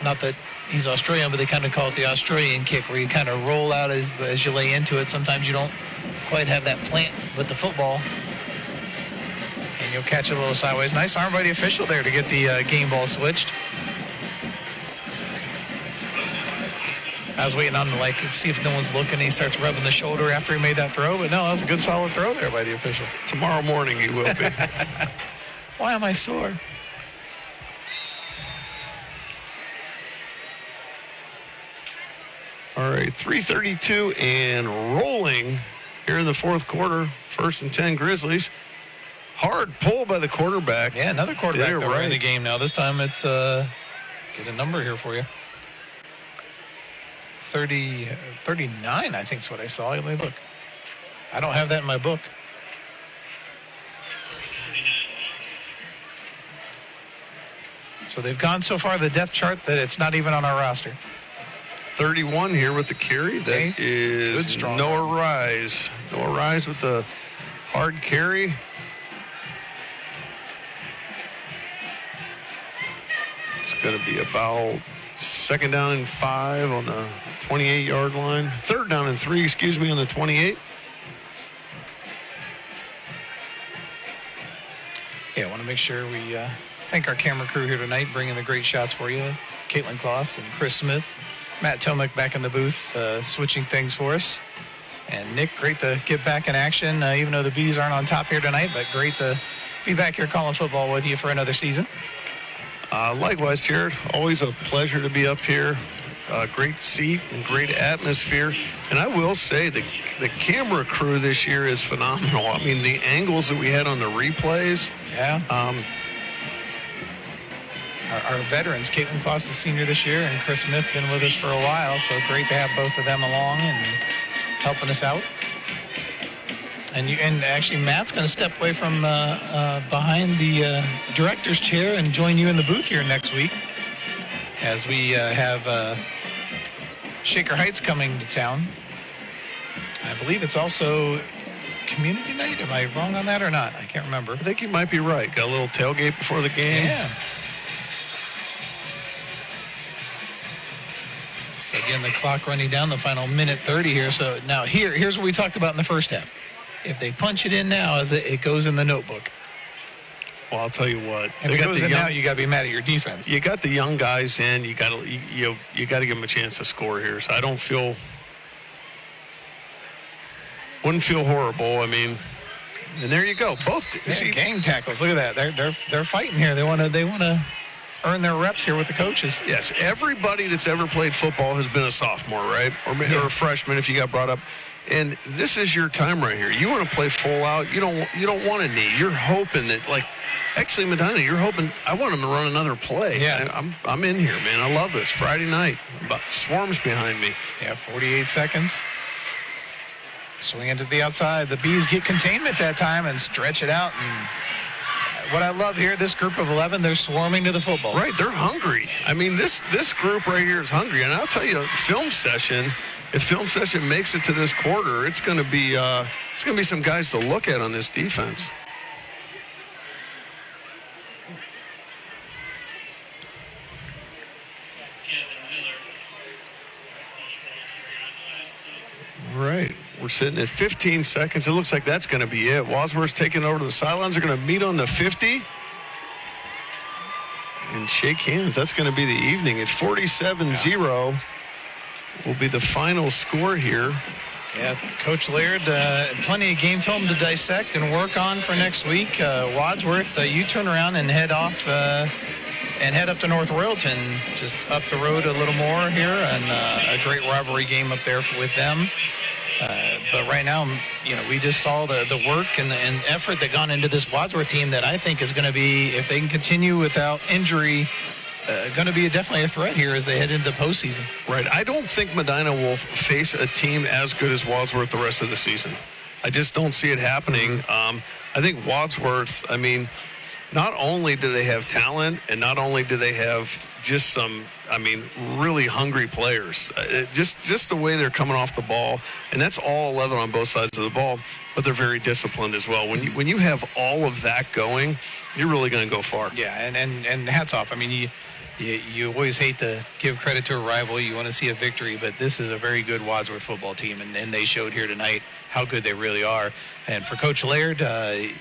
not that he's Australian, but they kind of call it the Australian kick, where you kind of roll out as you lay into it. Sometimes you don't quite have that plant with the football, and you'll catch it a little sideways. Nice arm by the official there to get the game ball switched. I was waiting on to see if no one's looking. He starts rubbing the shoulder after he made that throw, but no, that was a good solid throw there by the official. Tomorrow morning he will be. Why am I sore? All right, 3:32 and rolling here in the fourth quarter. 1st and 10 Grizzlies. Hard pull by the quarterback. Yeah, another quarterback They're that we're in right. the game now. This time it's get a number here for you. 39, I think is what I saw. Let me look. I don't have that in my book. So they've gone so far the depth chart that it's not even on our roster. 31 here with the carry. That Okay. is Good, strong. Noah Rise. Noah Rise with the hard carry. It's going to be about 2nd down and 5 on the 28-yard line. 3rd down and 3, on the 28. Yeah, I want to make sure we thank our camera crew here tonight, bringing the great shots for you. Caitlin Kloss and Chris Smith. Matt Tomek back in the booth, switching things for us. And Nick, great to get back in action, even though the Bees aren't on top here tonight, but great to be back here calling football with you for another season. Likewise, Jared. Always a pleasure to be up here. Great seat and great atmosphere. And I will say the camera crew this year is phenomenal. I mean, the angles that we had on the replays. Yeah. Our veterans, Caitlin Kloss, the senior this year, and Chris Smith been with us for a while, so great to have both of them along and helping us out. And actually, Matt's going to step away from behind the director's chair and join you in the booth here next week, as we have Shaker Heights coming to town. I believe it's also community night. Am I wrong on that or not? I can't remember. I think you might be right. Got a little tailgate before the game. Yeah. So again, the clock running down, the final minute 30 here. So now here's what we talked about in the first half. If they punch it in now, it goes in the notebook. Well, I'll tell you what. If it goes in now, you got to be mad at your defense. You got the young guys in. You got to give them a chance to score here. So I wouldn't feel horrible. I mean, and there you go. Both gang tackles. Look at that. They're fighting here. They want to earn their reps here with the coaches. Yes, everybody that's ever played football has been a sophomore, right? Or a freshman if you got brought up. And this is your time right here. You want to play full out. You don't want a knee. You're hoping that, actually, Medina, you're hoping, I want them to run another play. Yeah. I'm in here, man. I love this. Friday night. Swarms behind me. Yeah, 48 seconds. Swing into the outside. The Bees get containment that time and stretch it out. And what I love here, this group of 11, they're swarming to the football. Right, they're hungry. I mean, this group right here is hungry. And I'll tell you, if film session makes it to this quarter, it's going to be some guys to look at on this defense. Right. We're sitting at 15 seconds. It looks like that's going to be it. Wadsworth's taking over to the sidelines. They're going to meet on the 50 and shake hands. That's going to be the evening. It's 47-0 will be the final score here. Yeah, Coach Laird, plenty of game film to dissect and work on for next week. Wadsworth, you turn around and head off and head up to North Royalton, just up the road a little more here, and a great rivalry game up there with them. But right now, we just saw the work and effort that gone into this Wadsworth team that I think is going to be, if they can continue without injury, going to be definitely a threat here as they head into the postseason. Right. I don't think Medina will face a team as good as Wadsworth the rest of the season. I just don't see it happening. I think Wadsworth, not only do they have talent, and not only do they have just some, really hungry players. Just the way they're coming off the ball, and that's all 11 on both sides of the ball, but they're very disciplined as well. When you have all of that going, you're really going to go far. Yeah, and hats off. you always hate to give credit to a rival. You want to see a victory, but this is a very good Wadsworth football team, and they showed here tonight how good they really are. And for Coach Laird,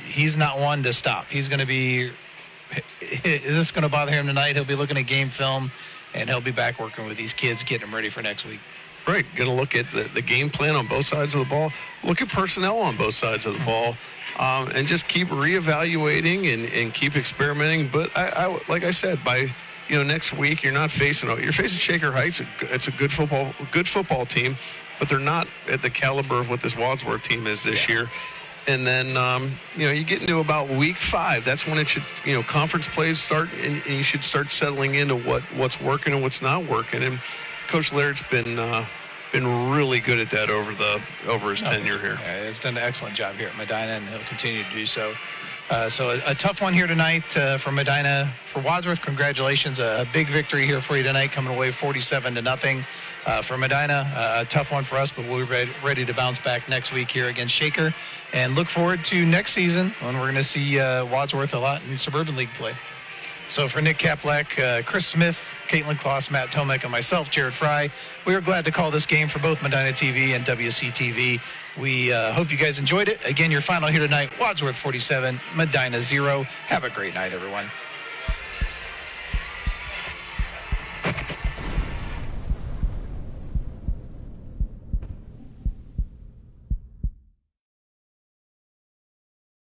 he's not one to stop. He's going to be – is this going to bother him tonight? He'll be looking at game film, and he'll be back working with these kids, getting them ready for next week. Right. Going to look at the game plan on both sides of the ball, look at personnel on both sides of the ball, and just keep reevaluating and keep experimenting. But I like I said, by next week you're facing Shaker Heights. It's a good football team, but they're not at the caliber of what this Wadsworth team is this year. And then you get into about week 5. That's when it should conference plays start, and you should start settling into what's working and what's not working. And Coach Laird's been really good at that over his tenure here. Yeah, he's done an excellent job here at Medina, and he'll continue to do so. So a tough one here tonight for Medina. For Wadsworth, congratulations. A big victory here for you tonight, coming away 47-0. For Medina, a tough one for us, but we'll be ready to bounce back next week here against Shaker. And look forward to next season when we're going to see Wadsworth a lot in Suburban League play. So for Nick Kaplak, Chris Smith, Caitlin Kloss, Matt Tomek, and myself, Jared Fry, we are glad to call this game for both Medina TV and WCTV. We hope you guys enjoyed it. Again, your final here tonight, Wadsworth 47, Medina 0. Have a great night, everyone.